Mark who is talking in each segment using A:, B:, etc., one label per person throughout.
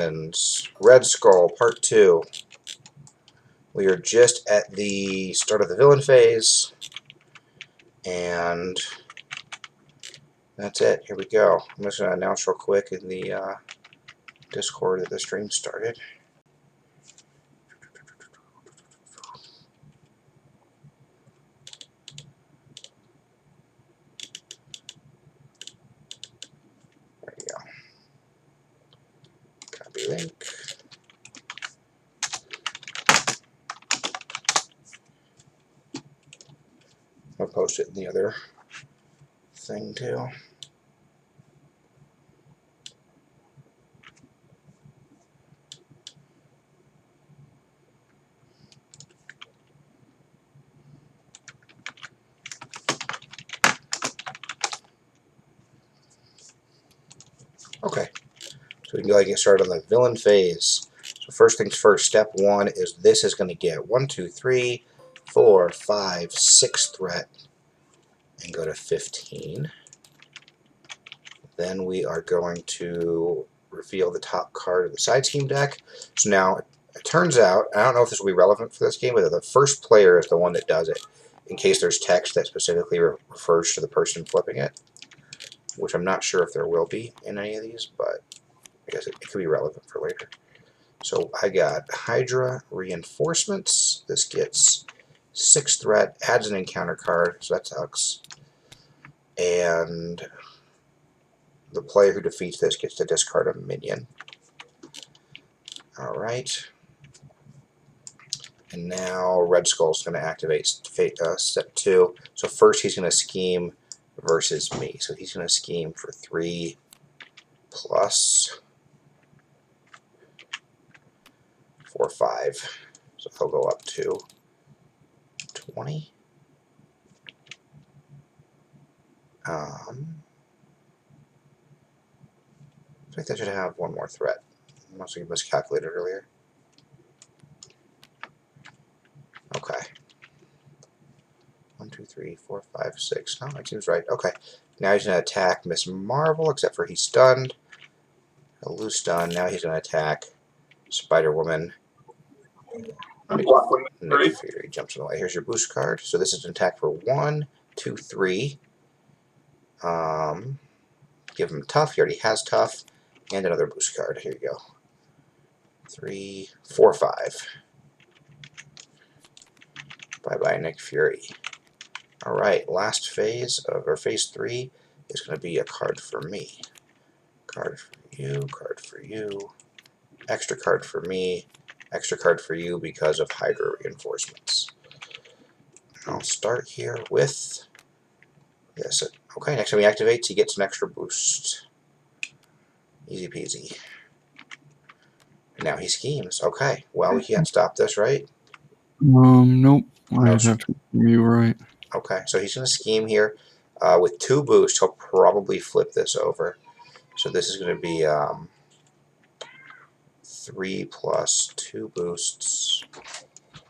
A: And Red Skull, Part 2. We are just at the start of the villain phase, and that's it. Here we go. I'm just going to announce real quick in the Discord that the stream started. There you go. Copy link. I'll post it in the other thing too. Okay, so we can go ahead and get started on the villain phase. So first things first, step 1 is this is going to get 1, 2, 3, 4, 5, 6 threat and go to 15. Then we are going to reveal the top card of the side scheme deck. So now it turns out, I don't know if this will be relevant for this game, but the first player is the one that does it, in case there's text that specifically refers to the person flipping it, which I'm not sure if there will be in any of these, but I guess it could be relevant for later. So I got Hydra Reinforcements. This gets 6 threat, adds an encounter card, so that sucks. And the player who defeats this gets to discard a minion. Alright. And now Red Skull's going to activate step 2. So first he's going to scheme versus me. So he's going to scheme for 3 plus 4, 5. So he'll go up to 20. I think that should have one more threat. I must have miscalculated earlier. Okay. 1, 2, 3, 4, 5, 6. No, that seems right. Okay. Now he's going to attack Miss Marvel, except for he's stunned. He'll lose stun. Now he's going to attack Spider-Woman. Nick Fury jumps in the way. Here's your boost card. So this is an attack for 1, 2, 3. Give him tough. He already has tough. And another boost card. Here you go. 3, 4, 5. Bye-bye, Nick Fury. Alright, last phase of our phase 3 is going to be a card for me. Card for you, extra card for me, extra card for you because of Hydra Reinforcements. I'll start here with this. Okay, next time he activates, he gets an extra boost. Easy peasy. And now he schemes. Okay, well, we can't stop this, right?
B: Nope. I have to you right.
A: Okay, so he's going to scheme here. With 2 boosts, he'll probably flip this over. So this is going to be 3 plus 2 boosts.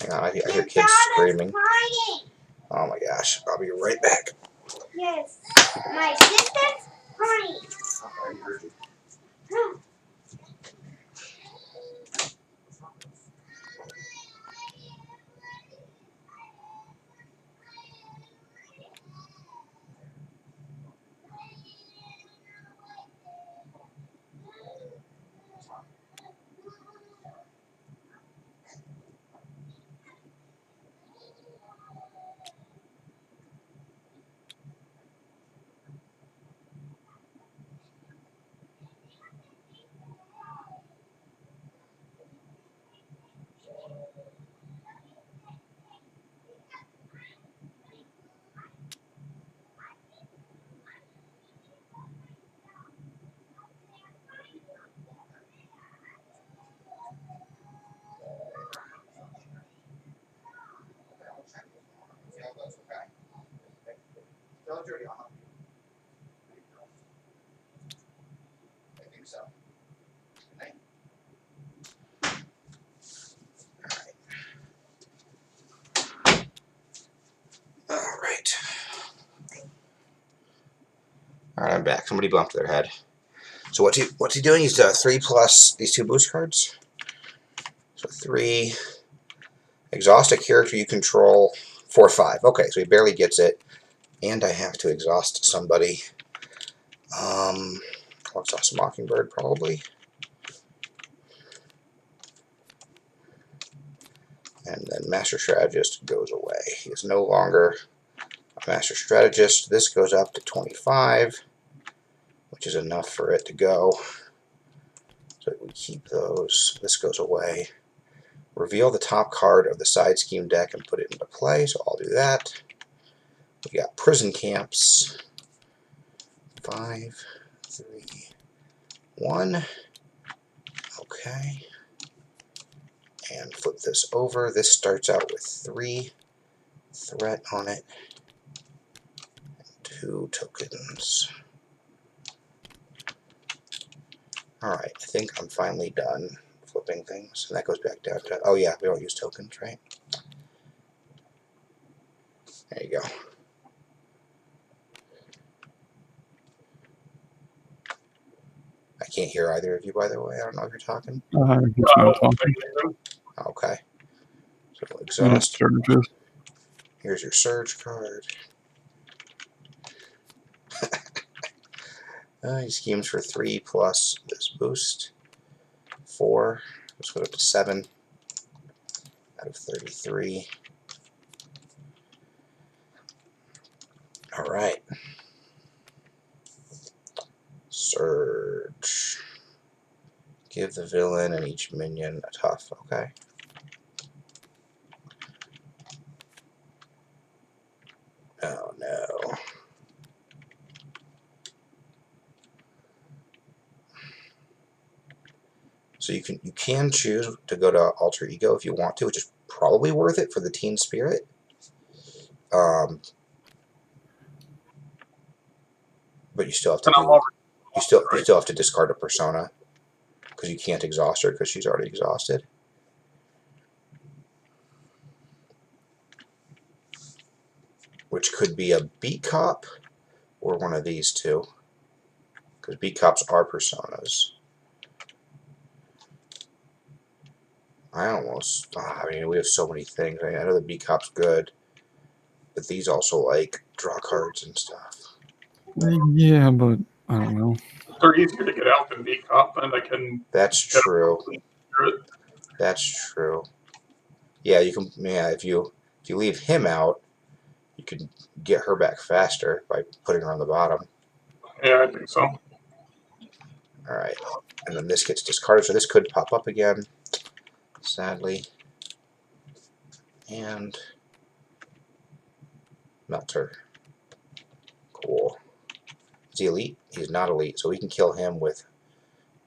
A: Hang on, I hear kids screaming. Oh my gosh, I'll be right back.
C: Yes, my sister's crying.
A: I think so. Alright, I'm back. Somebody bumped their head. So what's he doing? He's 3 plus these 2 boost cards. So 3. Exhaust a character you control 4/5. Okay, so he barely gets it. And I have to exhaust somebody. I'll exhaust Mockingbird probably. And then Master Strategist goes away. He is no longer a Master Strategist. This goes up to 25, which is enough for it to go. So we keep those. This goes away. Reveal the top card of the side scheme deck and put it into play, so I'll do that. We got Prison Camps. 5, 3, 1. Okay. And flip this over. This starts out with 3 threat on it. And 2 tokens. Alright, I think I'm finally done flipping things. And that goes back down to... Oh yeah, we don't use tokens, right? There you go. I can't hear either of you, by the way. I don't know if you're talking.
B: He's not talking.
A: Okay. So
B: And it's
A: exhaust.
B: Sturgis.
A: Here's your surge card. He schemes for 3 plus this boost. 4. Let's put up to 7 out of 33. Alright. Surge. Give the villain and each minion a tough. Okay. Oh no. So you can choose to go to Alter Ego if you want to, which is probably worth it for the Teen Spirit. But you still have to do, you still have to discard a persona because you can't exhaust her because she's already exhausted. Which could be a Beat Cop or one of these two, because Beat Cops are personas. I mean, we have so many things. I know the Beat Cop's good, but these also like draw cards and stuff.
B: Yeah, but I don't know.
D: They're easier to get out than Beat Cop, and I can.
A: That's true. That's true. Yeah, you can. Yeah, if you leave him out, you can get her back faster by putting her on the bottom.
D: Yeah, I think so.
A: All right, and then this gets discarded, so this could pop up again. Sadly. And Melter. Cool. Is he elite? He's not elite, so we can kill him with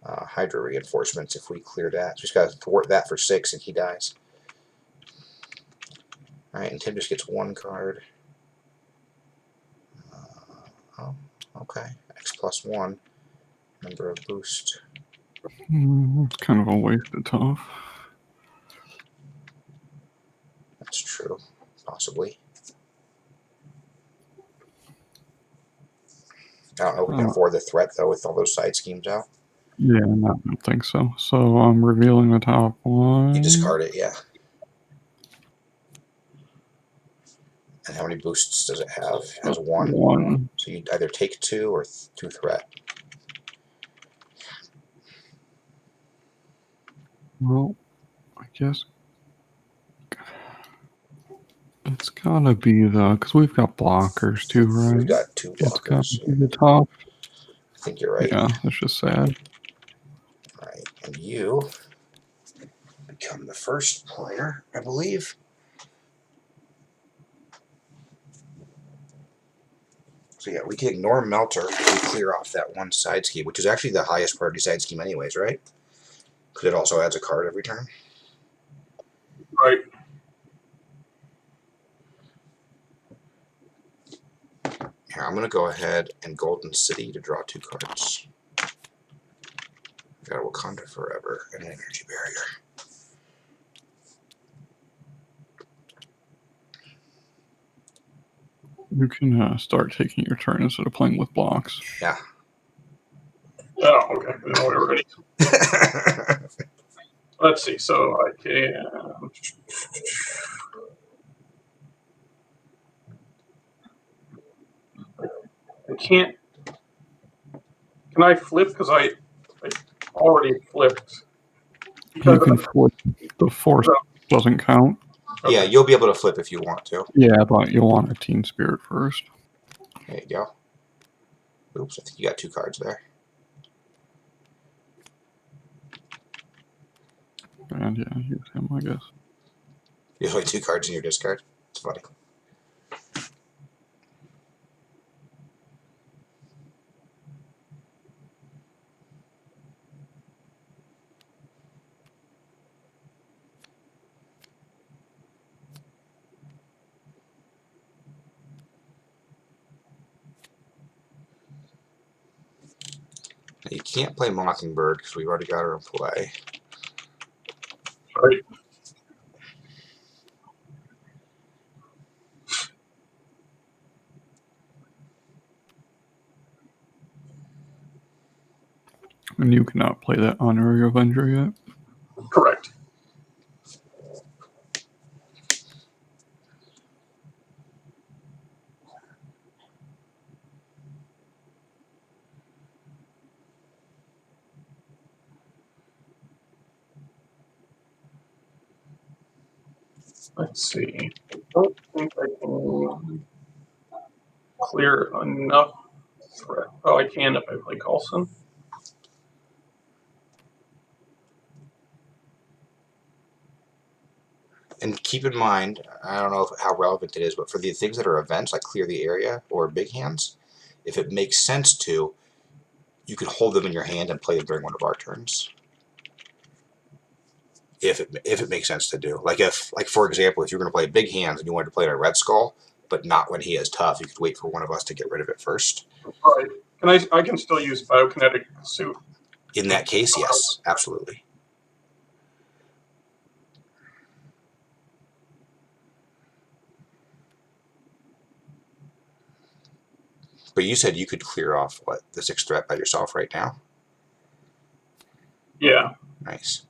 A: Hydra reinforcements if we clear that. So he's got to thwart that for 6 and he dies. Alright, and Tim just gets 1 card. Oh, okay. X plus 1. Number of boost.
B: It's kind of a waste of tough.
A: That's true. Possibly. I don't know if we can afford the threat, though, with all those side schemes out.
B: Yeah, I don't think so. So I'm revealing the top one.
A: You discard it, yeah. And how many boosts does it have? It has 1.
B: 1.
A: So you either take 2 or 2 threat.
B: Well, I guess it's gotta be because we've got blockers too, right?
A: We've got 2
B: It's gotta
A: blockers.
B: be the top.
A: I think you're right.
B: Yeah, that's just sad.
A: Right, and you become the first player, I believe. So yeah, we can ignore Melter if we clear off that 1 side scheme, which is actually the highest priority side scheme anyways, right? Because it also adds a card every turn.
D: Right.
A: Here, I'm going to go ahead and Golden City to draw 2 cards. I've got a Wakanda Forever and an Energy Barrier.
B: You can start taking your turn instead of playing with blocks.
A: Yeah.
D: Oh, okay. I didn't know we were ready. Let's see. So I can. I can't. Can I flip? Because I already flipped.
B: You can flip. The force doesn't count.
D: Okay.
A: Yeah, you'll be able to flip if you want to.
B: Yeah, but you'll want a team spirit first.
A: There you go. Oops, I think you got 2 cards there.
B: And yeah, use him, I guess.
A: There's only 2 cards in your discard. It's funny. You can't play Mockingbird because we've already got her in play.
D: Right.
B: And you cannot play that Honorary Avenger yet.
D: Correct. Let's see. I don't think I can clear enough threat. Oh, I can if I play Coulson.
A: And keep in mind, I don't know how relevant it is, but for the things that are events like Clear the Area or Big Hands, if it makes sense to, you could hold them in your hand and play them during one of our turns. If it makes sense to do. Like for example, if you're going to play Big Hands and you wanted to play a Red Skull, but not when he is tough, you could wait for one of us to get rid of it first.
D: Right. I can still use Biokinetic Suit.
A: In that case, yes, absolutely. But you said you could clear off, what, the 6th threat by yourself right now?
D: Yeah.
A: Nice.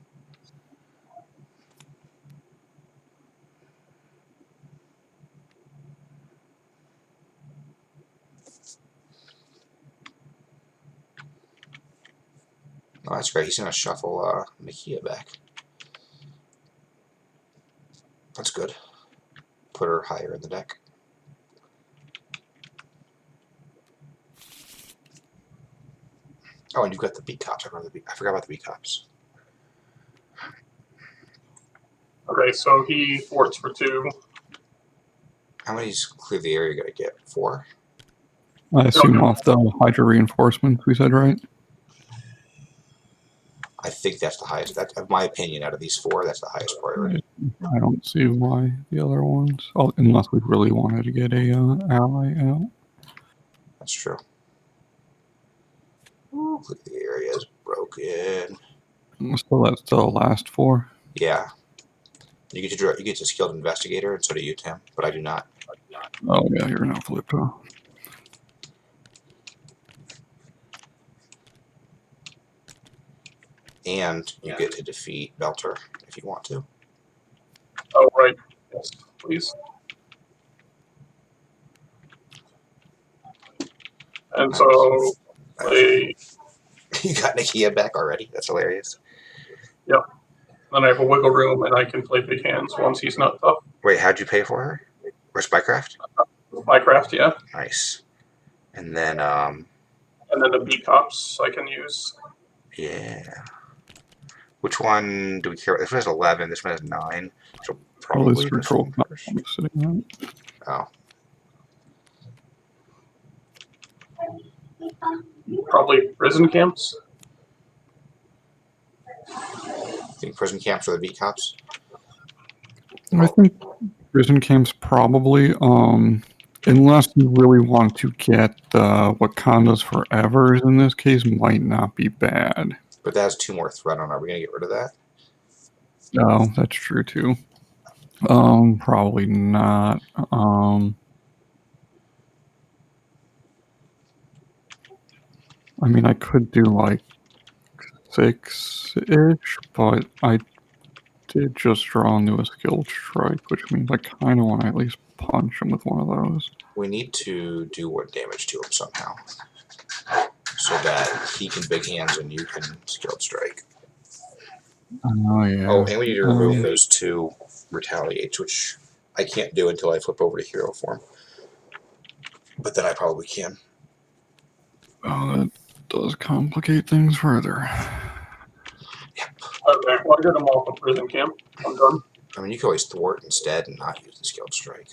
A: Oh, that's great. He's going to shuffle Nakia back. That's good. Put her higher in the deck. Oh, and you've got the beat cops. I forgot about the beat cops.
D: Okay, so he forts for 2.
A: How many Clear the Area going to get? 4?
B: I assume off the Hydra reinforcements we said, right?
A: I think that's the highest. That's, in my opinion, out of these 4, that's the highest priority.
B: I don't see why the other ones, unless we really wanted to get a ally out.
A: That's true. Ooh, Clear the Area is broken.
B: So that's the last 4.
A: Yeah. You get to draw. You get to Skilled Investigator, and so do you, Tim. But I do not.
B: Oh yeah, you're now flipped, huh?
A: And you get to defeat Belter if you want to.
D: Oh, right. Yes, please. And so play.
A: You got Nakia back already? That's hilarious.
D: Yep. Then I have a wiggle room, and I can play Big Hands once he's not tough.
A: Wait, how'd you pay for her? Or Spycraft?
D: Minecraft, yeah.
A: Nice. And then,
D: And then the B cops I can use.
A: yeah. Which one do we care about? This one has 11. This one has 9. So
B: Probably
A: probably this one first.
B: sitting on.
A: Oh.
D: Probably prison camps.
A: Think prison camps are the beat cops?
B: I think prison camps probably, unless you really want to get Wakanda's Forever in this case, might not be bad.
A: But that has 2 more threat on. Are we going to get rid of that?
B: No, that's true too. Probably not. I mean, I could do like 6-ish, but I did just draw into a skilled strike, which means I kind of want to at least punch him with one of those.
A: We need to do 1 damage to him somehow, so that he can big hands and you can skilled strike.
B: Oh, yeah.
A: Oh, and we need to remove those 2 retaliates, which I can't do until I flip over to hero form. But then I probably can.
B: Oh, that does complicate things further.
D: Okay, well, I got them off of prison camp. I'm done.
A: I mean, you can always thwart instead and not use the skilled strike.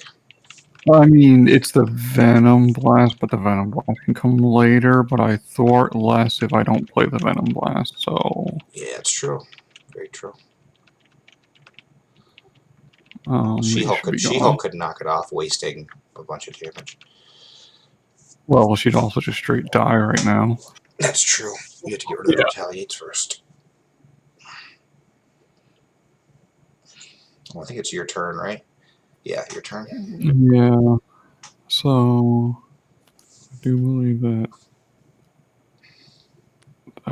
B: I mean, it's the Venom Blast, but the Venom Blast can come later, but I thwart less if I don't play the Venom Blast, so...
A: Yeah, it's true. Very true.
B: She-Hulk
A: could knock it off, wasting a bunch of damage.
B: Well, she'd also just straight die right now.
A: That's true. You have to get rid of the retaliates first. Well, I think it's your turn, right? Yeah, your turn.
B: Yeah. So, I do believe that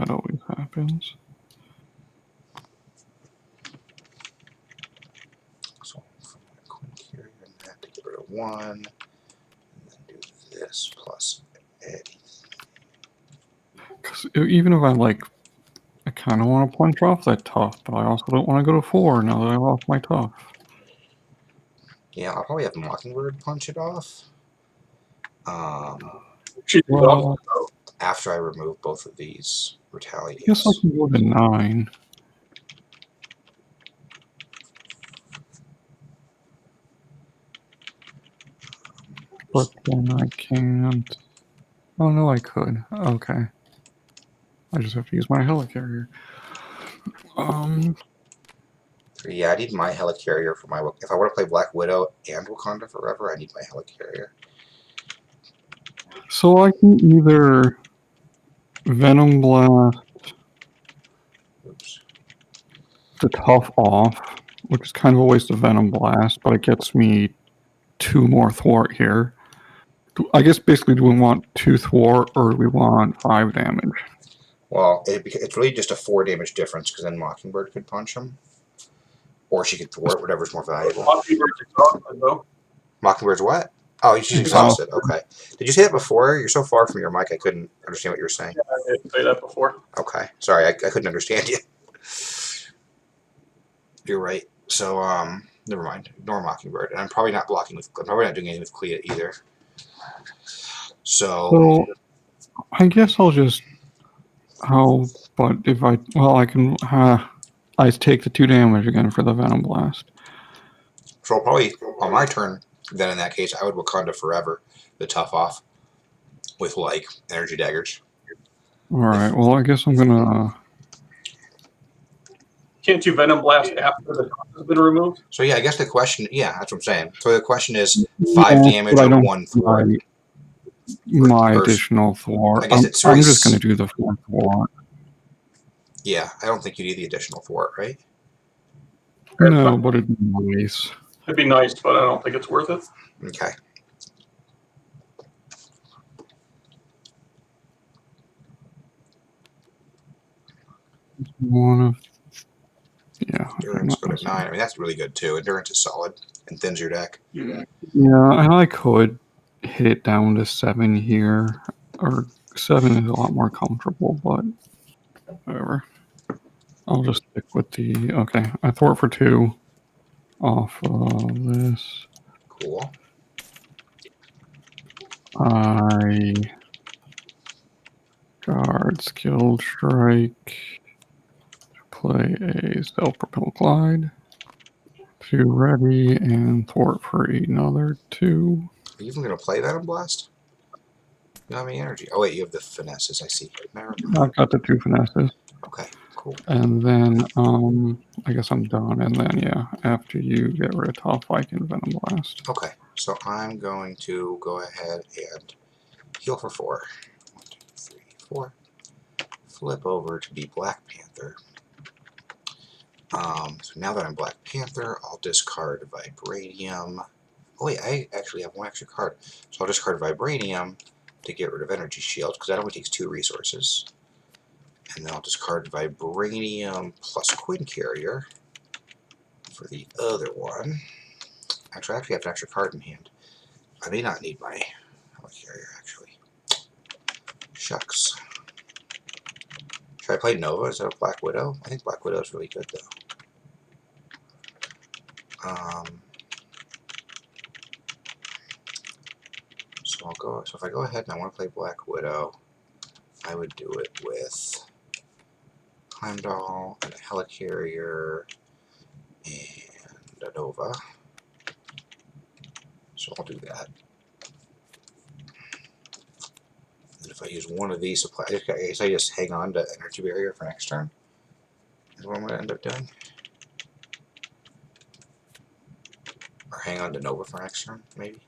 B: always happens.
A: So, quick here, and have to get rid of 1, and then do this plus anything.
B: Because even if I kind of want to punch off that tough, but I also don't want to go to 4 now that I lost my tough.
A: Yeah, I'll probably have Mockingbird punch it off.
B: Well,
A: After I remove both of these retaliates.
B: I guess I can go to 9. But then I can't. Oh no, I could. Okay. I just have to use my helicarrier.
A: Yeah, I need my helicarrier for my. If I want to play Black Widow and Wakanda Forever, I need my helicarrier.
B: So I can either Venom Blast the tough off, which is kind of a waste of Venom Blast, but it gets me 2 more thwart here. I guess basically, do we want 2 thwart or do we want 5 damage?
A: Well, it's really just a 4 damage difference because then Mockingbird could punch him. Or she could thwart, whatever's more valuable.
D: Mockingbird's exhausted, though.
A: Mockingbird's what? Oh, she's exhausted. Okay. Did you say that before? You're so far from your mic, I couldn't understand what you were saying.
D: Yeah, I didn't say that before.
A: Okay. Sorry, I couldn't understand you. You're right. So, never mind. Ignore Mockingbird. And I'm probably not doing anything with Clea either. So
B: I guess I'll just. But if I can. I take the 2 damage again for the Venom Blast.
A: So probably on my turn, then in that case, I would Wakanda Forever the tough off with like energy daggers.
B: All right. Well, I guess I'm gonna.
D: Can't you Venom Blast after the tough has been removed?
A: So yeah, I guess the question. Yeah, that's what I'm saying. So the question is 5 damage or 1 thwart.
B: My additional thwart.
A: I guess
B: I'm just gonna do the 4 thwart.
A: Yeah, I don't think you need the additional thwart, right?
B: No, but it'd be nice.
D: It'd be nice, but I don't think it's worth it.
A: Okay.
B: Yeah.
A: Endurance good at 9. I mean, that's really good too. Endurance is solid and thins your deck.
B: Yeah, and I could hit it down to 7 here, or 7 is a lot more comfortable, but whatever. I'll just stick with the. Okay, I thwart for 2 off of this.
A: Cool.
B: I guard skilled strike. Play a self-propelled glide. 2 ready and thwart for another 2.
A: Are you even going to play Venom Blast? You don't have any energy. Oh wait, you have the finesses. I see.
B: I've got the 2 finesses.
A: Okay, cool.
B: And then I guess I'm done. And then yeah, after you get rid of tough, I can Venom Blast.
A: Okay, so I'm going to go ahead and heal for 4. 1, 2, 3, 4. Flip over to be Black Panther. So now that I'm Black Panther, I'll discard Vibranium. Oh wait, I actually have 1 extra card. So I'll discard Vibranium to get rid of Energy Shield, because that only takes 2 resources. And then I'll discard Vibranium plus Quinn Carrier for the other one. Actually, I have an extra card in hand. I may not need my Carrier, actually. Shucks. Should I play Nova instead of Black Widow? I think Black Widow is really good, though. So if I go ahead and I want to play Black Widow, I would do it with Heimdall and a Helicarrier and a Nova. So I'll do that. And if I use one of these supplies, I guess I just hang on to Energy Barrier for next turn. Is what I'm going to end up doing. Or hang on to Nova for next turn, maybe.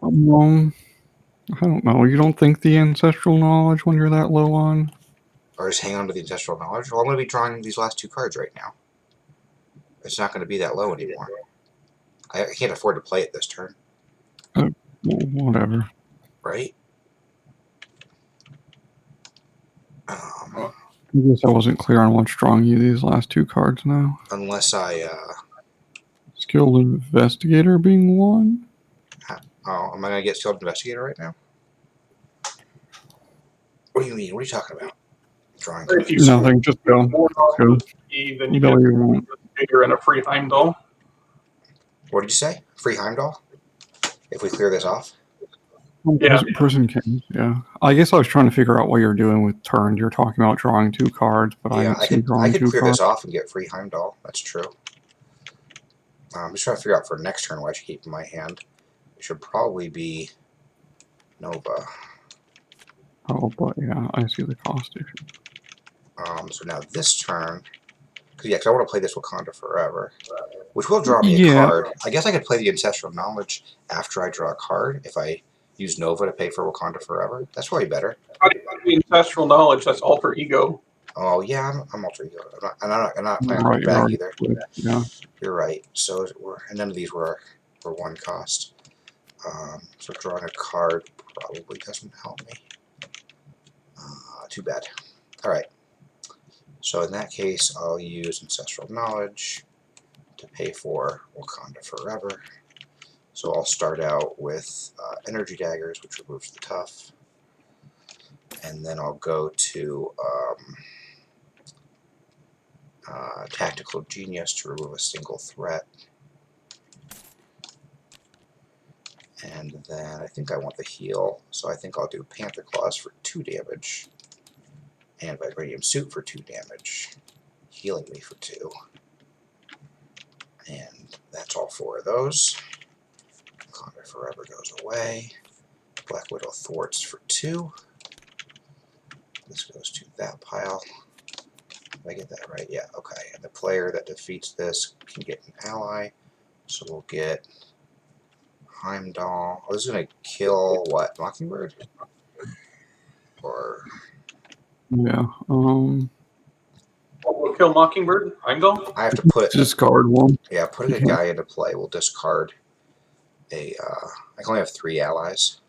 B: I don't know. You don't think the Ancestral Knowledge when you're that low on?
A: Or just hang on to the Ancestral Knowledge? Well, I'm going to be drawing these last 2 cards right now. It's not going to be that low anymore. I can't afford to play it this turn.
B: Well, whatever.
A: Right?
B: I guess I wasn't clear on what's drawing you these last 2 cards now.
A: Unless I,
B: Skilled Investigator being one?
A: oh, am I going to get Skilled Investigator right now? What do you mean? What are you talking about? Drawing
D: If you
B: Nothing, just go.
D: more
B: Go.
D: then you
B: Go
D: get
B: you want.
D: a figure and a free Heimdall.
A: What did you say? Free Heimdall? If we clear this off?
D: Yeah.
B: Person can, yeah. I guess I was trying to figure out what you're doing with turns. You're talking about drawing 2 cards, but I
A: Yeah,
B: didn't see
A: I
B: drawing
A: could
B: 2
A: clear
B: cards.
A: this off and get free Heimdall. That's true. I'm just trying to figure out for next turn what I should keep in my hand. It should probably be Nova.
B: Oh, but yeah, I see the cost issue.
A: So now this turn, because I want to play this Wakanda Forever, which will draw me a
B: Yeah.
A: card. I guess I could play the Ancestral Knowledge after I draw a card if I use Nova to pay for Wakanda Forever. That's probably better.
D: How do you mean Ancestral Knowledge? That's alter ego.
A: Oh yeah, I'm Alter Ego. I'm not playing
B: Right,
A: it
B: you're
A: back
B: already
A: either.
B: split, yeah.
A: You're right. So and none of these were 1 cost. So drawing a card probably doesn't help me. Too bad. All right. So in that case, I'll use Ancestral Knowledge to pay for Wakanda Forever. So I'll start out with Energy Daggers, which removes the tough. And then I'll go to Tactical Genius to remove a single threat. And then I think I want the heal, so I think I'll do Panther Claws for 2 damage. And Vibranium Suit for 2 damage. Healing me for 2. And that's all 4 of those. Wakanda Forever goes away. Black Widow Thwarts for 2. This goes to that pile. Did I get that right? Yeah, okay. And the player that defeats this can get an ally. So we'll get Heimdall. Oh, this is going to kill, what, Mockingbird? Or...
B: Yeah.
D: What will kill Mockingbird? Heimdall?
A: I have to put it...
B: Discard one.
A: Yeah, putting a guy into play will discard a... I can only have 3 allies.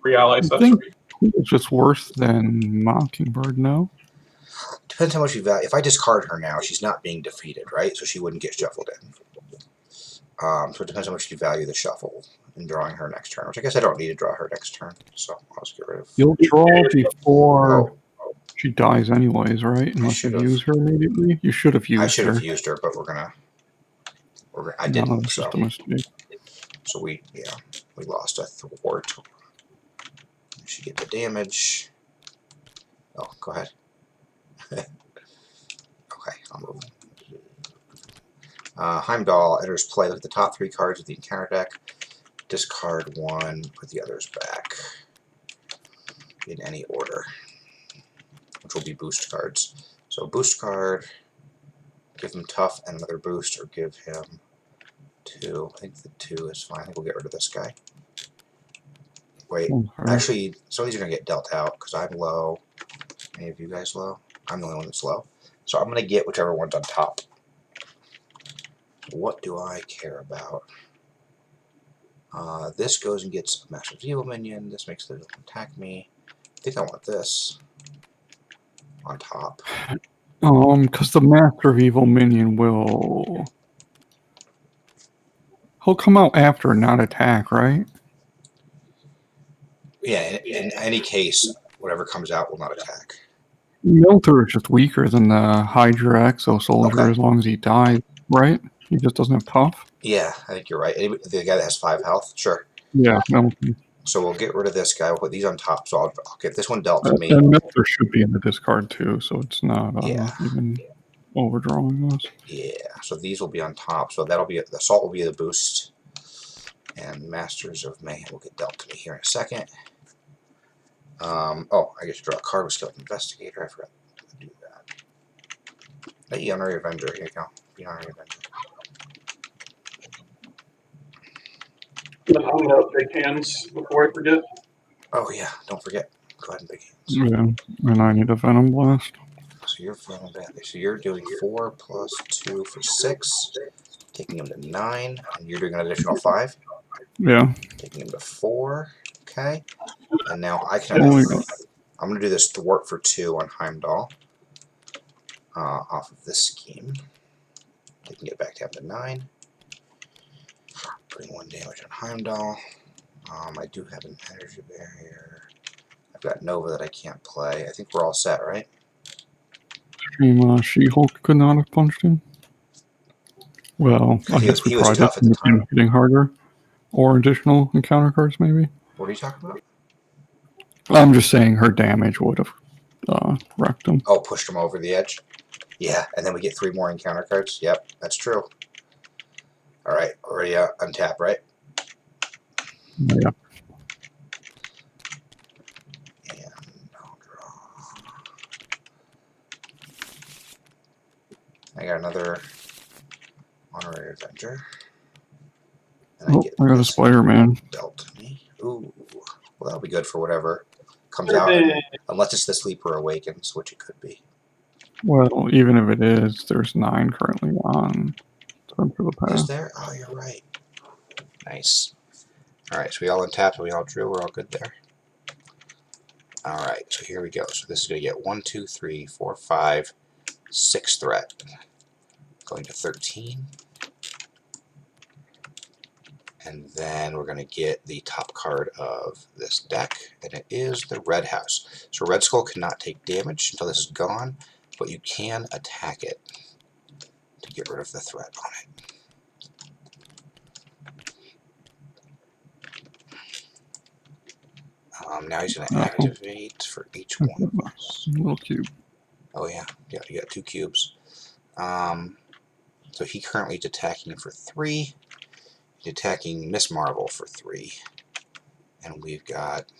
D: 3 allies,
B: I
D: that's
B: think
D: right.
B: it's just worse than Mockingbird, no?
A: Depends how much you value. If I discard her now, she's not being defeated, right? So she wouldn't get shuffled in. So it depends how much you value the shuffle in drawing her next turn, which I guess I don't need to draw her next turn, so I'll just get rid of...
B: You'll draw before
A: Oh,
B: she dies anyways, right? Unless you
A: should've.
B: use her immediately. You should have used her.
A: I should have used her, but I didn't,
B: No, it's
A: so...
B: just a mistake.
A: So we lost a thwart. She get the damage. Oh, go ahead. Okay, I'll move. Heimdall enters play. Look at the top 3 cards of the encounter deck. Discard 1, put the others back in any order, which will be boost cards. So boost card, give him tough and another boost, or give him 2. I think the 2 is fine. I think we'll get rid of this guy. Wait,
B: Okay.
A: actually, some of these are going to get dealt out because I'm low. Any of you guys low? I'm the only one that's low. So I'm going to get whichever one's on top. What do I care about? This goes and gets a Master of Evil minion. This makes the attack me. I think I want this on top.
B: Because the Master of Evil minion will... He'll come out after, not attack, right?
A: Yeah, in any case, whatever comes out will not attack.
B: Milter is just weaker than the Hydra Exo Soldier
A: Okay.
B: as long as he dies, right? He just doesn't have tough.
A: Yeah, I think you're right. The guy that has 5 health, sure.
B: Yeah, Milter.
A: So we'll get rid of this guy. We'll put these on top. So I'll get this one dealt to me.
B: And Milter should be in the discard too, so it's not
A: Yeah.
B: even overdrawing us.
A: Yeah, so these will be on top. So that'll be the assault will be the boost, and Masters of Mayhem will get dealt to me here in a second. Oh, I get to draw a card with Skeleton Investigator. I forgot to do that. Hey, Honorary Avenger. Here you go. The Honorary Avenger.
D: I'm gonna take hands before I forget.
A: Oh yeah, don't forget. Go ahead and pick hands.
B: Yeah, and I need a Venom Blast.
A: So you're feeling badly. So you're doing 4 plus 2 for 6, taking him to 9, and you're doing an additional 5,
B: Yeah.
A: taking him to 4. Okay, and now I can.
B: Oh,
A: I'm going to do this thwart for 2 on Heimdall off of this scheme. Taking it back down to 9. Putting 1 damage on Heimdall. I do have an energy barrier. I've got Nova that I can't play. I think we're all set, right?
B: She-Hulk could not have punched him. Well, I guess we
A: he was
B: tried
A: tough
B: it.
A: at the time.
B: Hitting harder. Or additional encounter cards, maybe.
A: What are you talking about?
B: I'm just saying her damage would have wrecked him.
A: Oh, pushed him over the edge? Yeah, and then we get 3 more encounter cards. Yep, that's true. Alright, already untap, right?
B: Yeah.
A: And I'll draw. I got another Honorary Avenger. And
B: Oh, I got a
A: this
B: Spider-Man.
A: dealt to me. Ooh, well that'll be good for whatever comes out, unless it's the Sleeper Awakens, which it could be.
B: Well, even if it is, there's 9 currently on Turn for the
A: Is
B: Past.
A: there? Oh, you're right. Nice. Alright, so we all untapped, we all drew, we're all good there. Alright, so here we go. So this is going to get 1, 2, 3, 4, 5, 6 threat. Going to 13. And then we're going to get the top card of this deck, and it is the Red House. So Red Skull cannot take damage until this is gone, but you can attack it to get rid of the threat on it. Now he's going to activate for each one of us.
B: Little cube.
A: Oh yeah, you got 2 cubes. So he currently is attacking for 3. He's attacking Miss Marvel for 3. And we've got...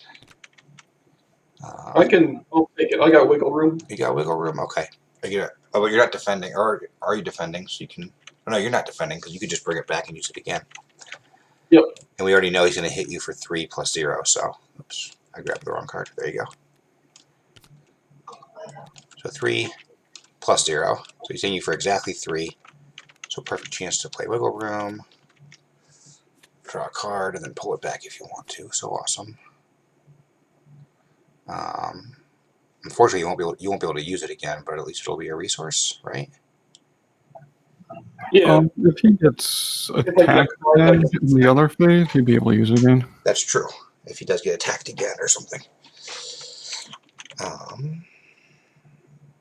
D: I'll take it. I got wiggle room.
A: You got wiggle room? Okay. Oh, but you're not defending. Or are you defending? So you can... Oh, no, you're not defending because you could just bring it back and use it again.
D: Yep.
A: And we already know he's going to hit you for 3 plus 0. So, oops, I grabbed the wrong card. There you go. So 3 plus 0. So he's hitting you for exactly 3. So perfect chance to play wiggle room. Draw a card and then pull it back if you want to. So awesome. Unfortunately, you won't be able to use it again, but at least it'll be a resource, right?
D: Yeah.
B: If he gets
D: I
B: attacked again in the other phase, he'd be able to use it again.
A: That's true. If he does get attacked again or something.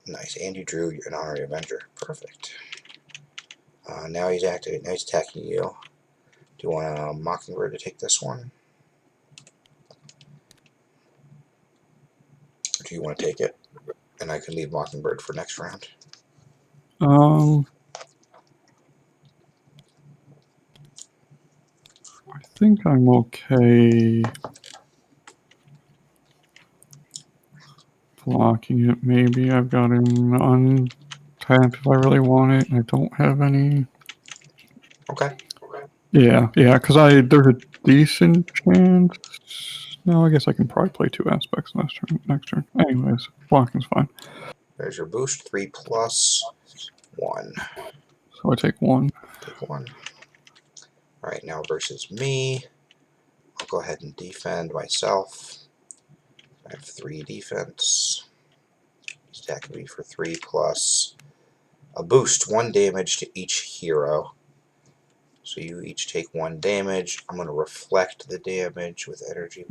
A: Nice. And you drew an Honorary Avenger. Perfect. Now he's active. Now he's attacking you. Do you want a Mockingbird to take this one? Or do you want to take it? And I can leave Mockingbird for next round.
B: I think I'm okay blocking it. Maybe I've got him untapped if I really want it. I don't have any.
A: Okay.
B: Yeah, because there's a decent chance. No, I guess I can probably play 2 aspects next turn. Anyways, blocking's fine.
A: There's your boost. 3 plus 1.
B: So I take 1.
A: Take 1. Alright, now versus me. I'll go ahead and defend myself. I have 3 defense. Attack can be for 3 plus a boost, 1 damage to each hero. So you each take 1 damage. I'm going to reflect the damage with energy.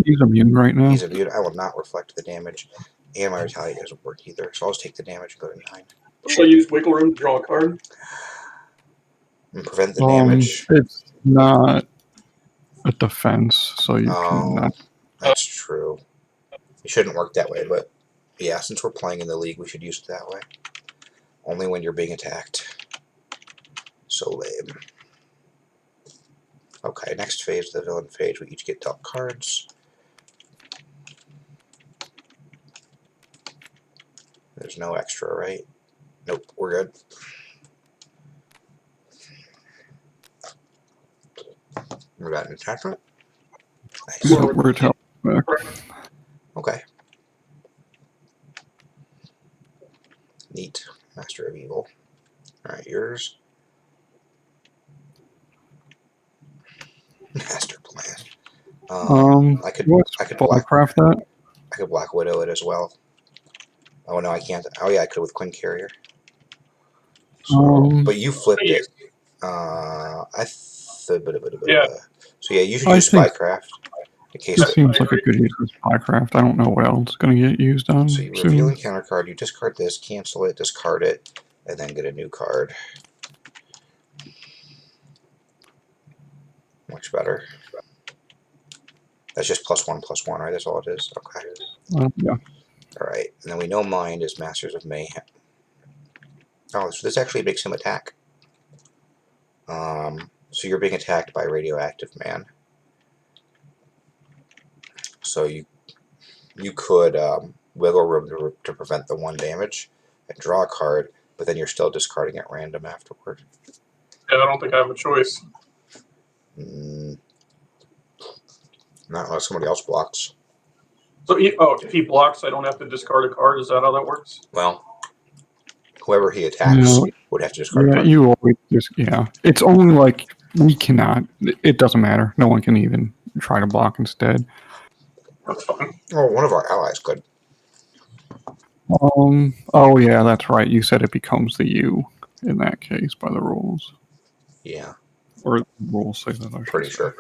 B: He's immune right now.
A: He's immune. I will not reflect the damage. And my retaliate doesn't work either. So I'll just take the damage and go to 9.
D: Should I use wiggle room to draw a card?
A: And prevent the damage.
B: It's not a defense, so you
A: Oh,
B: cannot.
A: that's true. It shouldn't work that way, but yeah, since we're playing in the league, we should use it that way. Only when you're being attacked. So lame. Okay, next phase, the villain phase, we each get dealt cards. There's no extra, right? Nope, we're good. We got an attachment. Nice.
B: Yeah, we're back.
A: Okay. Neat. Master of Evil. Alright, yours. Master plan. I could
B: Blackcraft that.
A: I could Black Widow it as well. Oh no, I can't. Oh yeah, I could with Quinn Carrier. So, but you flipped it.
D: Yeah.
A: So yeah, you should use Spycraft. In case
B: This seems like a good use of Spycraft. I don't know what else is going to get used on.
A: So you reveal and counter card, you discard this, cancel it, discard it, and then get a new card. Much better. That's just +1/+1, right? That's all it is? Okay.
B: Yeah.
A: Alright, and then we know mine is Masters of Mayhem. Oh, so this actually makes him attack. So you're being attacked by Radioactive Man. So you could wiggle room to prevent the 1 damage and draw a card, but then you're still discarding at random afterward.
D: Yeah, I don't think I have a choice.
A: Not unless somebody else blocks.
D: So, if he blocks, I don't have to discard a card. Is that how that works?
A: Well, whoever he attacks would have to discard a card.
B: You always just, it's only like we cannot, it doesn't matter. No one can even try to block instead.
D: That's fine.
A: Oh, one of our allies could.
B: Oh yeah, that's right. You said it becomes the U in that case by the rules.
A: Yeah.
B: Or the rules say that. I'm
A: Pretty sure.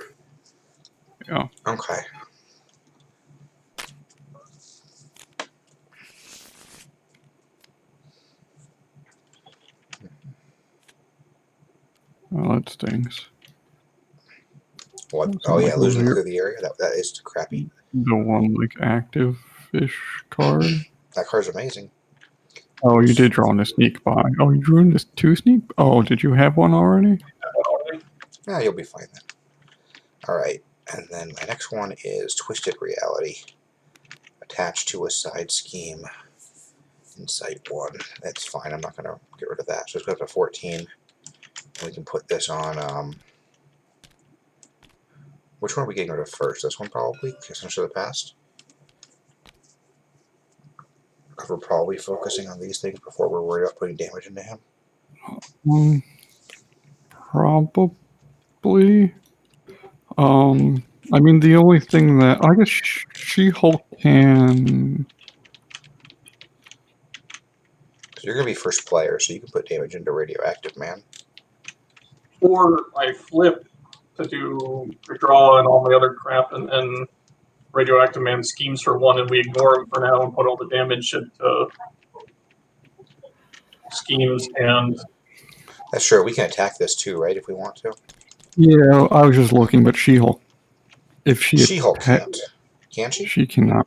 B: Yeah.
A: Okay.
B: Well, that stings.
A: What? Oh yeah, losing to clear the area. That is crappy.
B: The one like active fish card.
A: That card's amazing.
B: Oh, you did draw in the sneak by. Oh, you drew in this 2 sneak? Oh, did you have one already?
A: Yeah, you'll be fine then. Alright, and then my next one is Twisted Reality. Attached to a side scheme in Site 1. That's fine, I'm not going to get rid of that. So it's going to 14. And we can put this on, which one are we getting rid of first? This one probably? Essentially of the Past? Because we're probably focusing on these things before we're worried about putting damage into him.
B: Probably. I mean, the only thing that I guess She-Hulk can.
A: So you're going to be first player, so you can put damage into Radioactive Man.
D: Or I flip to do redraw and all my other crap, and Radioactive Man schemes for 1, and we ignore him for now and put all the damage into schemes and.
A: That's true. We can attack this too, right? If we want to.
B: Yeah, I was just looking, but She-Hulk. If
A: She-Hulk can't. Can she?
B: She cannot.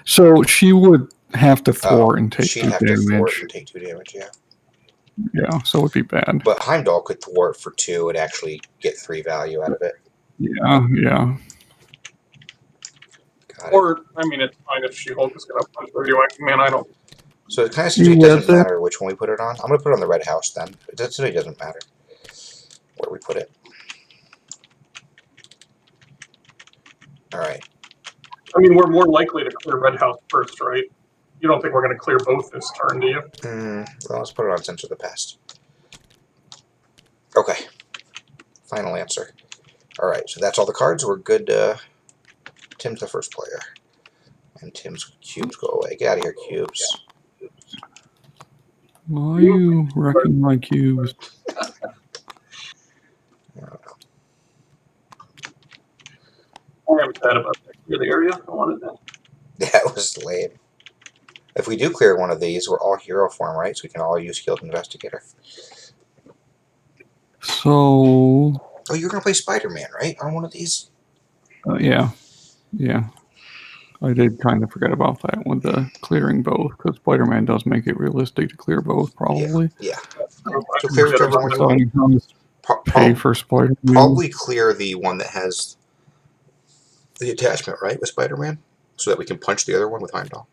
B: So she would have to thwart and take 2
A: damage. She'd have to thwart
B: damage.
A: and take 2 damage, yeah.
B: Yeah, so it would be bad.
A: But Heimdall could thwart for 2 and actually get 3 value out of it.
B: Yeah.
D: Or, I mean, it's fine if She-Hulk is going to punch Radioactive Man. I don't.
A: So it kind of seems like it doesn't matter which one we put it on. I'm going to put it on the Red House then. It doesn't matter where we put it. Alright.
D: I mean, we're more likely to clear Red House first, right? You don't think we're going to clear both this turn, do you?
A: Well, let's put it on Censor the Past. Okay. Final answer. All right, so that's all the cards. We're good. Tim's the first player, and Tim's cubes go away. Get out of here, cubes.
B: Why are you wrecking my cubes?
D: I am sad about that. Clear the area. I wanted that.
A: That was lame. If we do clear one of these, we're all hero form, right? So we can all use Skilled Investigator.
B: So,
A: Oh, you're gonna play Spider-Man, right? On one of these?
B: yeah. I did kind of forget about that with the clearing both, because Spider-Man does make it realistic to clear both, probably.
A: Yeah.
D: So
A: So clear whichever one you want.
B: Deciding how to pay for Spider-Man.
A: Probably clear the one that has the attachment, right, with Spider-Man, so that we can punch the other one with Heimdall.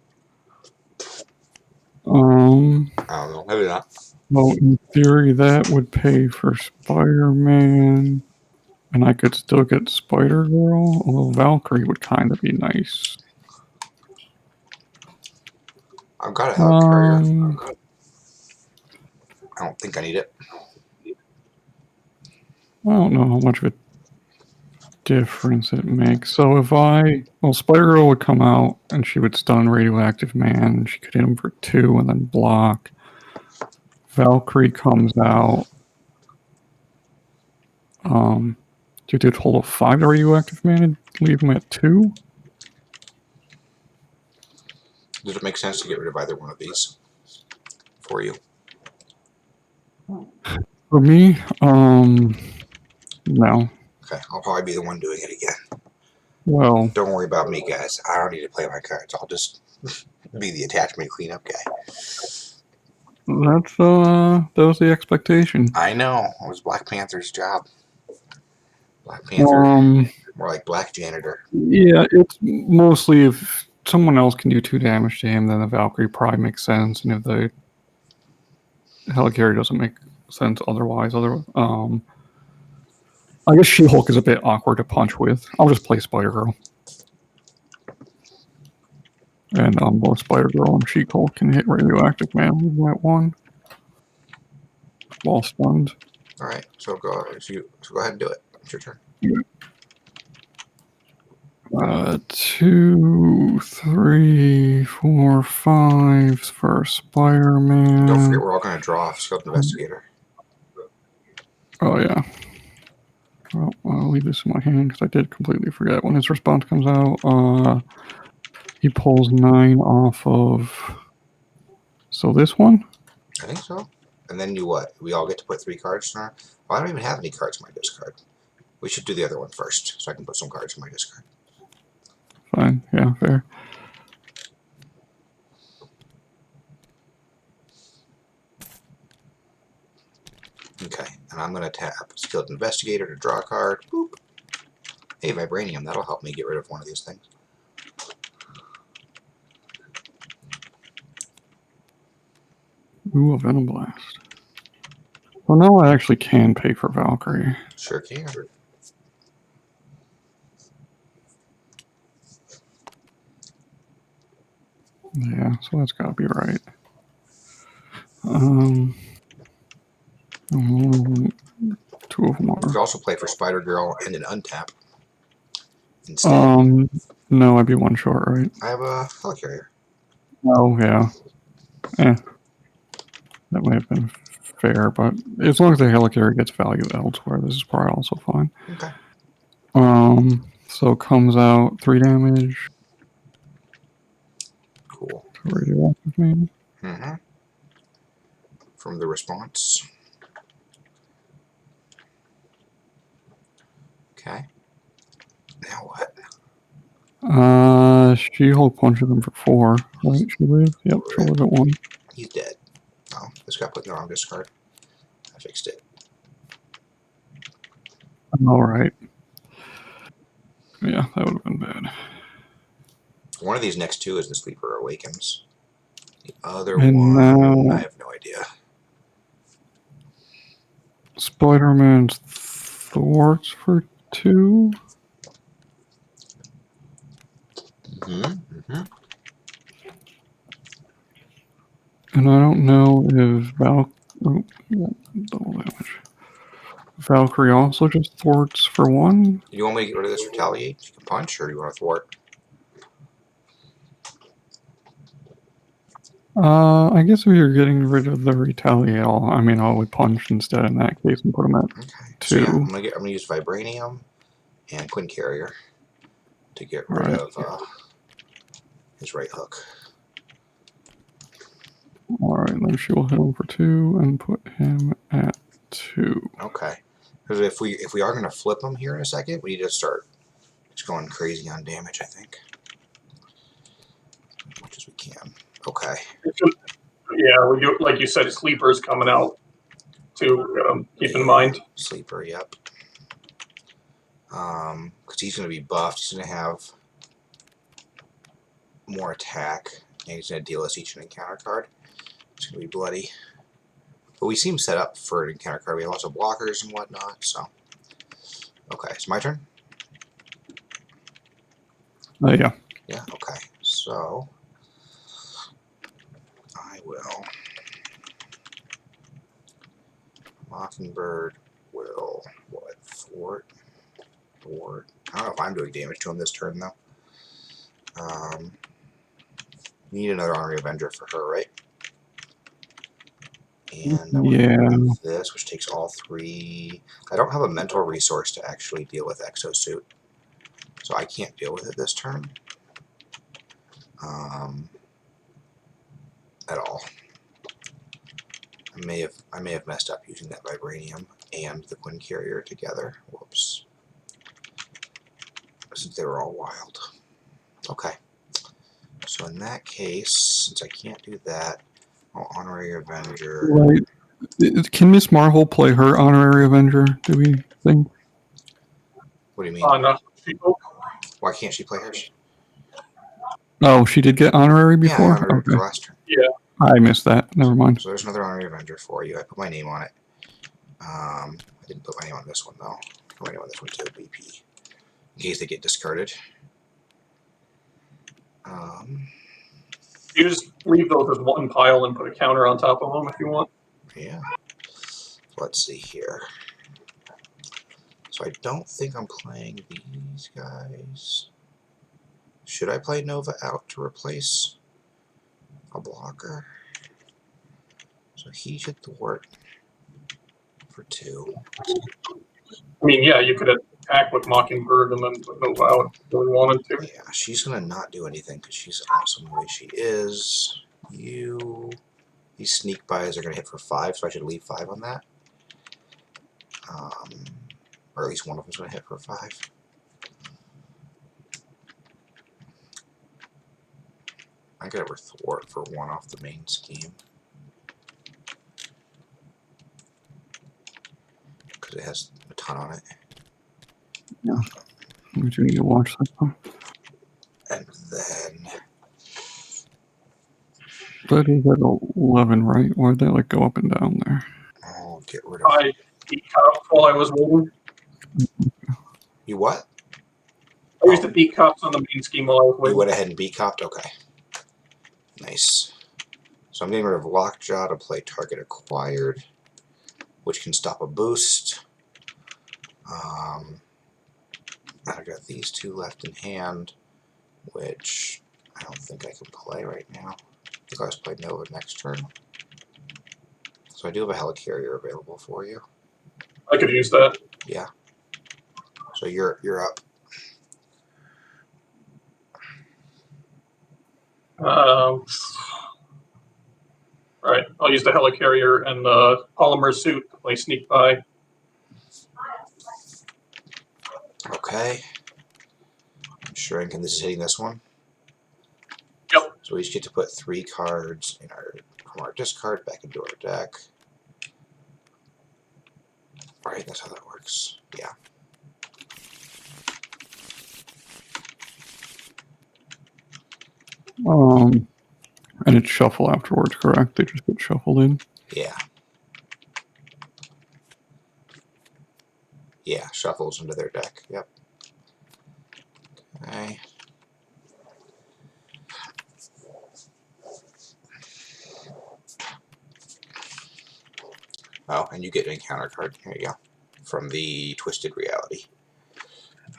A: I don't know. Maybe not.
B: Well, in theory, that would pay for Spider-Man, and I could still get Spider-Girl. Although Valkyrie would kind of be nice.
A: I've got a Helicarrier. I don't think I need it.
B: I don't know how much of a difference it makes. So if Spider-Girl would come out and she would stun Radioactive Man, and she could hit him for 2 and then block. Valkyrie comes out. Do a total of 5 to Radioactive Man and leave him at 2?
A: Does it make sense to get rid of either one of these for you?
B: For me, no.
A: Okay, I'll probably be the one doing it again.
B: Well,
A: Don't worry about me, guys. I don't need to play my cards. I'll just be the attachment cleanup guy.
B: that was the expectation.
A: I know. It was Black Panther's job. Black Panther, more like Black Janitor.
B: Yeah, it's mostly if someone else can do 2 damage to him, then the Valkyrie probably makes sense, and if the Helicarrier doesn't make sense otherwise, I guess She-Hulk is a bit awkward to punch with. I'll just play Spider-Girl. And both Spider-Girl and She-Hulk can hit Radioactive Man with that 1 while stunned.
A: All right, so go ahead and do it. It's your turn.
B: 2, 3, 4, 5 for Spider-Man.
A: Don't forget, we're all going to draw off Skilled Investigator.
B: Oh, yeah. Well, I'll leave this in my hand because I did completely forget. When his response comes out, he pulls 9 off of... So this one?
A: I think so. And then you what? We all get to put 3 cards in our... Well, I don't even have any cards in my discard. We should do the other one first, so I can put some cards in my discard.
B: Fine. Yeah, fair.
A: Okay, and I'm going to tap Skilled Investigator to draw a card. Boop. Hey, Vibranium, that'll help me get rid of one of these things.
B: Ooh, a Venom Blast. Well, now I actually can pay for Valkyrie.
A: Sure can.
B: Yeah, so that's got to be right. 2 of them
A: You could
B: are.
A: also play for Spider-Girl and an untap. Instead,
B: No, I'd be 1 short, right?
A: I have a Helicarrier.
B: Oh, yeah. That might have been fair, but as long as the Helicarrier gets value elsewhere, this is probably also fine.
A: Okay.
B: So comes out 3 damage.
A: Cool.
B: To Radioactive Man.
A: Mm-hmm. From the response. Okay. Now what?
B: She-Hulk punches him for 4, right? She lives? Yep, she'll live at 1.
A: He's dead. Oh, this got put in the wrong discard. I fixed it.
B: Alright. Yeah, that would have been bad.
A: One of these next 2 is the Sleeper Awakens. The other
B: And
A: one,
B: now-
A: I have no idea.
B: Spider-Man's Thwarts for 2?
A: Mm-hmm.
B: And I don't know if double damage. Valkyrie also just thwarts for 1.
A: Do you want me to get rid of this retaliate? You can punch, or do you want to thwart?
B: I guess if you're getting rid of the retaliate, I would punch instead in that case and put him at
A: Okay. So
B: 2.
A: yeah, I'm gonna use Vibranium and Quinn Carrier to get rid
B: Alright.
A: of his right hook.
B: Alright, then she will hit him for 2 and put him at 2.
A: Okay. Because if we are gonna flip him here in a second, we need to start just going crazy on damage. I think as much as we can. Okay.
D: Yeah, we do, like you said, sleepers coming out to keep in mind.
A: Sleeper, yep. Because he's going to be buffed. He's going to have more attack, and he's going to deal us each an encounter card. It's going to be bloody. But we seem set up for an encounter card. We have lots of blockers and whatnot, so. Okay, it's my turn?
B: Yeah.
A: Yeah, okay. So, I will. Mockingbird will, what, thwart? I don't know if I'm doing damage to him this turn, though. Need another Honorary Avenger for her, right? And I want this, which takes all 3. I don't have a mental resource to actually deal with Exosuit, so I can't deal with it this turn. At all. I may have messed up using that Vibranium and the Quinn Carrier together. Whoops. Since they were all wild. Okay. So in that case, since I can't do that, I'll Honorary Avenger.
B: Right. Can Miss Marvel play her Honorary Avenger, do we think?
A: What do you mean?
D: No.
A: Why can't she play hers?
B: Oh, she did get Honorary before?
A: Yeah, I honored
B: okay.
A: for last turn.
D: Yeah.
B: I missed that. Never mind.
A: So there's another Honorary Avenger for you. I put my name on it. I didn't put my name on this one, though. I put my name on this one, too, BP. In case they get discarded.
D: You just leave those as one pile and put a counter on top of them if you want.
A: Yeah. Let's see here. So I don't think I'm playing these guys. Should I play Nova out to replace a blocker? So he should thwart for 2.
D: I mean, yeah, you could attack with Mockingbird and then put Nova out if you really wanted to.
A: Yeah, she's gonna not do anything because she's awesome the way she is. These sneak buys are gonna hit for 5, so I should leave 5 on that. Or at least one of them's gonna hit for 5. I gotta thwart for 1 off the main scheme. Because it has a ton on it.
B: Yeah. We do need to watch that one.
A: And then...
B: That is at 11, right? Why'd they go up and down there?
A: I'll get rid of...
D: I beat cops while I was waiting.
A: You what?
D: I used to beat cops on the main scheme while I was
A: You
D: waiting.
A: went ahead and B-copped? Okay. Nice. So I'm getting rid of Lockjaw to play target acquired, which can stop a boost. I've got these 2 left in hand, which I don't think I can play right now. I think I'll just play Nova next turn. So I do have a Helicarrier available for you.
D: I could use that.
A: Yeah. So you're up.
D: Alright, I'll use the Helicarrier and the Polymer Suit to play Sneak By.
A: Okay. Shrink, and this is hitting this one.
D: Yep.
A: So we each get to put 3 cards in from our discard back into our deck. Alright, that's how that works. Yeah.
B: And it's shuffle afterwards, correct? They just get shuffled in?
A: Yeah. Yeah, shuffles into their deck. Yep. Okay. Oh, and you get an encounter card. Here you go. from the Twisted Reality.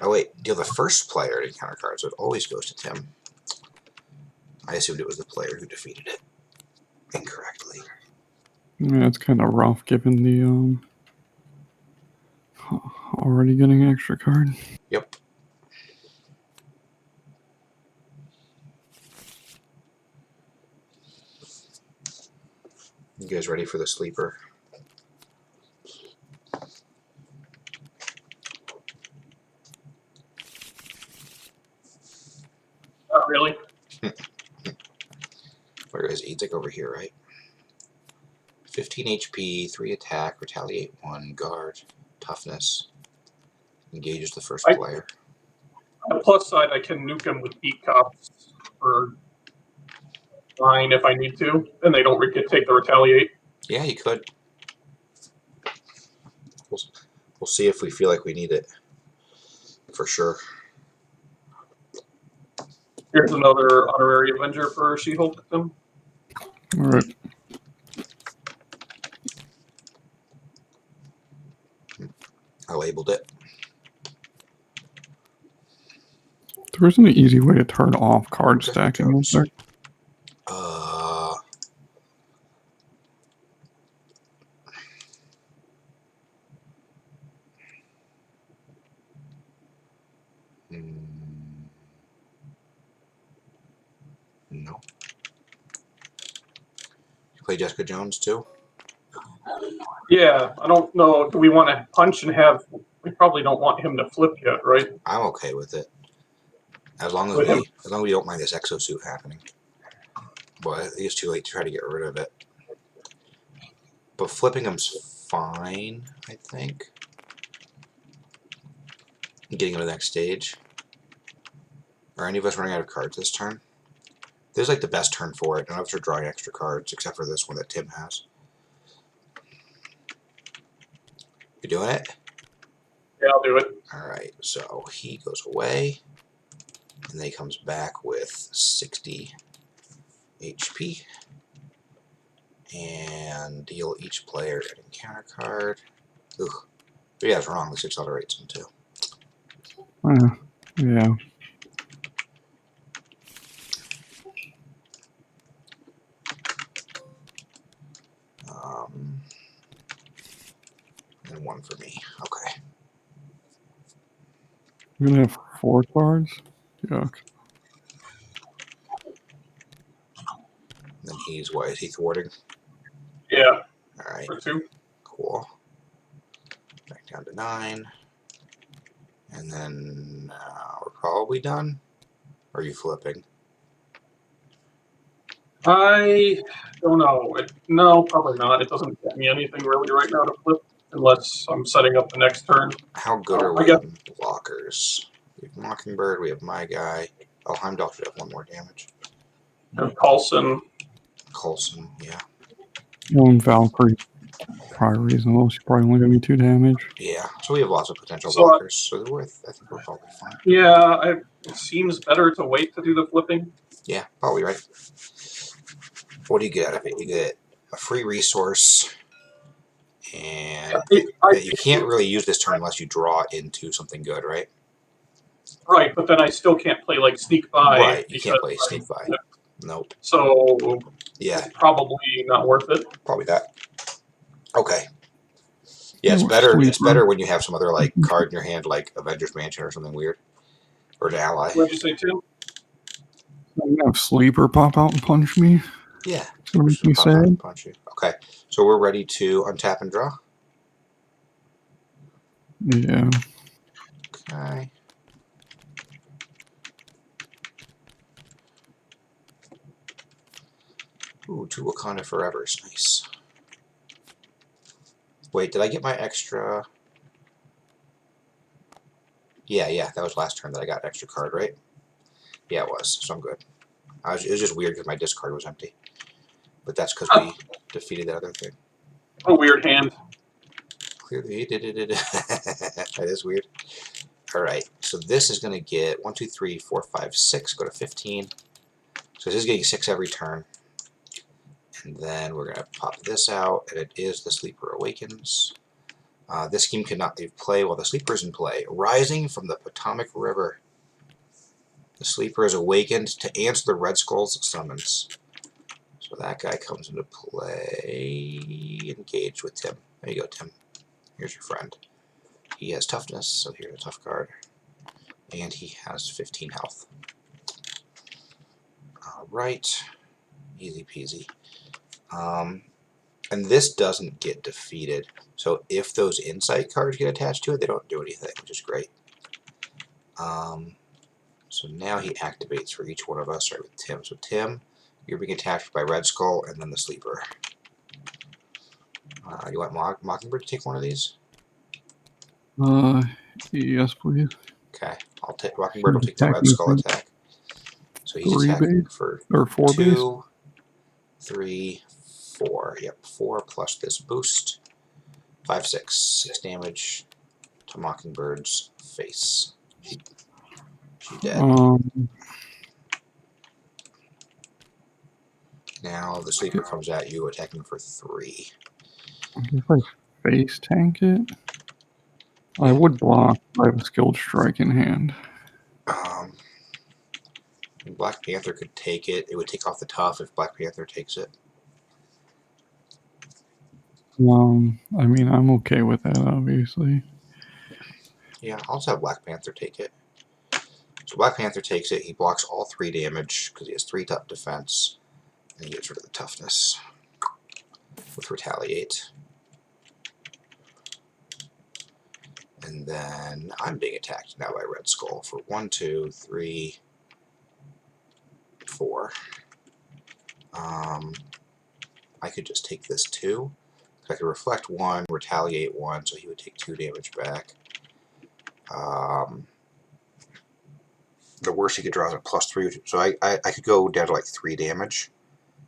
A: Oh wait, deal the first player to encounter card, so it always goes to Tim. I assumed it was the player who defeated it incorrectly.
B: Yeah, it's kind of rough given the already getting an extra card.
A: Yep. You guys ready for the sleeper?
D: Not really.
A: Where is Edzik over here, right? 15 HP, 3 attack, retaliate 1, guard, toughness. Engages the first player.
D: On the plus side, I can nuke him with beat cops for 9 if I need to, and they don't take the retaliate.
A: Yeah, you could. We'll see if we feel like we need it. For sure.
D: Here's another honorary Avenger for She-Hulk victim.
B: All right.
A: I labeled it.
B: There isn't an easy way to turn off card stacking, is there?
A: No. You play Jessica Jones too?
D: Yeah, I don't know. Do we want to punch and have? We probably don't want him to flip yet, right?
A: I'm okay with it. As long as
D: With him.
A: we don't mind this exosuit happening. But I think it's too late to try to get rid of it. But flipping him's fine, I think. Getting him to the next stage. Are any of us running out of cards this turn? This is like the best turn for it. None of us are drawing extra cards except for this one that Tim has. You doing it?
D: Yeah, I'll do it.
A: Alright, so he goes away. And then he comes back with 60 HP. And deal each player an encounter card. Ugh. Yeah, it's wrong. This accelerates him too.
B: Yeah.
A: And 1 for me. Okay.
B: You're gonna have 4 cards? Yuck.
A: Then he's, what, is he thwarting?
D: Yeah,
A: Alright,
D: for 2.
A: cool. Back down to 9. And then we're probably done. Or are you flipping?
D: I don't know. No, probably not. It doesn't get me anything really right now to flip unless I'm setting up the next turn.
A: How good are
D: I
A: we
D: guess-
A: on blockers? We have Mockingbird, we have my guy. Oh, Heimdall should have 1 more damage.
D: And Coulson.
A: Coulson, yeah.
B: Well, and Valkyrie, probably reasonable. She's probably only gonna be 2 damage.
A: Yeah, so we have lots of potential
D: So,
A: blockers. So I think we're probably fine.
D: Yeah, it seems better to wait to do the flipping.
A: Yeah, probably right. What do you get out of it? You get a free resource, and you can't really use this turn unless you draw into something good, right?
D: Right, but then I still can't play like sneak by.
A: Right, you can't
D: because
A: play sneak by. Nope.
D: So
A: Yeah,
D: it's probably not worth it.
A: probably that. Okay. Yeah, it's
B: Oh,
A: better.
B: sweet,
A: It's better when you have some other like card in your hand, like Avengers Mansion or something weird, or an ally.
D: What'd you say, Tim?
B: I'm gonna have Sleeper pop out and punch me.
A: Yeah.
B: It's gonna make me
A: Pop out
B: sad.
A: and punch you. Okay, so we're ready to untap and draw.
B: Yeah.
A: Okay. Ooh, 2 Wakanda Forevers. Nice. Wait, did I get my extra? Yeah, that was last turn that I got an extra card, right? Yeah, it was, so I'm good. It was just weird because my discard was empty. But that's because we defeated that other thing.
D: A weird hand.
A: Clearly, that is weird. Alright, so this is going to get 1, 2, 3, 4, 5, 6, go to 15. So this is getting 6 every turn. And then we're going to pop this out, and it is the Sleeper Awakens. This scheme cannot leave play while the sleeper is in play. Rising from the Potomac River. The sleeper is awakened to answer the Red Skull's summons. So that guy comes into play. Engage with Tim. There you go, Tim. Here's your friend. He has toughness, so here's a tough card. And he has 15 health. Alright. Easy peasy. And this doesn't get defeated. So if those insight cards get attached to it, they don't do anything, which is great. So now he activates for each one of us, right, with Tim. So Tim, you're being attacked by Red Skull and then the sleeper. You want Mockingbird to take one of these?
B: Yes, please.
A: Okay, I'll take Mockingbird will take the Red
B: Attacking
A: Skull
B: for
A: attack. So he's
B: 3
A: attacking
B: base
A: for
B: or 4 base.
A: 2, 3, 4. Yep, 4 plus this boost. 5, 6. 6 damage to Mockingbird's face. She dead. Now the sleeper comes at you, attacking for 3.
B: If I face tank it, I would block. I have a skilled strike in hand.
A: Black Panther could take it. It would take off the tough if Black Panther takes it.
B: I mean, I'm okay with that, obviously.
A: Yeah, I'll just have Black Panther take it. So Black Panther takes it. He blocks all 3 damage because he has 3 tough defense. And he gets rid of the toughness with Retaliate. And then I'm being attacked now by Red Skull for 1, 2, 3, 4. I could just take this 2. I could reflect 1, retaliate 1, so he would take 2 damage back. The worst he could draw is a +3, so I could go down to like 3 damage.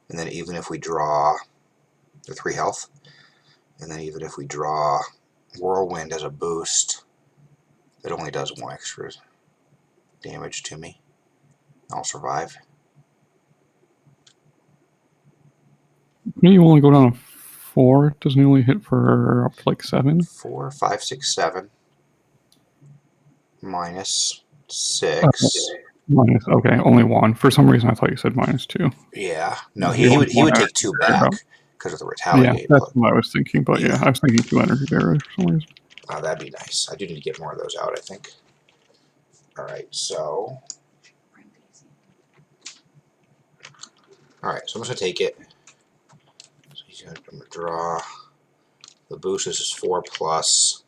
A: And then even if we draw the 3 health, and then even if we draw Whirlwind as a boost, it only does 1 extra damage to me. I'll survive.
B: You only go down to 4. Doesn't he only hit for up to like 7?
A: 4, 5, 6, 7. -6.
B: Minus. Okay, only 1. For some reason, I thought you said -2.
A: Yeah. No,
B: You
A: he
B: only
A: would
B: want
A: take
B: energy
A: 2
B: barrier,
A: back
B: huh?
A: because of the
B: Yeah,
A: retaliate.
B: that's
A: But,
B: what I was thinking. But yeah, I was thinking 2 energy barriers for some reason.
A: that'd be nice. I do need to get more of those out, I think. Alright, so... Alright, so I'm just going to take it. So he's going to draw. The boost is 4 plus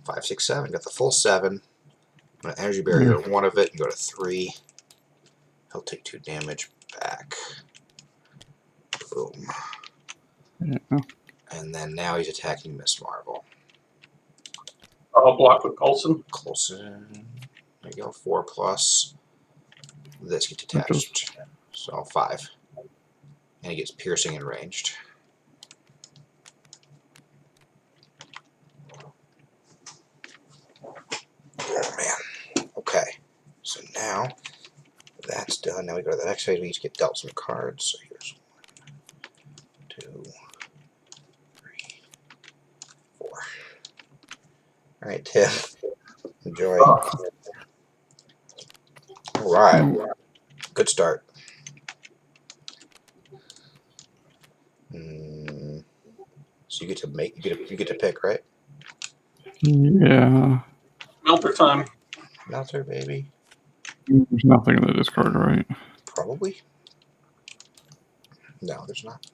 A: 5, 6, 7. Got the full 7. I'm going to energy barrier 1 of it and go to 3. He'll take 2 damage back. Boom.
B: Yeah.
A: And then now he's attacking Miss Marvel.
D: Block with Coulson.
A: Coulson. There you go. 4 plus. This gets attached. So 5. And he gets piercing and ranged. Oh man. Okay. So now that's done. Now we go to the next phase. We each get dealt some cards. So here's 1, 2, 3, 4. Alright, Tim. Enjoy. Alright. Good start. So you get to make you get to pick, right?
B: Yeah.
D: Melter time.
A: Melter, baby.
B: There's nothing in the discard, right?
A: Probably. No, there's not.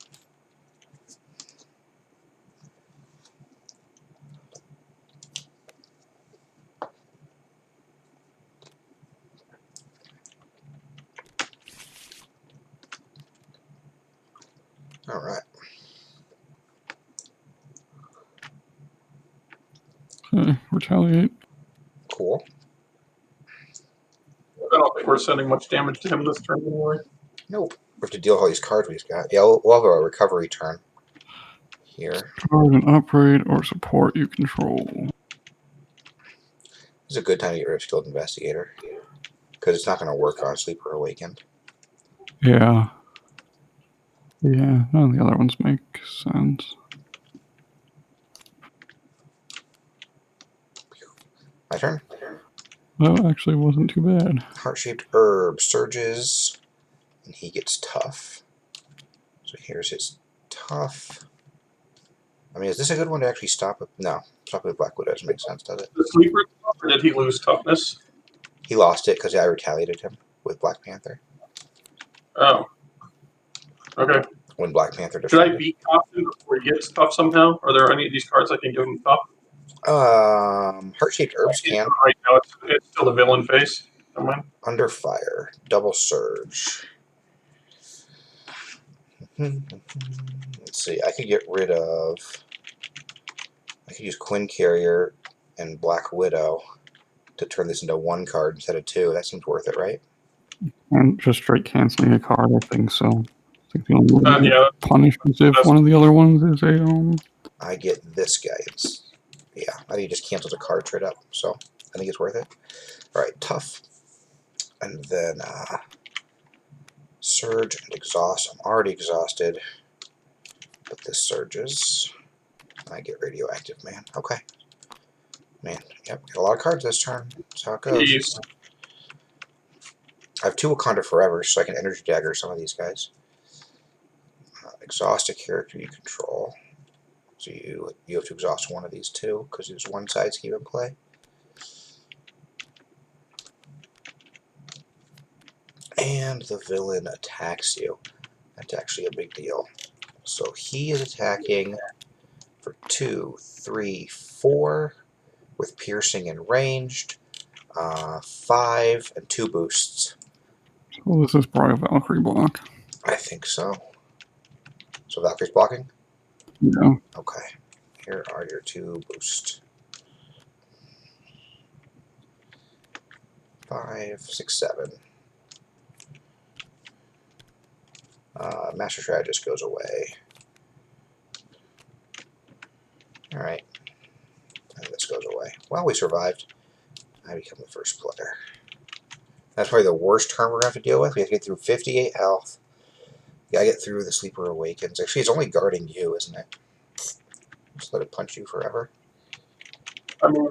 A: All right.
B: Okay, retaliate.
A: Cool.
D: I don't think we're sending much damage to him this turn anyway.
A: Nope. We have to deal with all these cards we've got. Yeah, we'll have a recovery turn here.
B: Card an upgrade or support you control.
A: This is a good time to get rid of Skilled Investigator because it's not going to work on Sleeper Awakened.
B: Yeah. Yeah, none of the other ones make sense.
A: My turn.
B: That actually wasn't too bad.
A: Heart-shaped herb surges, and he gets tough. So here's his tough. I mean, is this a good one to actually stop it? No, stop it with Black Widow doesn't make sense, does it?
D: The sleeper, or did he lose toughness?
A: He lost it because I retaliated him with Black Panther.
D: Oh. Okay.
A: When Black Panther
D: Should I
A: defended.
D: beat Cofton before he gets tough somehow? Are there any of these cards I can give him tough?
A: Heart-shaped herbs can.
D: Right now, it's still the villain face. Never mind.
A: Under fire. Double surge. Let's see. I could get rid of. I could use Quinn Carrier and Black Widow to turn this into one card instead of two. That seems worth it, right?
B: And just straight canceling a card, I think so. I think the only way to
D: Yeah.
B: get punished is if one of the other ones is a
A: I get this guy. Yeah, I think he just cancels a card trade up, so I think it's worth it. All right, tough. And then surge and exhaust. I'm already exhausted, but this surges. I get radioactive, man. Okay. Man, yep, got a lot of cards this turn. That's how it goes.
D: Jeez.
A: I have 2 Wakanda Forever, so I can energy dagger some of these guys. Exhaust a character you control. So you have to exhaust one of these 2, because there's one side scheme in play. And the villain attacks you. That's actually a big deal. So he is attacking for 2, 3, 4 with piercing and ranged, 5 and 2 boosts.
B: well, this is probably a Valkyrie block.
A: I think so. So Valkyrie's blocking?
B: Yeah.
A: Okay. Here are your 2 boosts. 5, 6, 7. Master Strategist goes away. Alright. And this goes away. Well, we survived. I become the first player. That's probably the worst turn we're going to have to deal with. We have to get through 58 health. We gotta get through the Sleeper Awakens. Actually, it's only guarding you, isn't it? Just let it punch you forever.
D: I mean,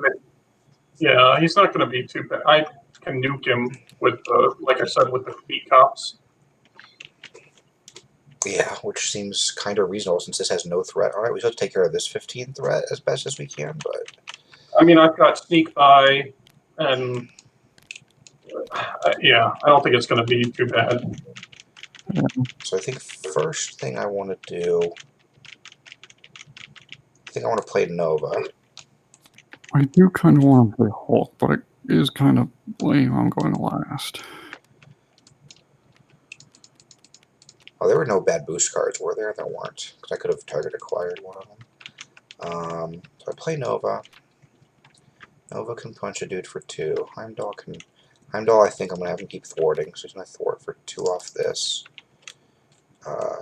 D: yeah, he's not going to be too bad. I can nuke him with, like I said, with the feet cops.
A: Yeah, which seems kind of reasonable since this has no threat. Alright, we still have to take care of this 15 threat as best as we can, but...
D: I mean, I've got sneak by, and yeah, I don't think it's going to be too bad.
A: So I think first thing I want to do... I think I want to play Nova.
B: I do kind of want to play Hulk, but it is kind of lame I'm going last.
A: Oh, there were no bad boost cards, were there? There weren't, because I could have target acquired one of them. So I play Nova. Nova can punch a dude for 2. Heimdall can... Heimdall, I think I'm going to have him keep thwarting, so he's going to thwart for 2 off this.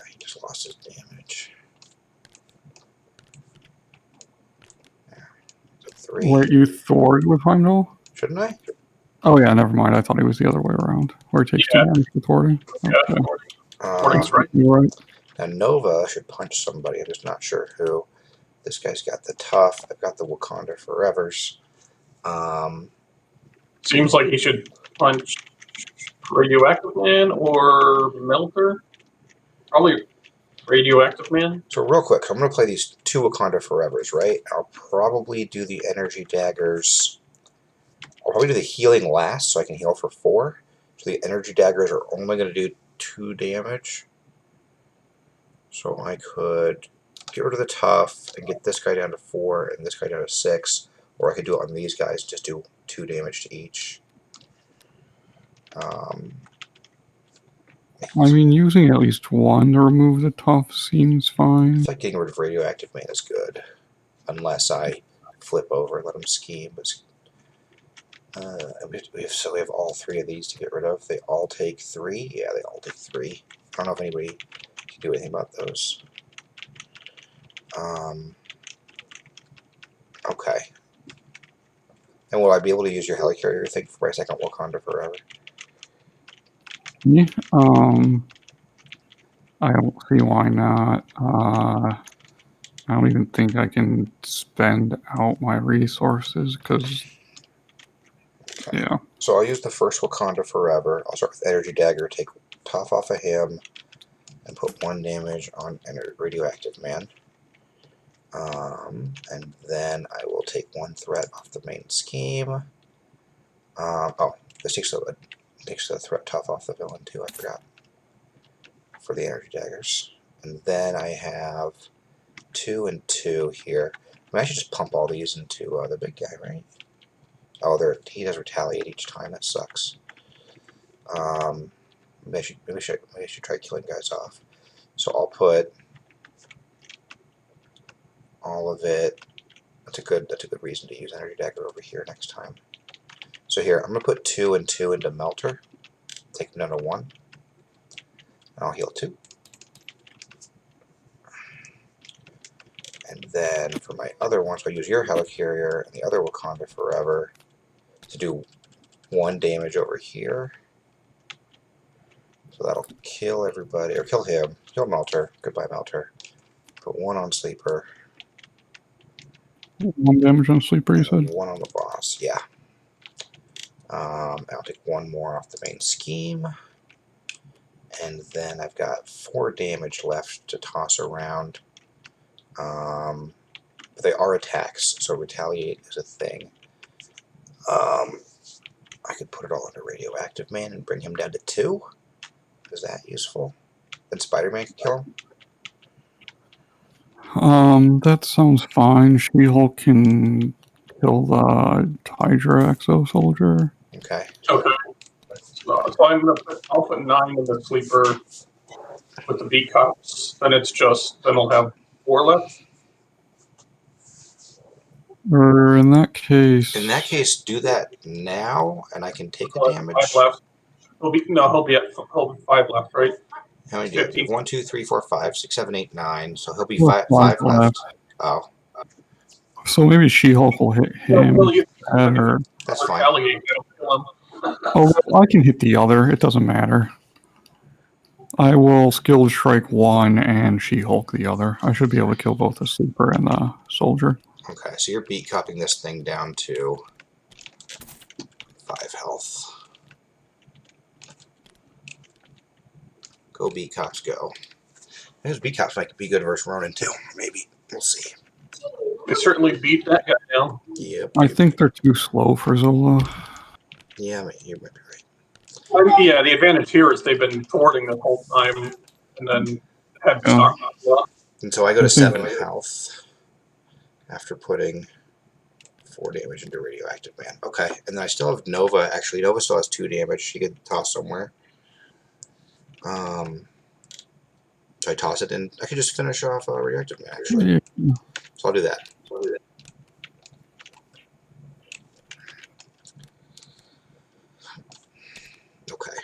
A: He just lost his damage. There. So 3.
B: Wait, you thwarted with Heimdall?
A: Shouldn't I?
B: Oh yeah, never mind. I thought it was the other way around. Where it takes 2 damage for thwarting.
D: Yeah,
B: Okay.
D: Thwarting's right.
B: You're right.
A: Now Nova should punch somebody. I'm just not sure who. This guy's got the tough. I've got the Wakanda Forevers.
D: Seems like he should punch Radioactive Man or Melter. Probably Radioactive Man.
A: So real quick, I'm going to play these 2 Wakanda Forevers, right? I'll probably do the energy daggers. I'll probably do the healing last so I can heal for 4. So the energy daggers are only going to do 2 damage. So I could get rid of the tough and get this guy down to 4 and this guy down to 6. Or I could do it on these guys, just do 2 damage to each.
B: I mean, using at least 1 to remove the tough seems fine.
A: I feel like getting rid of Radioactive Man is good. Unless I flip over and let him scheme. But so we have all 3 of these to get rid of. They all take 3. Yeah, they all take 3. I don't know if anybody can do anything about those. Okay. And will I be able to use your helicarrier thing for my second Wakanda Forever?
B: Yeah, I don't see why not. I don't even think I can spend out my resources because Yeah.
A: So I'll use the first Wakanda Forever. I'll start with Energy Dagger, take Tough off of him, and put 1 damage on Radioactive Man. And then I will take 1 threat off the main scheme. This takes the threat Tough off the villain too, I forgot. For the Energy Daggers. And then I have 2 and 2 here. I should just pump all these into the big guy, right? Oh, he does retaliate each time. That sucks. Maybe I should try killing guys off. So I'll put all of it. That's a good reason to use Energy Dagger over here next time. So here, I'm gonna put 2 and 2 into Melter. Take them down to 1. And I'll heal 2. And then for my other ones, I'll use your Helicarrier and the other Wakanda Forever to do 1 damage over here. So that'll kill everybody, or kill him. Kill Melter. Goodbye, Melter. Put 1 on Sleeper.
B: 1 damage on Sleeper, you said?
A: 1 on the boss, yeah. I'll take 1 more off the main scheme. And then I've got 4 damage left to toss around. But they are attacks, so retaliate is a thing. I could put it all under Radioactive Man and bring him down to 2. Is that useful? Then Spider-Man could kill him?
B: That sounds fine. She-Hulk can kill the Hydra Exo Soldier.
A: Okay.
D: Okay. So I'll put 9 in the Sleeper with the beat cops. Then I'll have 4 left.
B: Or in that case...
A: In that case, do that now, and I can take a
D: I'll have
A: damage.
D: 5 left. He'll be 5 left, right?
A: How many do you have?
D: 15.
A: 1, 2, 3, 4, 5, 6, 7, 8, 9. So he'll be
B: Well,
A: 5
B: 5
A: left. Oh,
B: So maybe She-Hulk will hit him. Or...
A: that's fine.
D: Retaliate, that'll kill him.
B: Oh, well, I can hit the other. It doesn't matter. I will Skilled Strike 1 and She-Hulk the other. I should be able to kill both the Sleeper and the Soldier.
A: Okay, so you're beat cupping this thing down to 5 health. Go beat cops, go. I guess beat cops might be good versus Ronin too. Maybe. We'll see.
D: They certainly beat that guy down.
A: Yep.
B: I think they're too slow for Zola.
A: Yeah, you might be right.
D: Yeah, the advantage here is they've been thwarting the whole time and then had stock up.
A: And so I go to 7 health after putting 4 damage into Radioactive Man. Okay, and then I still have Nova. Actually, Nova still has 2 damage. She could toss somewhere. So I toss it in. I could just finish off Radioactive Man, actually.
B: Yeah.
A: So I'll do that. Okay.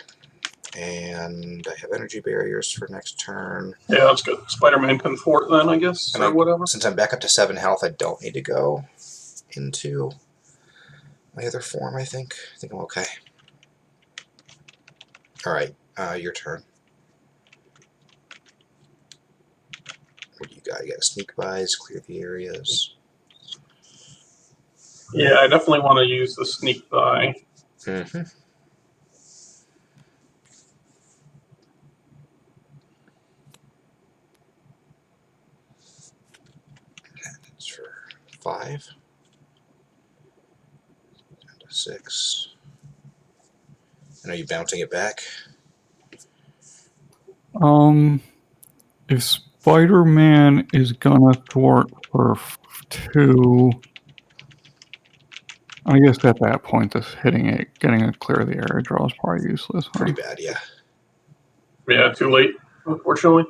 A: And I have energy barriers for next turn.
D: Yeah, that's good. Spider-Man can thwart then, I guess,
A: And
D: or whatever.
A: Since I'm back up to 7 health, I don't need to go into my other form, I think. I think I'm okay. Alright, your turn. What do you got? You got sneak buys, clear the areas.
D: Yeah, I definitely want to use the sneak by.
A: Mm-hmm. That's for 5. Down to 6. And are you bouncing it back?
B: If Spider-Man is gonna thwart for 2, I guess at that point, just hitting it, getting a clear of the area draw is probably useless. Huh?
A: Pretty bad, yeah.
D: Yeah, too late, unfortunately.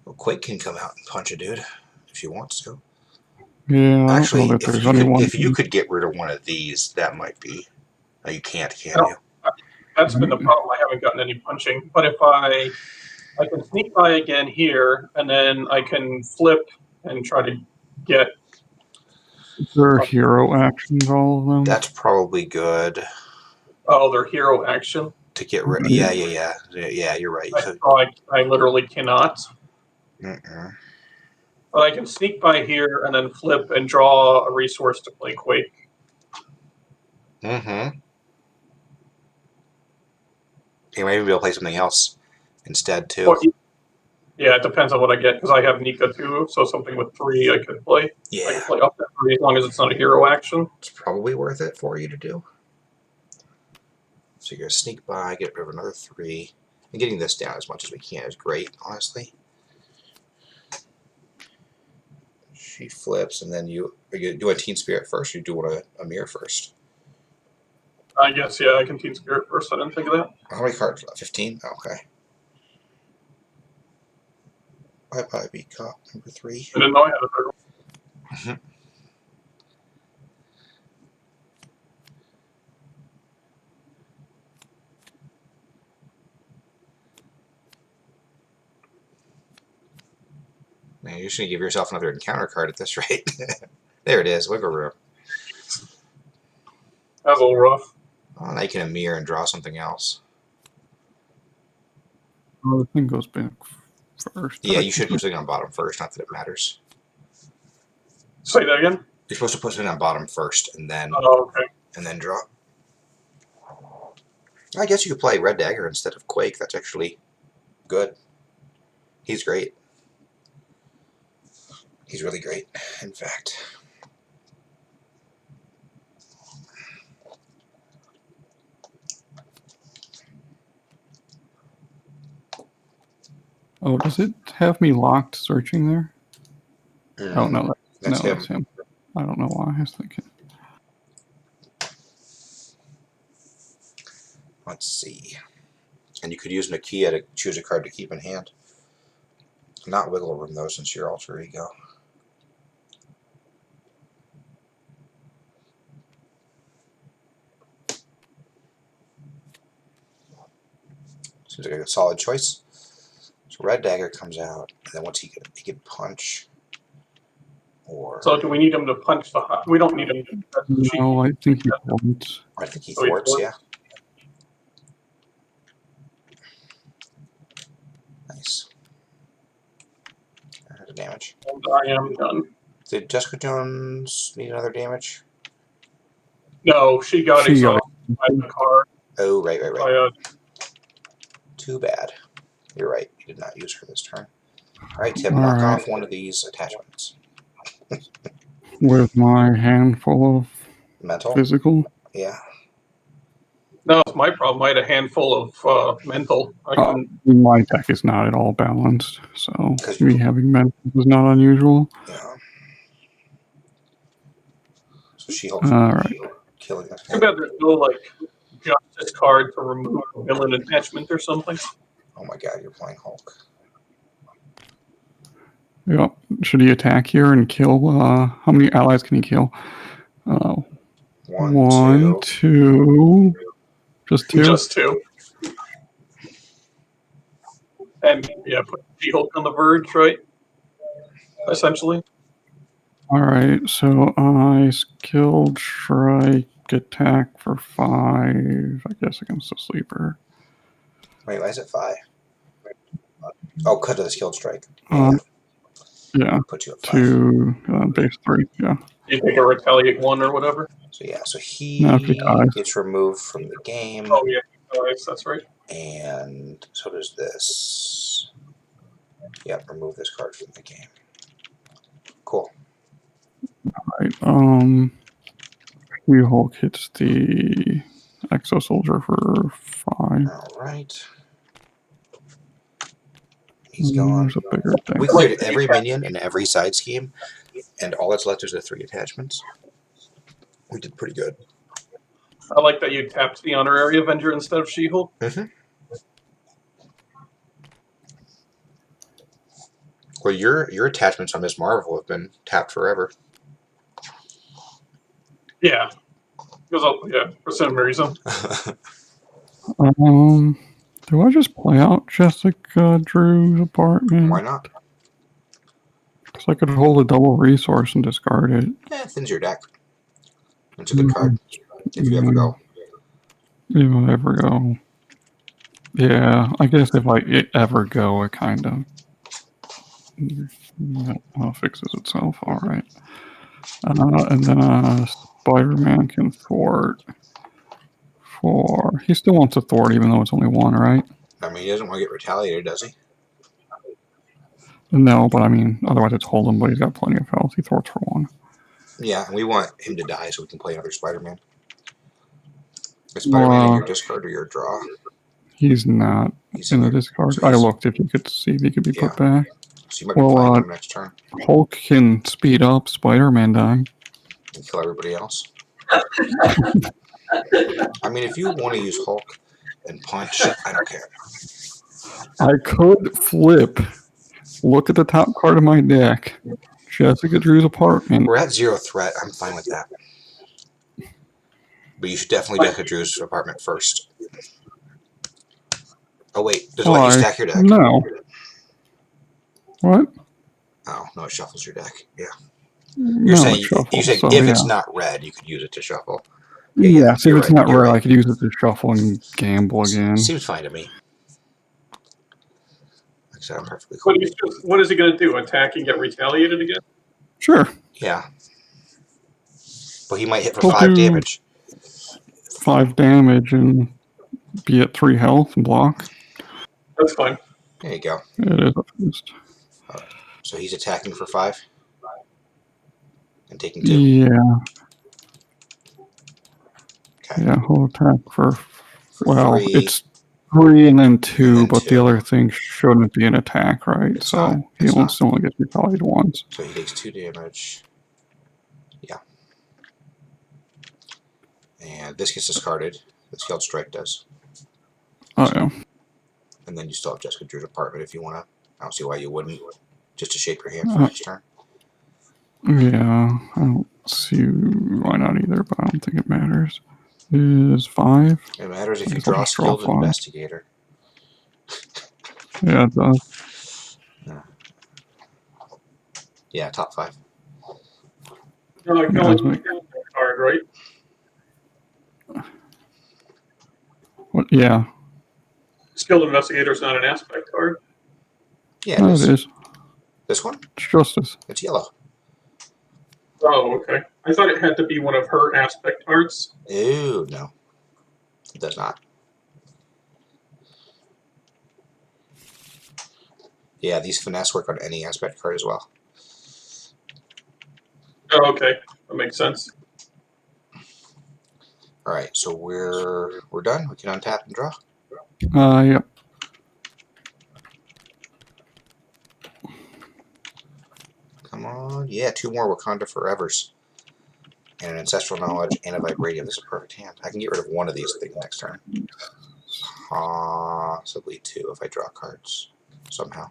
A: Well, Quake can come out and punch a dude if she wants to.
B: Yeah,
A: Actually,
B: I don't know that there's anyone.
A: if you could get rid of one of these, that might be. No, you can't, can you?
D: That's been the problem. I haven't gotten any punching. But if I can sneak by again here, and then I can flip and try to get.
B: They're hero actions, all of them.
A: That's probably good.
D: Oh, their hero action.
A: to get rid. Yeah. You're right. So,
D: I literally cannot.
A: mm-mm.
D: But I can sneak by here and then flip and draw a resource to play Quake.
A: Mm-hmm. You might even be able to play something else instead too.
D: Or, yeah, it depends on what I get because I have Nika too, so something with 3 I could play. I
A: Yeah,
D: can play up to 3 as long as it's not a hero action.
A: it's probably worth it for you to do. So you're gonna sneak by, get rid of another 3, and getting this down as much as we can is great, honestly. She flips, and then you do a Teen Spirit first. Or you do want a mirror first.
D: I guess, yeah, I can Teen Spirit first. I didn't think of that.
A: How many cards? 15. Okay. Bye, B cop number 3.
D: I didn't know I had a third one.
A: Man, you're just gonna give yourself another encounter card at this rate. There it is. Wiggle room.
D: That was a little rough.
A: Oh, now you can mirror and draw something else.
B: Oh, the thing goes back first.
A: Yeah, you should put something on bottom first. Not that it matters.
D: Say that again?
A: You're supposed to put something on bottom first, and then
D: Oh, okay.
A: draw. I guess you could play Red Dagger instead of Quake. That's actually good. He's great. He's really great, in fact.
B: Oh, does it have me locked searching there? Oh, no.
A: That's him.
B: That's him. I don't know why I was thinking.
A: Let's see. And you could use Nakia to choose a card to keep in hand. Not Wiggle Room, though, since you're Alter Ego. Seems like a solid choice. So Red Dagger comes out, and then once he can punch. Or
D: So do we need him to punch the... We don't need him to...
B: No, I think he won't.
A: I think he
D: Oh, he
A: thwarts,
D: thwarts?
A: yeah. Nice. The damage.
D: And I am done.
A: Did Jessica Jones need another damage?
D: No, she got exhausted by the card.
A: Oh, right.
D: By,
A: Too bad. You're right. You did not use her this turn. All right, Tim,
B: All
A: knock
B: right.
A: off one of these attachments.
B: With my handful of
A: Mental?
B: physical.
A: Yeah.
D: no, it's my problem. I had a handful of mental. I couldn't...
B: My deck is not at all balanced, so
A: 'Cause
B: me having mental is not unusual.
A: Yeah. So She-Hulk
B: All right.
A: killing that.
D: Too bad there's no, like, justice card to remove a villain attachment or something.
A: Oh my god, you're playing Hulk.
B: Yep. Should he attack here and kill? How many allies can he kill?
A: One, two.
B: Two. Just 2?
D: Just 2. And, yeah, put She-Hulk on the verge, right? Essentially.
B: All right. So I skilled strike attack for 5. I guess against the sleeper.
A: Wait, why is it 5? Oh, cut to the skilled strike.
B: Yeah.
A: Put you at 5.
B: 2 base 3. Yeah.
D: You take a retaliate 1 or whatever.
A: So yeah, so he
B: No, if he dies.
A: gets removed from the game,
D: Oh, yeah. That's right.
A: and so does this. Yep, remove this card from the game. Cool.
B: Right. She-Hulk hits the Exo Soldier for 5.
A: All right. He's gone.
B: There's a bigger thing.
A: We cleared every minion and every side scheme, and all that's left is the 3 attachments. We did pretty good.
D: I like that you tapped the honorary Avenger instead of She-Hulk.
A: Well, your attachments on Miss Marvel have been tapped forever.
D: Yeah. Yeah, for some reason.
B: Do I just play out Jessica Drew's apartment?
A: Why not?
B: Because I could hold a double resource and discard it.
A: Thins your deck. It's a good card if you ever go.
B: If I ever go. Yeah, I guess if I ever go, it kind of fixes itself. All right. And then Spider-Man can thwart for. He still wants a thwart, even though it's only one, right?
A: I mean, he doesn't want to get retaliated, does he?
B: No, but I mean, otherwise it's hold him, but he's got plenty of health. He thwarts for one.
A: Yeah, and we want him to die so we can play another Spider-Man. Is Spider-Man in your discard or your draw?
B: He's not
A: He's
B: in the
A: your
B: discard.
A: so
B: I
A: he's-
B: looked if you could see if he could be put back.
A: So you might be playing him next turn
B: Hulk can speed up Spider-Man dying.
A: and kill everybody else. I mean, if you want to use Hulk and punch, I don't care.
B: I could flip. Look at the top card of my deck. Jessica Drew's apartment.
A: We're at 0 threat. I'm fine with that. But you should definitely Jessica Drew's apartment first. Oh wait, does it let you stack your deck?
B: No. What?
A: Oh no, it shuffles your deck. Yeah.
B: No,
A: You're saying
B: it shuffles,
A: you said
B: so,
A: if
B: yeah.
A: it's not red, you could use it to shuffle.
B: Yeah, see, if
A: you're
B: it's
A: right,
B: not
A: you're
B: rare,
A: right.
B: I could use it to shuffle and gamble again.
A: Seems fine to me. Like I said, I'm perfectly cool.
D: What is he going to do? Attack and get retaliated again?
B: Sure.
A: Yeah. But he might hit for
B: He'll
A: 5
B: do-
A: damage.
B: 5 damage and be at 3 health and block.
D: That's fine.
A: There you go.
B: It is a fist.
A: So he's attacking for 5 and taking 2.
B: Yeah.
A: Okay.
B: Yeah, he'll attack for.
A: For
B: Well,
A: 3.
B: it's 3 and then 2,
A: then
B: but
A: 2.
B: the other thing shouldn't be an attack, right?
A: It's
B: So
A: not.
B: he
A: It's
B: only only gets retaliated once.
A: So he takes 2 damage. Yeah. And this gets discarded. The Scaled Strike does.
B: Oh, yeah.
A: And then you still have Jessica Drew's apartment if you want to. I don't see why you wouldn't. Just to shape your hand for next turn.
B: Yeah, I don't see why not either, but I don't think it matters. Is 5?
A: It matters if
B: I
A: you
B: guess I'll
A: draw
B: just draw
A: Skilled
B: 5.
A: Investigator.
B: Yeah, it does.
A: Yeah, top 5.
D: No, I can
B: Yeah,
D: only
B: that's
D: use that card, right?
B: What? Yeah,
D: Skilled Investigator is not an aspect card.
A: Yeah,
B: no,
A: it is.
B: it is.
A: This one?
B: It's justice.
A: It's yellow.
D: Oh, okay. I thought it had to be one of her aspect cards.
A: Ew, no. It does not. Yeah, these finesse work on any aspect card as well.
D: Oh, okay. That makes sense.
A: Alright, so we're done. We can untap and draw.
B: Yep.
A: Come on. Yeah, 2 more Wakanda Forevers. And an Ancestral Knowledge and a Vibranium. This is a perfect hand. I can get rid of one of these things next turn. Possibly 2 if I draw cards. Somehow.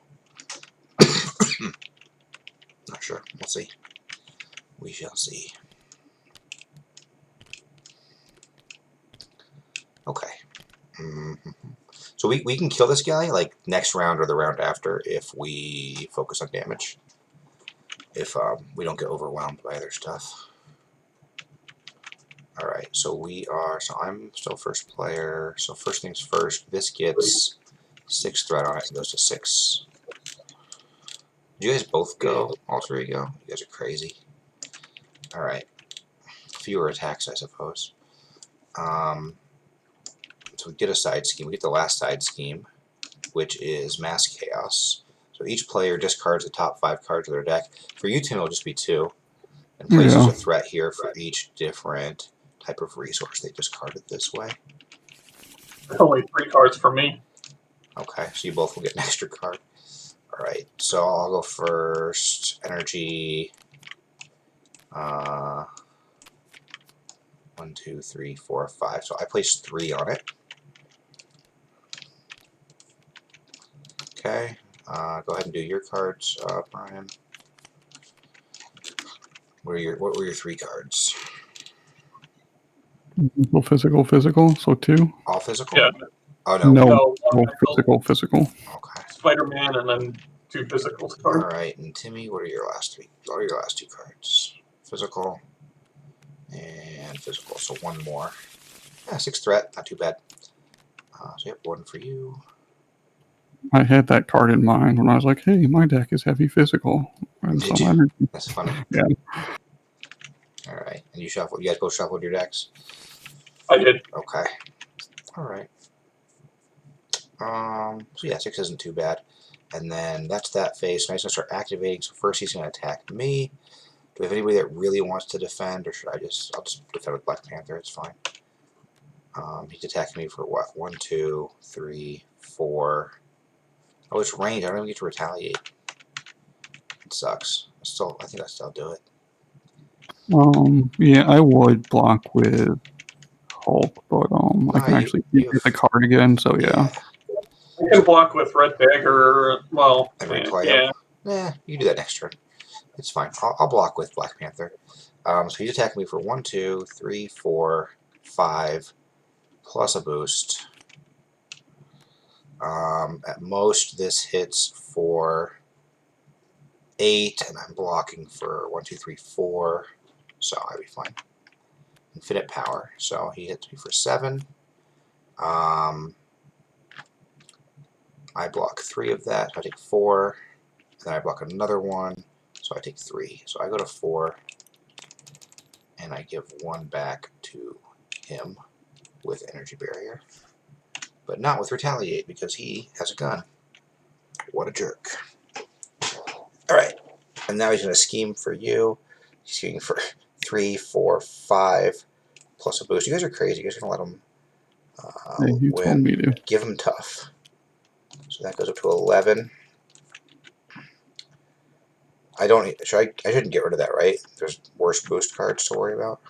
A: Not sure. We'll see. We shall see. Okay. So we can kill this guy like next round or the round after if we focus on damage. If we don't get overwhelmed by other stuff. Alright, so I'm still first player. So first things first, this gets 6 threat on it and goes to 6. Did you guys both go? All 3 go? You guys are crazy. Alright. Fewer attacks, I suppose. So we get a side scheme. We get the last side scheme, which is Mass Chaos. So each player discards the top 5 cards of their deck. For you, Tim, it'll just be 2. And places a threat here for each different type of resource they discarded this way.
D: Only 3 cards for me.
A: Okay, so you both will get an extra card. Alright, so I'll go first. Energy. 1, 2, 3, 4, 5. So I placed 3 on it. Okay, go ahead and do your cards, Brian. What were your 3 cards?
B: Physical, so 2.
A: All physical?
D: Yeah.
A: Oh no.
B: No,
D: No,
B: physical.
A: Okay.
D: Spider-Man and then 2 physical cards.
A: All right, and Timmy, what are your last 3? What are your last 2 cards? Physical and physical. So 1 more. Yeah, 6 threat, not too bad. So yep, one for you.
B: I had that card in mind when I was like, hey, my deck is heavy physical. And
A: Did
B: some
A: you?
B: energy.
A: That's funny.
B: Yeah.
A: All right, and you shuffled. You guys both shuffled your decks.
D: I did.
A: Okay. All right. So yeah, 6 isn't too bad. And then that's that phase. So now he's gonna start activating. So first he's gonna attack me. Do we have anybody that really wants to defend, or should I just? I'll just defend with Black Panther. It's fine. He's attacking me for what? 1, 2, 3, 4. Oh, it's range. I don't even get to retaliate. It sucks. I think I still do it.
B: Yeah, I would block with Hulk, but I can actually get the card again, so yeah.
D: I can block with Red Dagger. Well,
A: And replay
D: yeah.
A: him. You do that next turn. It's fine. I'll block with Black Panther. So he's attacking me for 1, 2, 3, 4, 5, plus a boost. At most, this hits for 8, and I'm blocking for 1, 2, 3, 4. So I'll be fine. Infinite power. So he hits me for 7. I block 3 of that. So I take 4. And then I block another one. So I take 3. So I go to 4. And I give 1 back to him with Energy Barrier. But not with Retaliate because he has a gun. What a jerk. Alright. And now he's going to scheme for you. He's scheming for 3, 4, 5 plus a boost. You guys are crazy. You guys are going to let him
B: Yeah, you told me to.
A: Give him tough. So that goes up to 11. I shouldn't get rid of that, right? There's worse boost cards to worry about.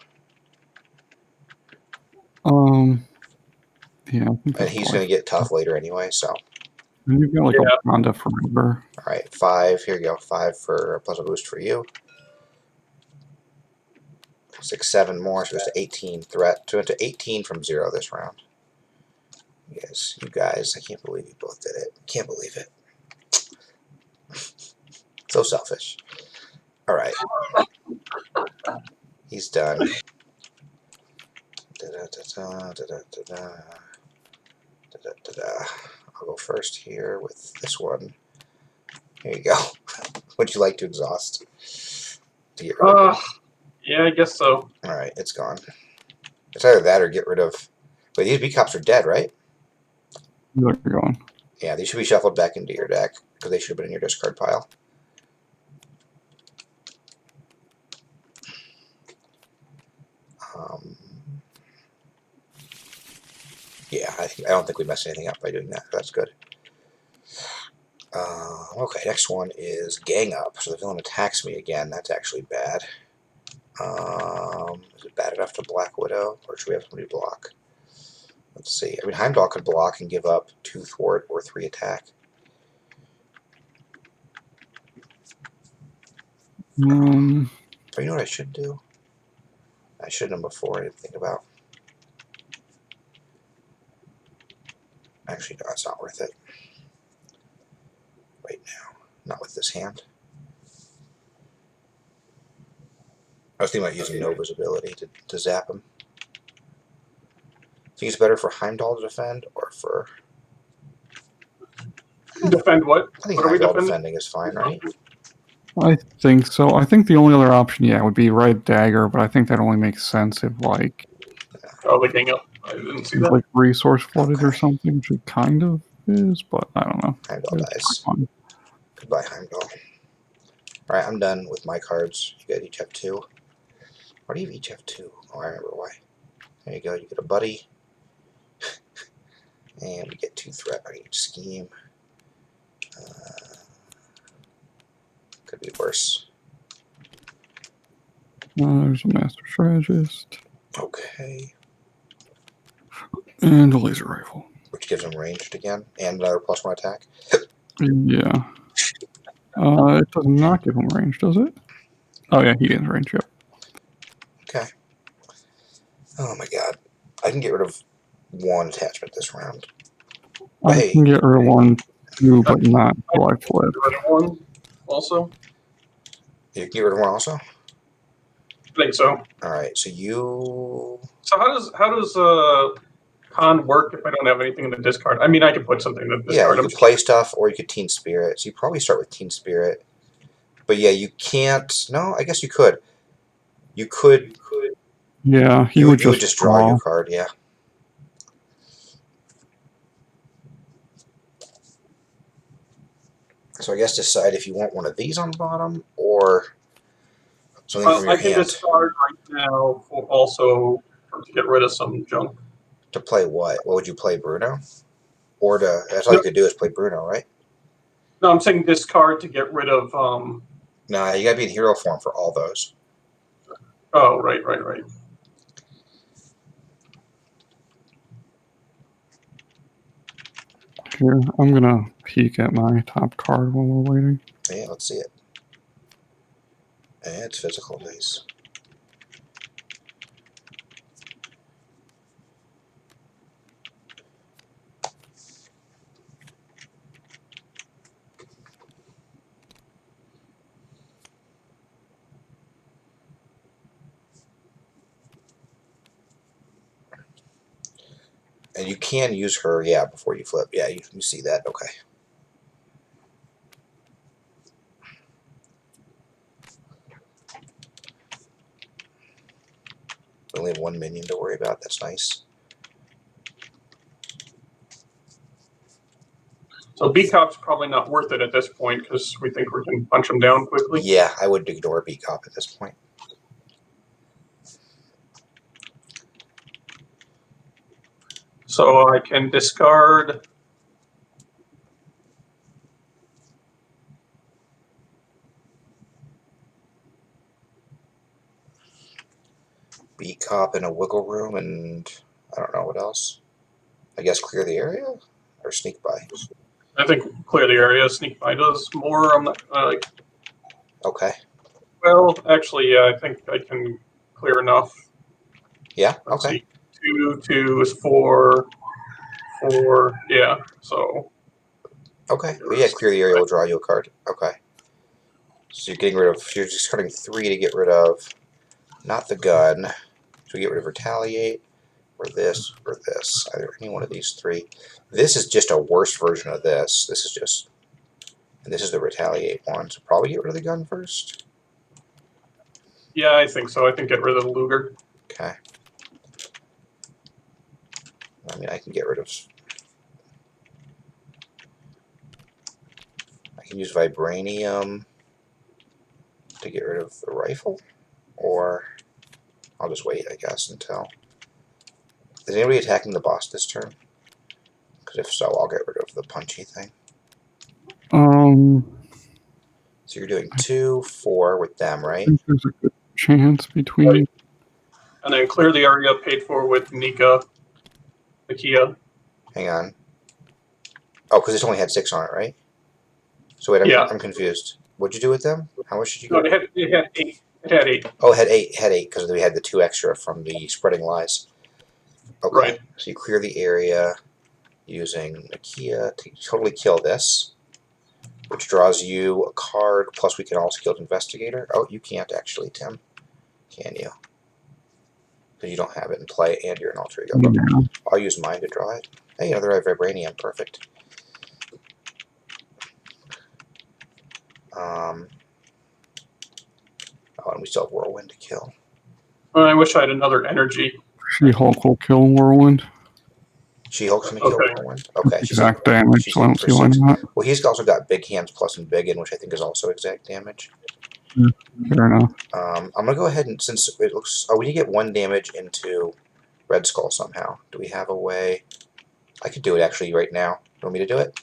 B: Yeah.
A: And he's going to get tough later anyway, so.
B: And you've got like a Wakanda forever.
A: Alright, 5. Here you go. 5 for plus a boost for you. 6, 7 more, so it's to 18 threat. So into 18 from 0 this round. Yes, you guys, I can't believe you both did it. Can't believe it. So selfish. Alright. He's done. I'll go first here with this one. Here you go. Would you like to exhaust? To get rid of
D: Yeah, I guess so.
A: Alright, it's gone. It's either that or get rid of... Wait, these B-Cops are dead, right?
B: They're gone.
A: Yeah, these should be shuffled back into your deck, because they should have been in your discard pile. Yeah, I don't think we messed anything up by doing that. That's good. Okay, next one is Gang Up. So the villain attacks me again. That's actually bad. Is it bad enough to Black Widow, or should we have somebody block? Let's see. I mean, Heimdall could block and give up 2 thwart or 3 attack.
B: Um,
A: But you know what I should do? I should have done before. I didn't think about. Actually, no, it's not worth it. Right now. Not with this hand. I was thinking about using Nova's ability to zap him. Think it's better for Heimdall to defend or for...
D: Defend what?
A: I think
D: What are we
A: Heimdall
D: defending?
A: defending is fine, right?
B: I think so. I think the only other option, yeah, would be Red Dagger, but I think that only makes sense if like
D: Oh, the Gang Up. I didn't see
B: it's
D: that.
B: like resource flooded or
A: Okay.
B: something, which it kind of is, but I don't know.
A: Heimdall
B: It's
A: dies.
B: fun.
A: Goodbye, Heimdall. Alright, I'm done with my cards. You guys each have 2. Why do you each have 2? Oh, I remember why. There you go. You get a buddy. And we get 2 threat on each scheme. Could be worse.
B: There's a Master Strategist
A: Okay.
B: and a laser rifle.
A: Which gives him ranged again. And another +1 attack.
B: Yeah. It does not give him range, does it? Oh yeah, he gains range. Yep.
A: Okay. Oh my god. I can get rid of 1 attachment this round.
B: I
A: Hey.
B: can get rid of 1, 2, but not until I flip.
D: Get rid of one also.
A: You can get rid of 1 also?
D: I think so.
A: Alright, so you...
D: So how does con work if I don't have anything in the discard? I mean, I could put something in the
A: Yeah,
D: discard.
A: you
D: I'm
A: could play stuff, or you could Teen Spirit. So you probably start with Teen Spirit. But yeah, you can't. No, I guess you could. You could.
B: Yeah,
A: You would just draw your card. Yeah. So I guess decide if you want one of these on the bottom or something from your
D: I can
A: hand.
D: discard right now to get rid of some junk.
A: To play what? What would you play, Bruno? Or to that's all you could do is play Bruno, right?
D: No, I'm saying discard to get rid of.
A: Nah, you gotta be in hero form for all those.
D: Oh, right.
B: Here, I'm gonna peek at my top card while we're waiting.
A: Yeah, let's see it. And it's physical, nice. And you can use her, yeah, before you flip. Yeah, you see that. Okay. We only have one minion to worry about. That's nice.
D: So B-Cop's probably not worth it at this point because we think we can punch him down quickly.
A: Yeah, I would ignore B-Cop at this point.
D: So I can discard.
A: B-Cop in a wiggle room, and I don't know what else. I guess clear the area or sneak by.
D: I think clear the area. Sneak by does more. I'm not.
A: Okay.
D: Well, actually, yeah. I think I can clear enough.
A: Yeah.
D: Let's
A: Okay.
D: see. 2 is 4. 4. Yeah. So.
A: Okay. But yeah, clear the area will draw you a card. Okay. So you're getting rid of. You're just cutting 3 to get rid of. Not the gun. So we get rid of retaliate, or this, or this. Either any one of these 3. This is just a worse version of this. This is just, and this is the retaliate one. So probably get rid of the gun first.
D: Yeah, I think so. I think get rid of the Luger.
A: Okay. I mean, I can get rid of. I can use vibranium to get rid of the rifle, or I'll just wait, I guess, until. Is anybody attacking the boss this turn? Because if so, I'll get rid of the punchy thing. So you're doing 2, 4 with them,
B: I
A: right?
B: think there's a good chance between.
D: Right. And then clear the area paid for with Nikia.
A: Hang on. Oh, because this only had 6 on it, right? So wait,
D: Yeah.
A: I'm confused. What'd you do with them? How much did you
D: No,
A: get?
D: it had 8. It had 8.
A: Oh, it had 8. It had 8 because we had the 2 extra from the spreading lies. Okay.
D: Right.
A: So you clear the area using Nakia to totally kill this, which draws you a card, plus we can also kill Investigator. Oh, you can't actually, Tim. Can you? Because you don't have it in play and you're an alter ego.
B: Yeah.
A: I'll use mine to draw it. Hey, another vibranium. Perfect. Oh, and we still have Whirlwind to kill.
D: I wish I had another energy.
B: She-Hulk will kill Whirlwind.
A: She-Hulk's going to kill
D: Okay.
A: Whirlwind? Okay.
B: Exact damage,
A: she's
B: so I don't
A: for
B: see why
A: 6.
B: not.
A: Well, he's also got big hands plus and big in, which I think is also exact damage.
B: Fair enough.
A: I'm going to go ahead and, since it looks... Oh, we need to get 1 damage into Red Skull somehow. Do we have a way? I could do it actually right now. You want me to do it?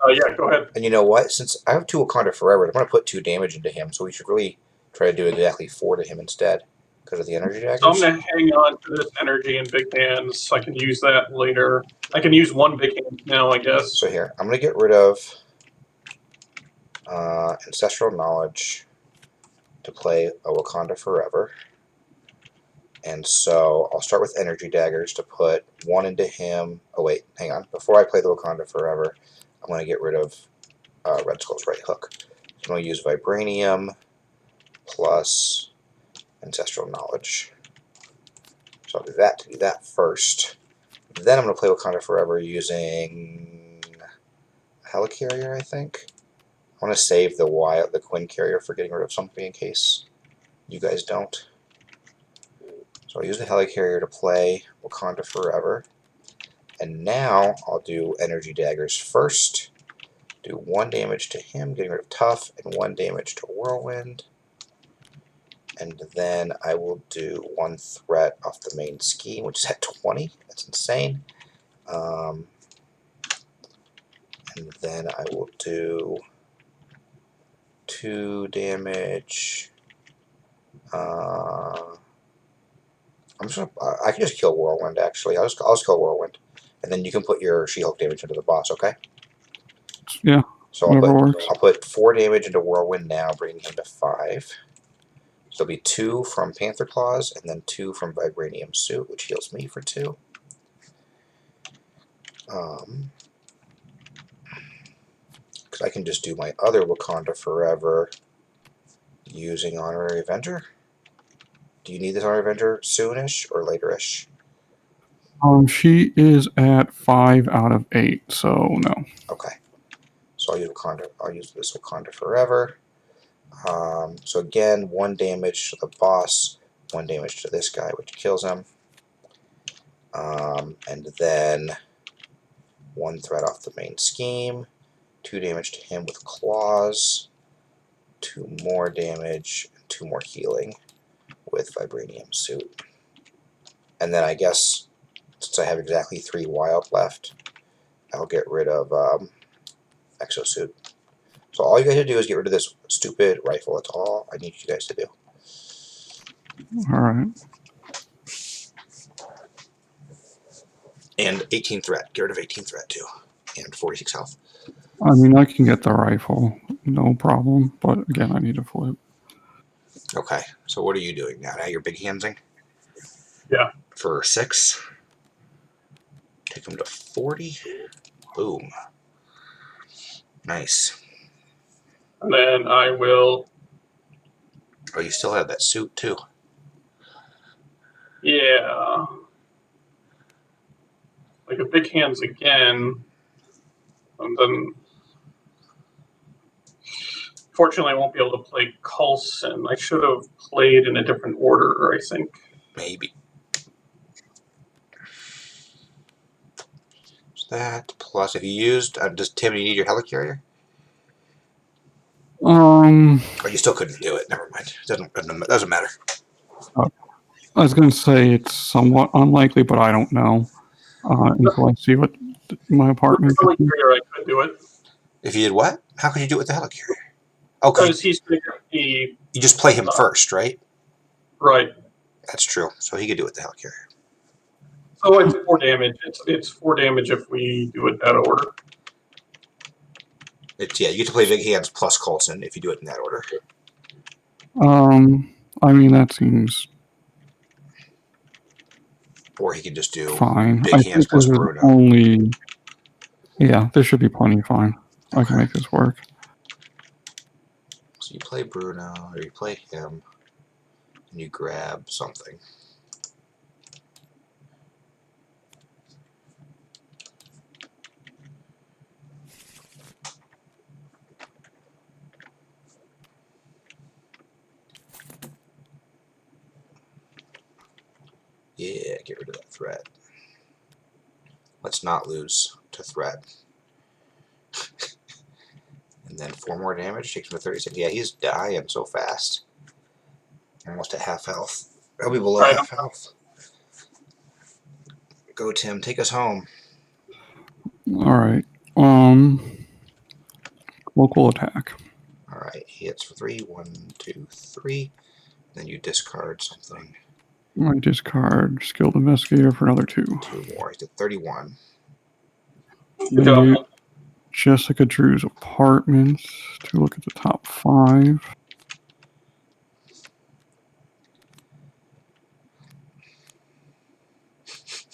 D: Yeah, go ahead.
A: And you know what? Since I have 2 Wakanda Forever, I'm going to put 2 damage into him, so we should really try to do exactly 4 to him instead. Because of the energy daggers.
D: So I'm going to hang on to this energy and big hands so I can use that later. I can use 1 big hand now, I guess.
A: So here, I'm going to get rid of Ancestral Knowledge to play a Wakanda Forever. And so I'll start with Energy Daggers to put 1 into him. Oh wait, hang on. Before I play the Wakanda Forever, I'm going to get rid of Red Skull's right hook. So I'm going to use Vibranium plus Ancestral Knowledge. So I'll do that first. Then I'm going to play Wakanda Forever using Helicarrier, I think. I want to save the Quinn Carrier for getting rid of something in case you guys don't. So I'll use the Helicarrier to play Wakanda Forever. And now I'll do Energy Daggers first. Do 1 damage to him, getting rid of Tough, and 1 damage to Whirlwind. And then I will do 1 threat off the main scheme, which is at 20. That's insane. And then I will do 2 damage. I can just kill Whirlwind, actually. I'll just kill Whirlwind. And then you can put your She-Hulk damage into the boss, okay?
B: Yeah.
A: So I'll put 4 damage into Whirlwind now, bringing him to 5. So there'll be 2 from Panther Claws, and then 2 from Vibranium Suit, which heals me for 2. Because I can just do my other Wakanda Forever using Honorary Avenger. Do you need this Honorary Avenger soonish or laterish?
B: She is at 5 out of 8, so no.
A: Okay. So I'll use this Wakanda Forever. So again, 1 damage to the boss, 1 damage to this guy, which kills him. And then 1 threat off the main scheme, 2 damage to him with claws, 2 more damage, 2 more healing with Vibranium Suit. And then I guess, since I have exactly 3 wild left, I'll get rid of Exosuit. So all you guys have to do is get rid of this stupid rifle. That's all I need you guys to do.
B: Alright.
A: And 18 threat. Get rid of 18 threat too. And 46 health.
B: I mean, I can get the rifle, no problem. But again, I need to flip.
A: Okay. So what are you doing now? Now you're big handsing?
D: Yeah.
A: For 6. Take him to 40. Boom. Nice.
D: And then I will.
A: Oh, you still have that suit too.
D: Yeah. Like a big hands again. And then. Fortunately, I won't be able to play Coulson. I should have played in a different order, I think.
A: Maybe. That plus if you used does Tim you need your helicarrier? Or you still couldn't do it. Never mind. It doesn't matter.
B: I was going to say it's somewhat unlikely, but I don't know until I see what my apartment.
D: With the helicarrier, I could do it.
A: If you did what? How could you do it with the helicarrier? Okay.
D: Because he's bigger.
A: You just play him first, right?
D: Right.
A: That's true. So he could do it with the helicarrier.
D: So it's 4 damage. It's 4 damage if we do it that order.
A: Yeah, you get to play big hands plus Coulson if you do it in that order.
B: I mean that seems
A: Or he could just do
B: fine.
A: big hands plus Bruno.
B: Only, yeah, this should be plenty fine. Okay. I can make this work.
A: So you play Bruno, or you play him, and you grab something. Yeah, get rid of that threat. Let's not lose to threat. And then 4 more damage, takes him to 36. Yeah, he's dying so fast. Almost at half health. He'll be below half health. Go, Tim. Take us home.
B: Alright. Local attack.
A: Alright, he hits for 3. 1, 2, 3. Then you discard something.
B: I discard Skilled Investigator for another 2.
A: 2 more. He's at 31.
D: Good job.
B: Jessica Drew's apartments to look at the top 5.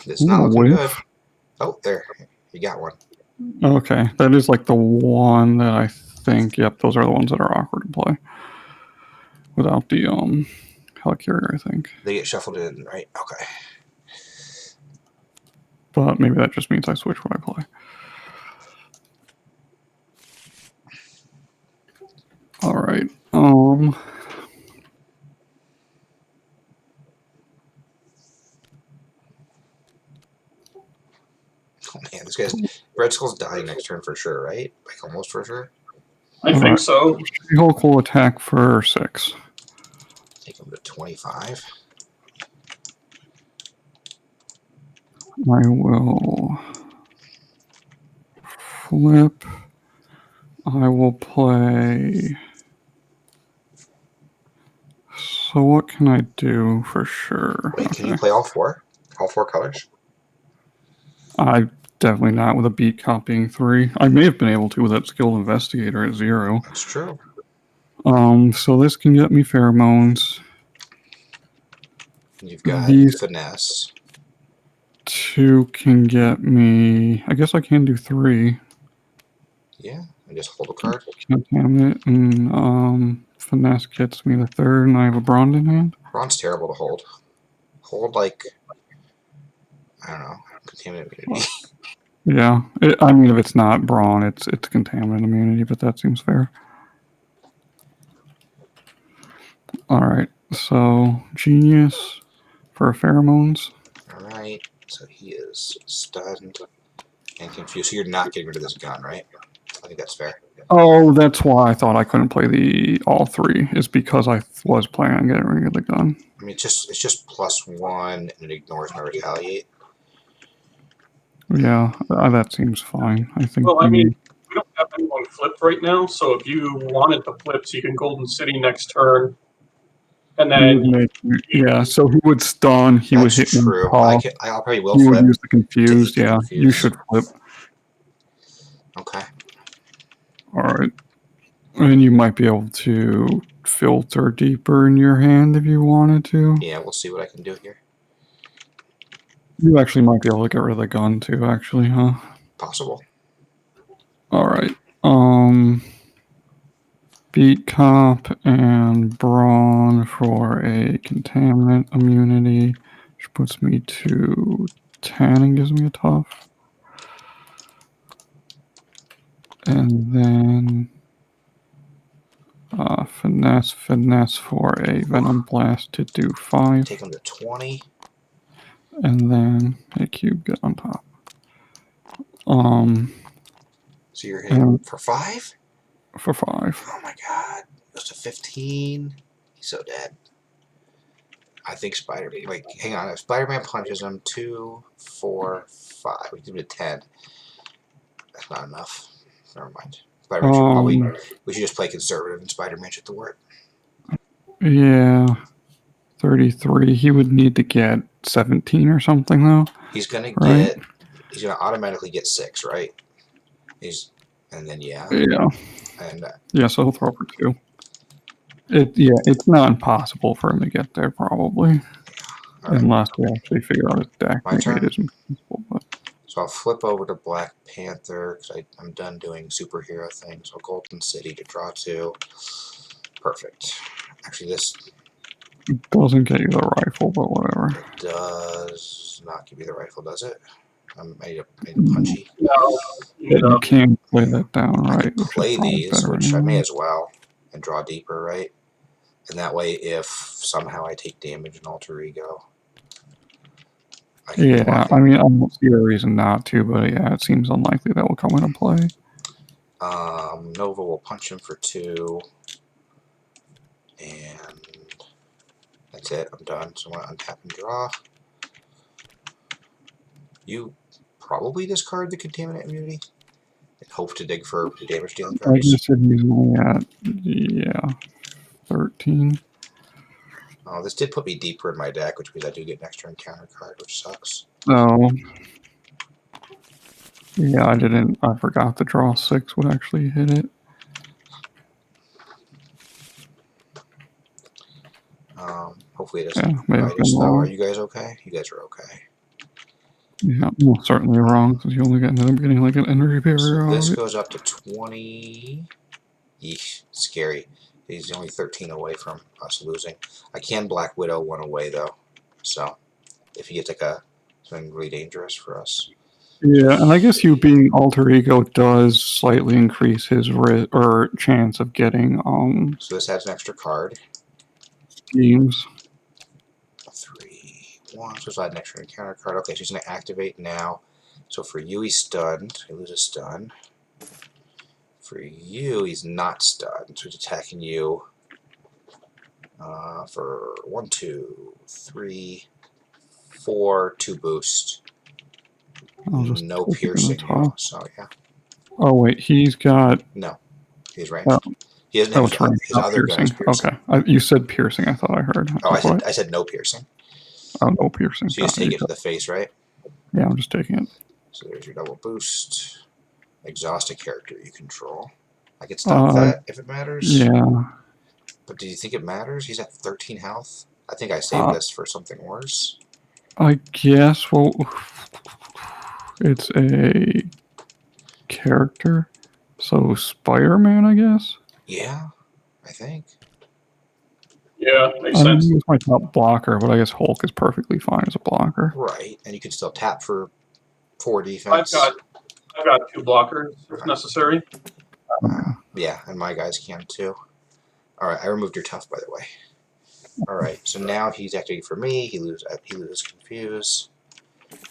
A: It's not looking good. Oh, there. You got one.
B: Okay, that is like the one that I think, yep, those are the ones that are awkward to play. Without the helicarrier, I think.
A: They get shuffled in, right? Okay.
B: but maybe that just means I switch what I play. All right.
A: Oh man, this guy's Red Skull's dying next turn for sure, right? Like almost for sure.
D: I think
B: Alright.
D: so.
B: She-Hulk will attack for 6.
A: Take him to 25.
B: I will flip. I will play. So what can I do for sure?
A: Wait, can you play all 4? All 4 colors?
B: I definitely not with a beat copying 3. I may have been able to with that skilled investigator at 0.
A: That's true.
B: So this can get me pheromones.
A: You've got
B: These
A: finesse.
B: 2 can get me. I guess I can do 3.
A: Yeah, and just hold a card.
B: Contaminate and finesse gets me the 3rd, and I have a Brond in hand.
A: Ron's terrible to hold. Hold like, I don't know, contaminate immunity.
B: Yeah, I mean, if it's not brawn, it's contaminant immunity, but that seems fair. All right, so genius for pheromones.
A: All right, so he is stunned and confused. So you're not getting rid of this gun, right? I think that's fair.
B: Oh, that's why I thought I couldn't play the all 3. Is because I was planning on getting rid of the gun.
A: I mean, it's just +1 and it ignores my retaliate.
B: Yeah, that seems fine. I think.
D: Well, I mean, we don't have anyone flipped right now, so if you wanted to flip, so you can Golden City next turn, and then
B: yeah. So he would stun. He would
A: That's
B: hit me.
A: true.
B: Call.
A: I'll probably will
B: He would
A: flip.
B: use the confused.
A: To
B: Yeah,
A: confuse.
B: you should flip.
A: Okay.
B: All right. And you might be able to filter deeper in your hand if you wanted to.
A: Yeah, we'll see what I can do here.
B: You actually might be able to get rid of the gun too, actually, huh?
A: Possible.
B: All right. Beat cop and brawn for a contaminant immunity, which puts me to 10 and gives me a tough. And then finesse for a venom blast to do 5.
A: Take him to 20.
B: And then a cube get on top.
A: So you're hitting for 5?
B: For 5.
A: Oh my god. Goes to 15. He's so dead. I think Spider-Man. Wait, hang on. If Spider-Man punches him, 2, 4, 5. We give it a 10. That's not enough. Never mind. Spider-Man should probably. We should just play conservative and Spider-Man should work.
B: Yeah. 33. He would need to get 17 or something, though.
A: He's gonna
B: right?
A: get. He's gonna automatically get 6, right? And then yeah.
B: Yeah.
A: And
B: Yeah, so he'll throw for 2. It's not impossible for him to get there, probably.
A: all right.
B: Unless we actually figure out his deck.
A: My
B: Maybe
A: turn.
B: it isn't possible, but
A: So I'll flip over to Black Panther because I'm done doing superhero things. So Golden City to draw 2. Perfect. Actually, this
B: doesn't get you the rifle, but whatever.
A: does not give me the rifle, does it? I made a punchy.
D: no,
B: You can play that down,
A: I
B: right?
A: could
B: which is
A: play
B: probably
A: these,
B: better
A: which I may
B: anyway.
A: as well, and draw deeper, right? And that way, if somehow I take damage in Alter Ego, I can
B: Yeah,
A: block it.
B: I mean, I don't see a reason not to, but yeah, it seems unlikely that will come into play.
A: Nova will punch him for 2, and that's it. I'm done. So I'm going to untap and draw. You probably discard the contaminant immunity and hope to dig for damage dealing
B: I
A: cards.
B: guess it is only at 13.
A: Oh, this did put me deeper in my deck, which means I do get an extra encounter card, which sucks.
B: So yeah, I forgot the draw 6 would actually hit it.
A: Hopefully it
B: Yeah,
A: doesn't
B: may have
A: bite
B: been
A: us though.
B: lower.
A: Are you guys okay? You guys are okay.
B: Yeah, well, certainly wrong because you only get getting like an energy barrier
A: So
B: out
A: this
B: of it.
A: goes up to 20. Yeesh, scary. He's only 13 away from us losing. I can Black Widow 1 away though. So if he gets like a It's been really dangerous for us.
B: Yeah, and I guess you being alter ego does slightly increase his chance of getting
A: So this adds an extra card.
B: schemes.
A: 3, 1. So it's add an extra encounter card. Okay, so he's going to activate now. So for you, he's stunned. He loses stun. For you, he's not stunned. So he's attacking you for 1, 2, 3, 4, 2 boost.
B: I'll just
A: No
B: type it in
A: piercing
B: the
A: you.
B: top.
A: So yeah,
B: Oh wait, he's got
A: no, he's ranged.
B: Oh.
A: He doesn't have
B: it's range,
A: his
B: not
A: other gun is
B: piercing.
A: piercing.
B: Okay, you said piercing. I thought I heard.
A: Oh,
B: What?
A: I said no piercing.
B: Oh, no piercing.
A: So you just
B: Okay,
A: take it to the face, right?
B: yeah, I'm just taking it.
A: So there's your double boost. Exhaust a character you control. I can stop that if it matters.
B: Yeah.
A: But do you think it matters? He's at 13 health. I think I saved this for something worse.
B: I guess. Well, it's a character, so Spider-Man, I guess.
A: Yeah, I think.
D: Yeah, makes
B: I mean,
D: sense.
B: he's my top blocker, but I guess Hulk is perfectly fine as a blocker.
A: Right, and you can still tap for 4 defense.
D: I've got 2 blockers if necessary.
A: Yeah, and my guys can too. Alright, I removed your tough, by the way. Alright, so now he's activating for me. He loses confuse.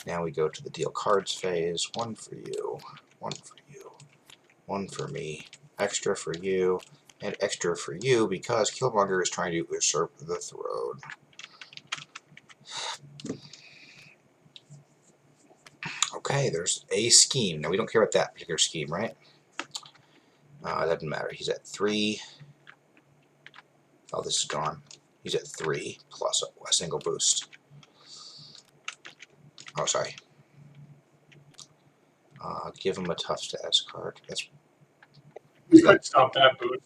A: Now we go to the deal cards phase. 1 for you. 1 for you. 1 for me. Extra for you. And extra for you because Killmonger is trying to usurp the throne. Okay, there's a scheme. Now we don't care about that particular scheme, right? It doesn't matter. He's at 3. Oh, this is gone. He's at 3 plus a single boost. Oh, sorry. Give him a tough status card.
D: You could stop that boost.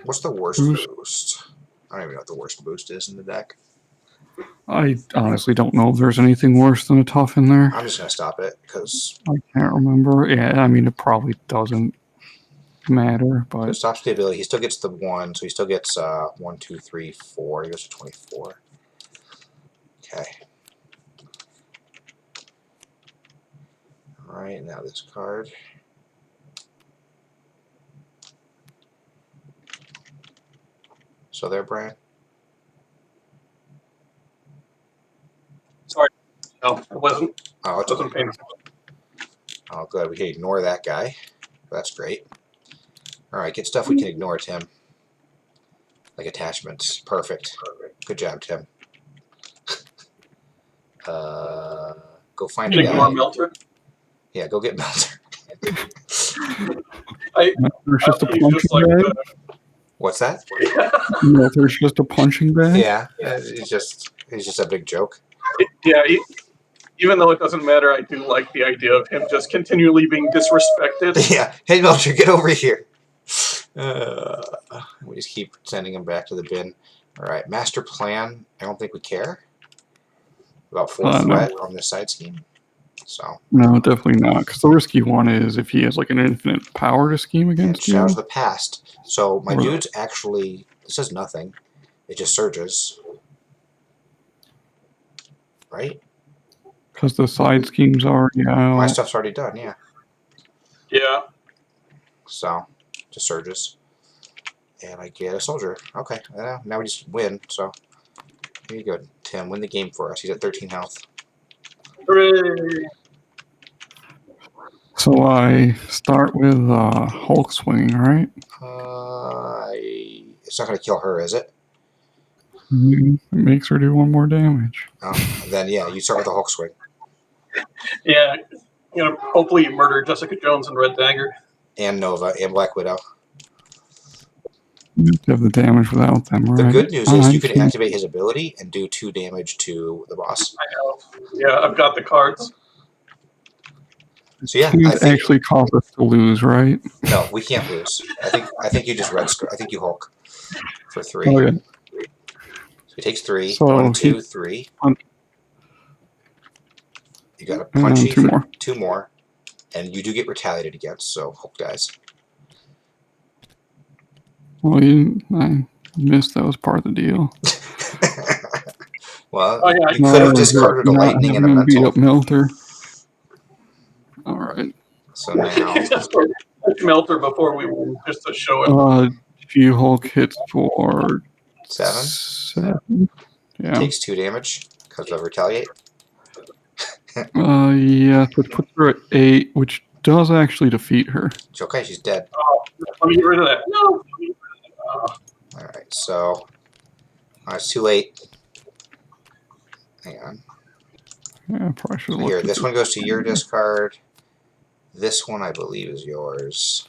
A: What's the worst boost? I don't even know what the worst boost is in the deck.
B: I honestly don't know if there's anything worse than a tough in there.
A: I'm just going to stop it because
B: I can't remember. Yeah, I mean, it probably doesn't matter, but
A: it stops the ability. He still gets the 1, so he still gets 1, 2, 3, 4. He goes to 24. Okay. Alright, now this card. So there, Brian?
D: Sorry. No, it wasn't.
A: Oh, it's
D: Wasn't
A: okay.
D: painful.
A: Oh, good. We can ignore that guy. That's great. Alright, get stuff we can ignore, Tim. Like attachments. Perfect. Good job, Tim. Go find
D: You
A: a
D: can ignore
A: guy.
D: Melter.
A: Yeah, go get Melter.
B: there's just a
D: He's
B: punching
D: just like
B: bag.
A: What's that?
B: No, there's just a punching bag.
A: Yeah, he's just a big joke.
D: Yeah, even though it doesn't matter, I do like the idea of him just continually being disrespected.
A: Yeah. Hey, Melcher, get over here. We just keep sending him back to the bin. All right, master plan. I don't think we care about full threat on this side scheme. So
B: No, definitely not. Because the risky one is if he has like an infinite power to scheme against you.
A: Shadows of the Past. So my
B: Or-
A: dude's actually, this does nothing. It just surges. Right?
B: Because the side schemes are,
A: My stuff's already done, yeah.
D: Yeah.
A: So, just surges. And I get a soldier. Okay, now we just win, so here you go, Tim. Win the game for us. He's at 13 health.
D: Hooray.
B: So I start with Hulk swinging, right?
A: It's not going to kill her, is it?
B: It makes her do 1 more damage.
A: Then, yeah, you start with the Hulk swing.
D: Yeah. Hopefully you murder Jessica Jones and Red Dagger.
A: And Nova, and Black Widow.
B: You have the damage without them, right?
A: The good news is you can activate his ability and do 2 damage to the boss.
D: I know. Yeah, I've got the cards.
A: So yeah,
B: It actually cause us to lose, right?
A: No, we can't lose. I think you just red score. I think you Hulk for 3.
B: Oh, yeah.
A: So he takes 3.
B: So
A: 1, 2, 3. You got a
B: And
A: punchy
B: 2
A: for
B: more.
A: 2 more, and you do get retaliated against. So Hulk dies.
B: Well, I missed that was part of the deal.
A: Well,
D: Oh, yeah,
A: you could have discarded a
B: Not
A: lightning and a
B: having him beat up
A: mental.
B: Melter. All right.
A: So now,
D: just for Melter before we win, just to show him.
B: She-Hulk hits for
A: 7
B: 7. Yeah.
A: takes 2 damage because of retaliate.
B: Yeah, so it puts her at 8, which does actually defeat her.
A: It's okay, she's dead.
D: Let me get rid of that. No.
A: All right, so it's too late. Hang on.
B: Yeah, probably should
A: So
B: have
A: here,
B: looked
A: this
B: at
A: one goes to your discard. This one, I believe, is yours.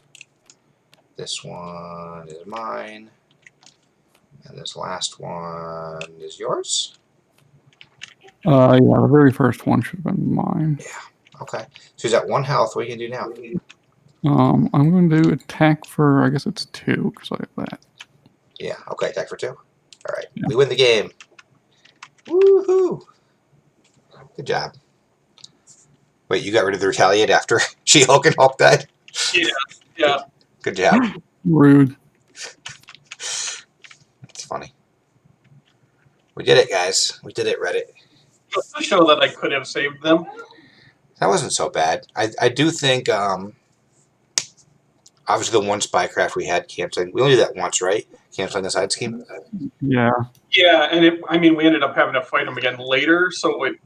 A: This one is mine. And this last one is yours?
B: Yeah, the very first one should have been mine.
A: Okay. So he's at 1 health. What are you going to do now?
B: I'm going to attack for, I guess it's 2, because I have that.
A: Yeah, okay, attack for 2. All right,
B: Yeah.
A: we win the game. Woohoo! Good job. Wait, you got rid of the retaliate after She-Hulk and Hulk died?
D: Yeah.
A: Good job.
B: Rude.
A: It's funny. We did it, guys. We did it, Reddit.
D: Just to show that I could have saved them.
A: That wasn't so bad. I do think, obviously the one Spycraft we had canceling. We only did that once, right? Canceling the side scheme?
B: Yeah.
D: Yeah, and we ended up having to fight them again later, so it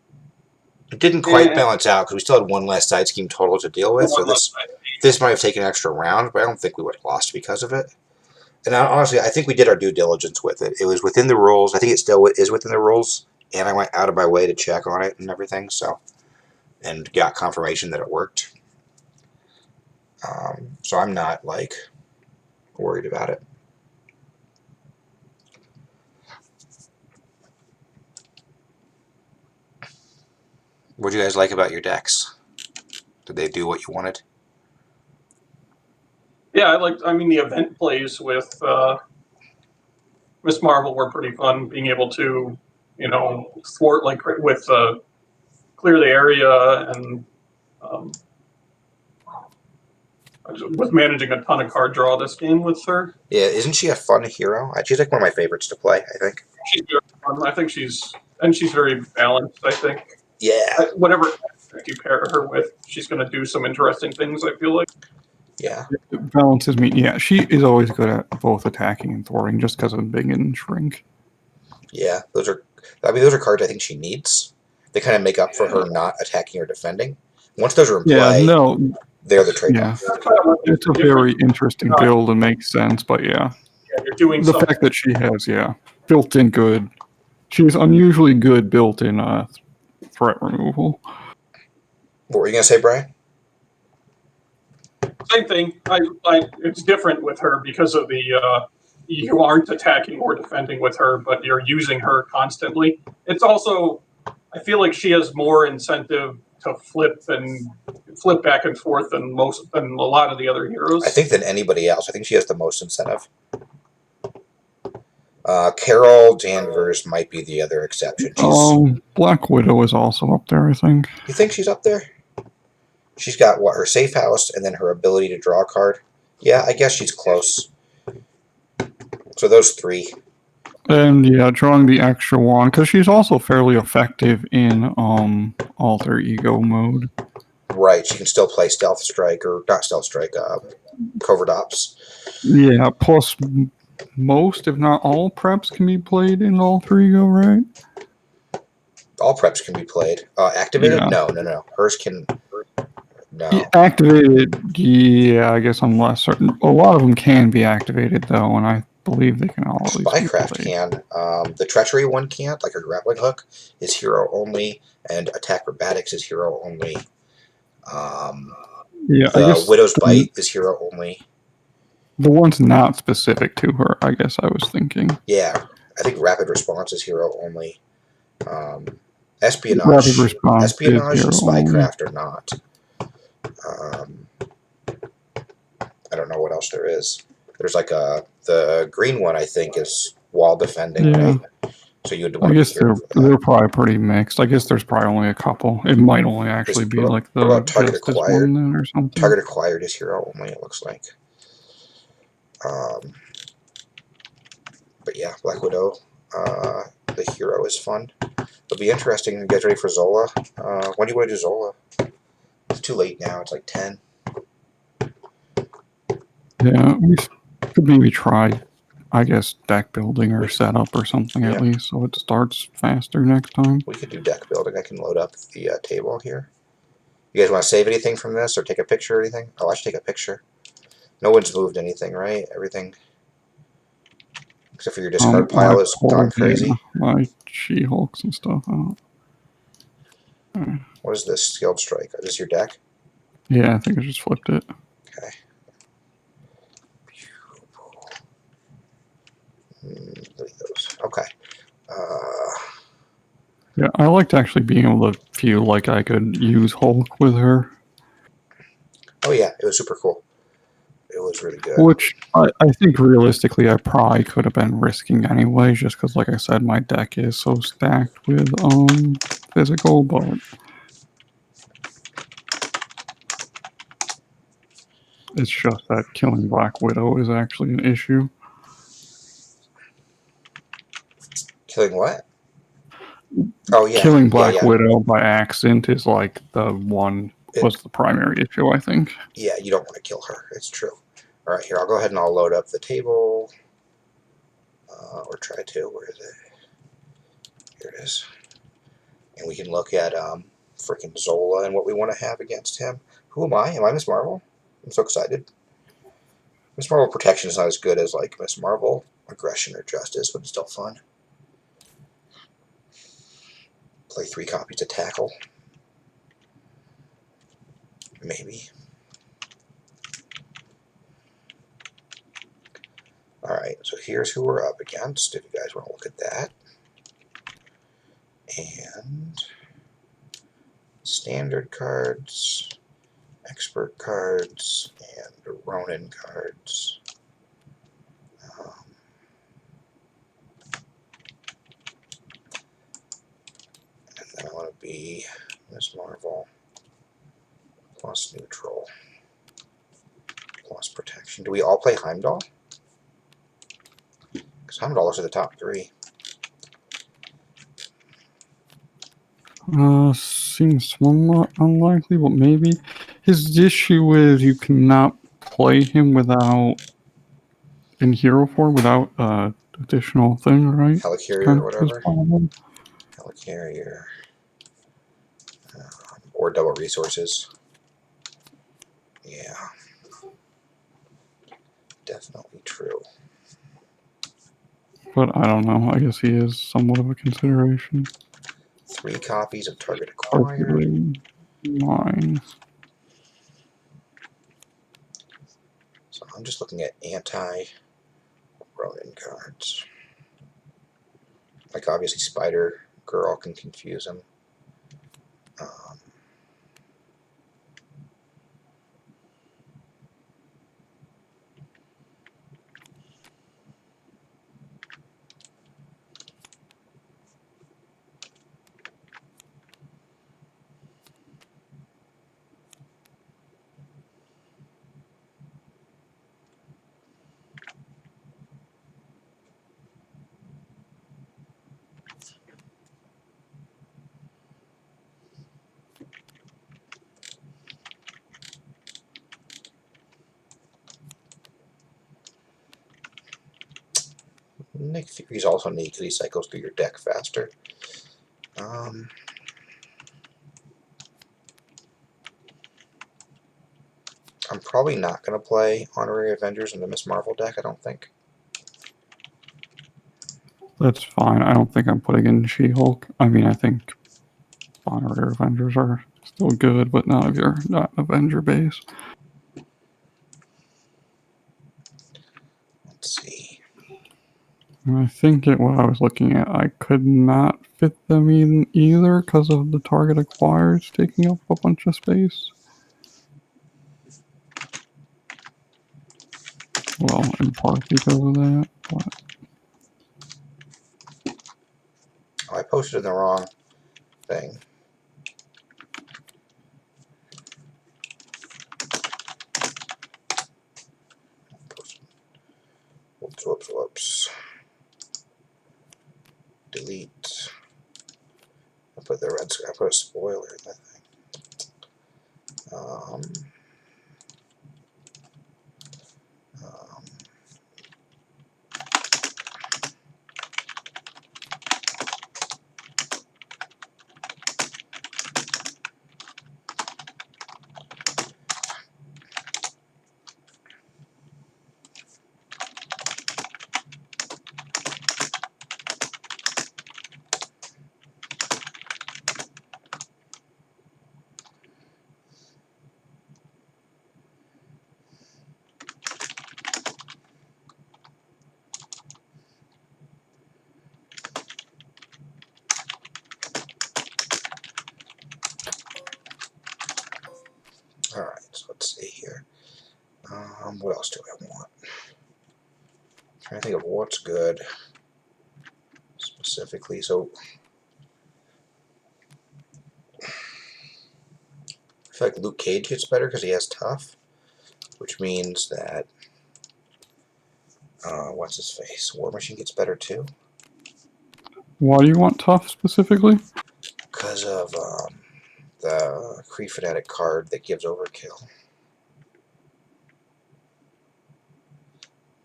A: It didn't quite
D: Yeah.
A: balance out because we still had one less side scheme total to deal with. So this might have taken extra rounds, but I don't think we would have lost because of it. And honestly, I think we did our due diligence with it. It was within the rules. I think it still is within the rules. And I went out of my way to check on it and everything. So, and got confirmation that it worked. So I'm not like worried about it. What do you guys like about your decks? Did they do what you wanted?
D: Yeah, the event plays with Miss Marvel were pretty fun. Being able to, thwart with clear the area and with managing a ton of card draw this game with her.
A: Yeah, isn't she a fun hero? She's like one of my favorites to play, I think.
D: She's very fun. I think she's very balanced. I think
A: Yeah.
D: whatever you pair her with, she's going to do some interesting things. I feel like.
A: Yeah.
B: It balances me. Yeah, she is always good at both attacking and thwarting just because of Big and Shrink.
A: Yeah. Those are cards I think she needs. They kind of make up for her not attacking or defending. Once those are in play, they're the trade-off.
B: Yeah. It's a very interesting build and makes sense, but yeah.
D: Yeah, you're doing
B: the fact that she has, built-in good. She's unusually good built-in threat removal.
A: What were you going to say, Brian?
D: Same thing. It's different with her because of the you aren't attacking or defending with her, but you're using her constantly. It's also, I feel like she has more incentive to flip back and forth than a lot of the other heroes.
A: I think than anybody else. I think she has the most incentive. Carol Danvers might be the other exception.
B: Black Widow is also up there, I think.
A: You think she's up there? She's got, her safe house and then her ability to draw a card. Yeah, I guess she's close. So those 3.
B: And drawing the extra one, because she's also fairly effective in alter ego mode.
A: Right, she can still play Stealth Strike, or not Stealth Strike, Covert Ops.
B: Yeah, plus most, if not all, preps can be played in alter ego, right?
A: All preps can be played. Activated?
B: Yeah.
A: No. Hers can... No.
B: Activated, I guess unless certain... A lot of them can be activated, though, and I believe they can always be played.
A: Spycraft can. The Treachery one can't, like her grappling hook is hero only, and Attack Acrobatics is hero only.
B: I guess
A: Widow's Bite is hero only.
B: The one's not specific to her, I guess I was thinking.
A: Yeah, I think Rapid Response is hero only. Espionage and Spycraft are not. I don't know what else there is. There's like the green one I think is wall defending, right? So you would.
B: I guess they're probably pretty mixed. I guess there's probably only a couple. It might only actually be like the
A: Target Acquired
B: one then or something.
A: Target Acquired is hero only. It looks like. But yeah, Black Widow, the hero is fun. be interesting. You guys ready for Zola? When do you want to do Zola? It's too late now. It's like 10.
B: Yeah, we could maybe try, I guess, deck building or setup or something
A: Yeah.
B: at least, so it starts faster next time.
A: We could do deck building. I can load up the table here. You guys want to save anything from this or take a picture or anything? Oh, I should take a picture. No one's moved anything, right? Everything, except for your discard pile,
B: I
A: is
B: pulled,
A: gone crazy.
B: my She-Hulks and stuff out.
A: What is this? Skilled Strike. Is this your deck?
B: Yeah, I think I just flipped it.
A: Okay. Delete those. Okay.
B: Yeah, I liked actually being able to feel like I could use Hulk with her,
A: Oh yeah, it was super cool. It was really good.
B: which I think realistically I probably could have been risking anyway, just because, like I said, my deck is so stacked with physical, but it's just that killing Black Widow is actually an issue.
A: Killing what? Oh yeah,
B: Killing
A: yeah,
B: Black
A: yeah.
B: Widow by accident is like the one was the primary issue, I think.
A: Yeah, you don't want to kill her. It's true. All right, here, I'll go ahead and I'll load up the table. Or try to. Where is it? Here it is. And we can look at freaking Zola and what we want to have against him. Who am I? Am I Miss Marvel? I'm so excited. Miss Marvel protection is not as good as like Miss Marvel aggression or justice, but it's still fun. Play 3 copies of tackle. Maybe. Alright, so here's who we're up against, if you guys want to look at that. And standard cards, expert cards, and Ronin cards. And then I want to be Miss Marvel plus neutral plus protection. Do we all play Heimdall? Because Heimdall is at the top 3.
B: Seems somewhat unlikely, but maybe. His issue is you cannot play him without in hero form without additional thing, right?
A: Helicarrier
B: Kind
A: or
B: of his
A: whatever.
B: problem.
A: Helicarrier. Or double resources. Yeah. Definitely true.
B: But I don't know. I guess he is somewhat of a consideration.
A: 3 copies of target acquired.
B: Arguably mine.
A: So I'm just looking at anti-Ronin cards. Like obviously Spider Girl can confuse him. Nick Fury's also neat because he cycles through your deck faster. I'm probably not going to play Honorary Avengers in the Miss Marvel deck, I don't think.
B: That's fine. I don't think I'm putting in She-Hulk. I mean, I think Honorary Avengers are still good, but not if you're not Avenger base.
A: Let's see.
B: And I think what I was looking at, I could not fit them in either because of the target acquires taking up a bunch of space. Well, in part because of that, but
A: Oh, I posted in the wrong thing. Whoops, whoops, whoops. Delete. I put the red. I put a spoiler in that thing. Um, all right, so let's see here. What else do I want? Trying to think of what's good specifically. So I feel like Luke Cage gets better because he has tough, which means that what's his face? War Machine gets better too
B: Why do you want tough specifically?
A: because of the Kree Fanatic card that gives overkill,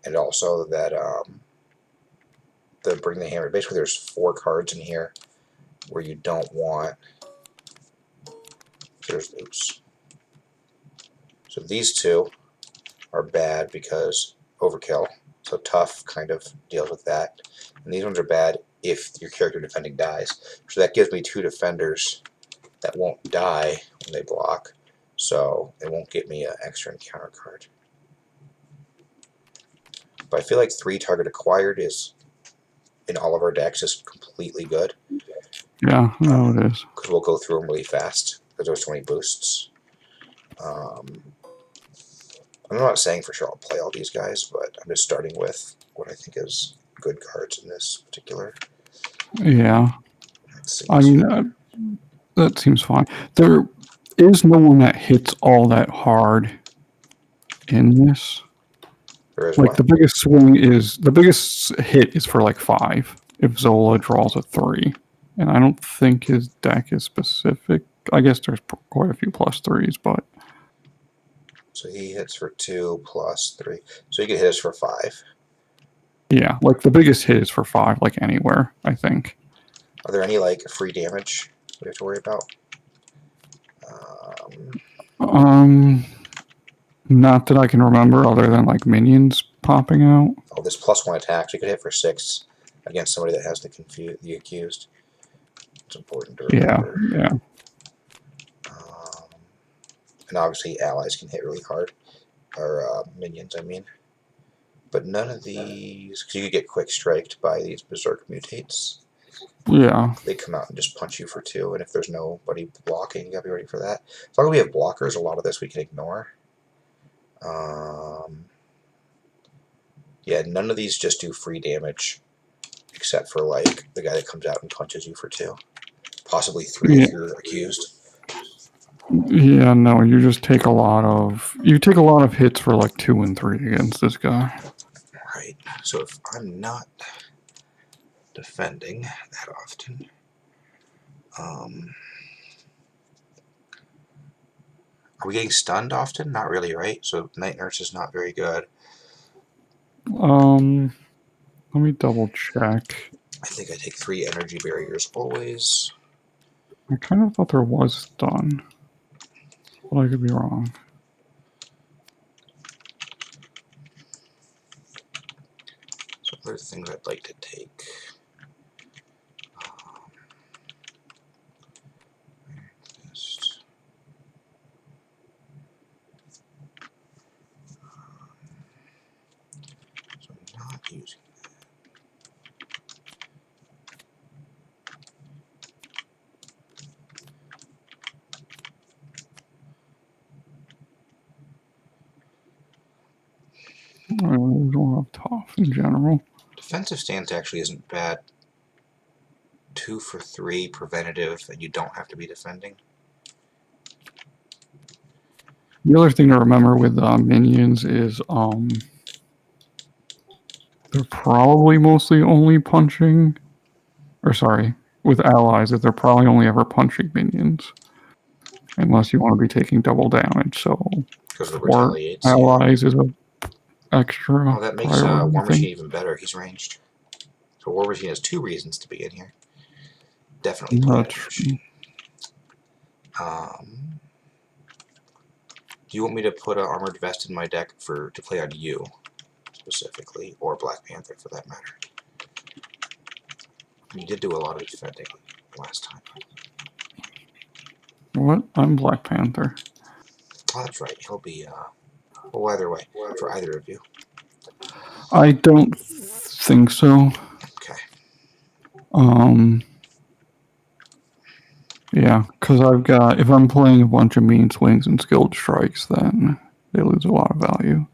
A: and also that the Bring the Hammer. Basically, there's 4 cards in here where you don't want. Oops. So these 2 are bad because overkill. So tough kind of deals with that. And these ones are bad if your character defending dies. So that gives me 2 defenders that won't die when they block. So it won't get me an extra encounter card. But I feel like 3 target acquired is, in all of our decks, is completely good.
B: Yeah, no, it is.
A: Because we'll go through them really fast because there's so many boosts. I'm not saying for sure I'll play all these guys, but I'm just starting with what I think is good cards in this particular.
B: Yeah.
A: Let's see.
B: I mean, that seems fine. There is no one that hits all that hard in this.
A: There is
B: Like
A: one.
B: the biggest hit is for like 5 if Zola draws a 3, and I don't think his deck is specific. I guess there's quite a few +3s, but
A: So he hits for 2 plus 3. So he can hit us for 5.
B: yeah, like the biggest hit is for 5, like anywhere, I think.
A: Are there any like free damage we have to worry about?
B: Not that I can remember, other than like minions popping out.
A: Oh, this +1 attack. So you could hit for 6 against somebody that has the accused. It's important to remember.
B: Yeah.
A: And obviously allies can hit really hard. Or minions, I mean. But none of these, because you could get quick striked by these Berserk mutates.
B: Yeah.
A: They come out and just punch you for 2, and if there's nobody blocking, you gotta be ready for that. As long as we have blockers, a lot of this we can ignore. Yeah, none of these just do free damage, except for like the guy that comes out and punches you for 2, possibly 3 if you're accused.
B: Yeah, no, you just take a lot of hits for like 2 and 3 against this guy.
A: Right. So if I'm not defending that often, are we getting stunned often? Not really, right? So Night Nurse is not very good.
B: Let me double check.
A: I think I take 3 energy barriers always.
B: I kind of thought there was stun, but I could be wrong.
A: So other things I'd like to take. So I'm not using that.
B: We don't have tough in general.
A: Defensive stance actually isn't bad. 2 for 3 preventative, and you don't have to be defending.
B: The other thing to remember with minions is they're probably mostly only punching, or sorry, with allies is they're probably only ever punching minions, unless you want to be taking double damage. So
A: Because of the
B: for
A: retaliates. Yeah.
B: allies is a extra
A: Oh, that makes
B: priority
A: War
B: thing.
A: Machine even better. He's ranged. So War Machine has 2 reasons to be in here. Definitely play
B: That's
A: damage. Do you want me to put an Armored Vest in my deck to play on you, specifically, or Black Panther for that matter? You did do a lot of defending last time.
B: what? I'm Black Panther.
A: Oh, that's right. He'll be, well, either way, for either of you.
B: I don't think so.
A: Okay.
B: Yeah, because I've got, if I'm playing a bunch of mean swings and skilled strikes, then they lose a lot of value.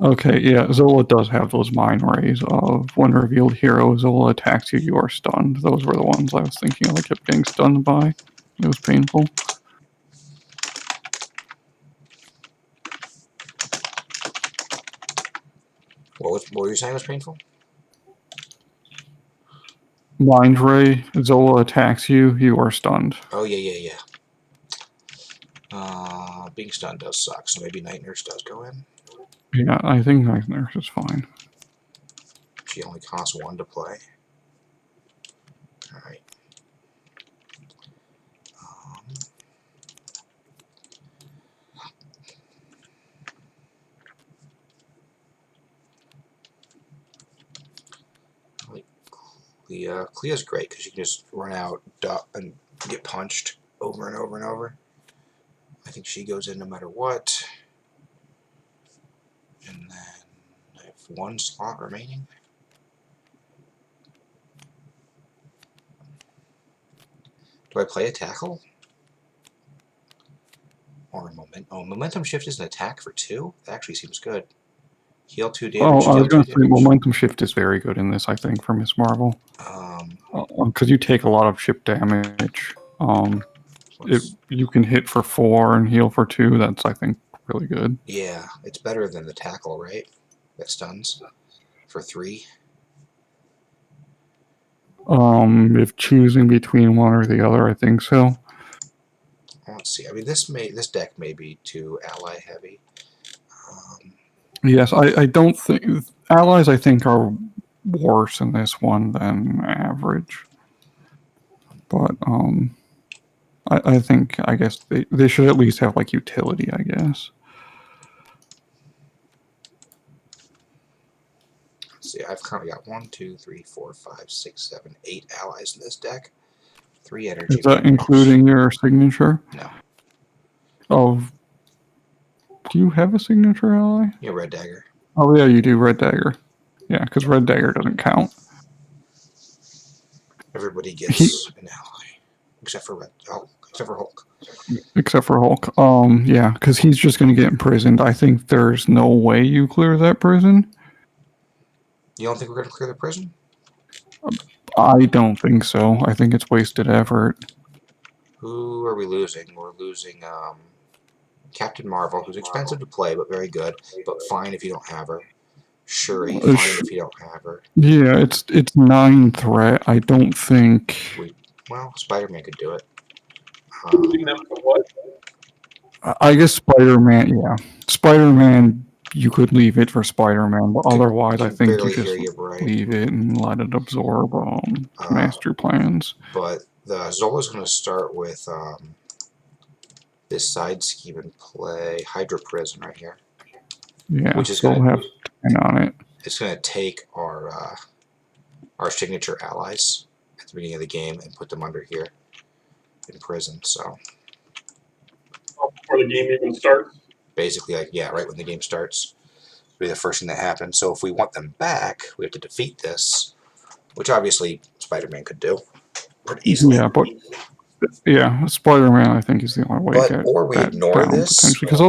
B: Okay, yeah, Zola does have those mind rays of when revealed hero, Zola attacks you, you are stunned. Those were the ones I was thinking of. I kept getting stunned by. It was painful.
A: What were you saying was painful?
B: Mind ray, Zola attacks you, you are stunned.
A: Oh, yeah. Being stunned does suck, so maybe Night Nurse does go in.
B: Yeah, I think Night Nurse is fine.
A: She only costs 1 to play. Alright. Clea's great because you can just run out and get punched over and over and over. I think she goes in no matter what. And then I have 1 slot remaining. Do I play a tackle? Or a momentum shift is an attack for 2? That actually seems good. Heal 2 damage.
B: Oh, I was
A: deal
B: going
A: 2
B: to say
A: damage.
B: momentum shift is very good in this, I think, for Miss Marvel. Because you take a lot of ship damage. You can hit for 4 and heal for 2. That's, I think, really good.
A: Yeah, it's better than the tackle, right? That stuns for 3.
B: If choosing between one or the other, I think so.
A: Let's see. I mean, this deck may be too ally heavy.
B: Yes, I don't think allies. I think are worse in this one than average. But I think I guess they should at least have like utility. I guess.
A: Let's see. I've currently got 1, 2, 3, 4, 5, 6, 7, 8 allies in this deck. 3 energy.
B: Is that including your signature?
A: No.
B: Do you have a signature ally?
A: Yeah, Red Dagger.
B: Oh yeah, you do. Red Dagger. Yeah, because Red Dagger doesn't count.
A: Everybody gets an ally, except for Hulk.
B: Except for Hulk. Yeah, because he's just going to get imprisoned. I think there's no way you clear that prison.
A: You don't think we're going to clear the prison?
B: I don't think so. I think it's wasted effort.
A: Who are we losing? We're losing Captain Marvel, who's expensive to play, but very good. But fine if you don't have her. Shuri, fine if you don't have her.
B: Yeah, it's 9 threat. I don't think.
A: Well, Spider-Man could do it.
D: Losing them to what?
B: I guess Spider-Man. Yeah, Spider-Man. You could leave it for Spider-Man, but otherwise, I think you just leave it and let it absorb master plans.
A: But the Zola's going to start with this side scheme and play Hydra Prison right here.
B: Yeah,
A: which is
B: going to have 10 on it.
A: It's going to take our signature allies at the beginning of the game and put them under here in prison. So
D: Before the game even starts?
A: Basically, like, yeah, right when the game starts, it'll be the first thing that happens. So if we want them back, we have to defeat this, which obviously Spider-Man could do pretty easily.
B: Yeah, but Spider-Man, I think, is the only way to get
A: or we
B: that
A: ignore
B: down,
A: this.
B: Because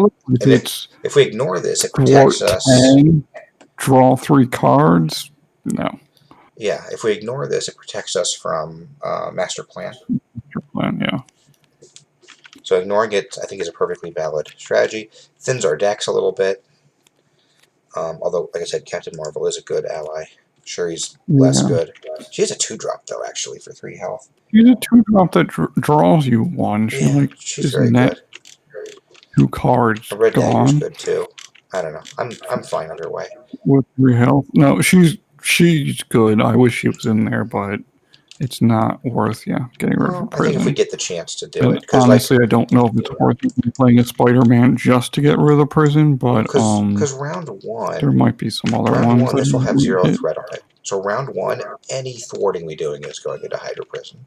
A: If we ignore this, it protects us.
B: 10, draw 3 cards. No.
A: Yeah, if we ignore this, it protects us from Master Plan.
B: Your plan, yeah.
A: So ignoring it, I think, is a perfectly valid strategy. Thins our decks a little bit. Although, like I said, Captain Marvel is a good ally. Sure, he's less
B: Yeah.
A: good. She has a 2-drop, though, actually, for 3 health.
B: She's a 2-drop that draws you 1. She,
A: Yeah,
B: like,
A: she's
B: is
A: very
B: net
A: good.
B: 2 cards
A: A Red Dagger's
B: gone
A: good, too. I don't know. I'm fine either way.
B: with 3 health. No, she's good. I wish she was in there, but it's not worth, getting rid of her
A: Well, I think if we
B: prison.
A: get the chance to do
B: And
A: it, because
B: honestly, I don't know if it's worth playing a Spider-Man just to get rid of the prison, but
A: because round
B: there
A: 1,
B: might be some other ones that
A: this will have
B: we
A: 0
B: hit.
A: threat on it. So round 1, any thwarting we doing is going into Hydra Prison.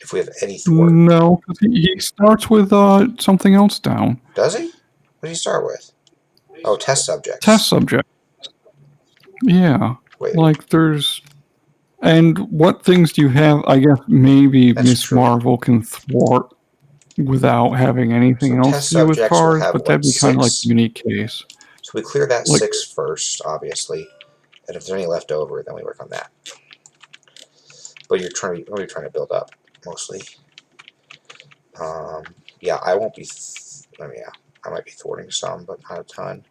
A: If we have any thwart.
B: No, 'cause he starts with something else down.
A: Does he? What did he start with? Oh, test subjects.
B: Test subject. Yeah.
A: Wait,
B: Like there's and what things do you have? I guess maybe
A: That's
B: Miss
A: true.
B: Marvel can thwart without having anything
A: So
B: else
A: test
B: to do with
A: subjects will
B: cards,
A: have,
B: but
A: what,
B: that'd be kind of like
A: 6?
B: a unique case.
A: So we clear that
B: Like
A: 6 first, obviously. And if there's any left over, then we work on that. But what are you trying to build up, mostly? Yeah, I won't be... I might be thwarting some, but not a ton.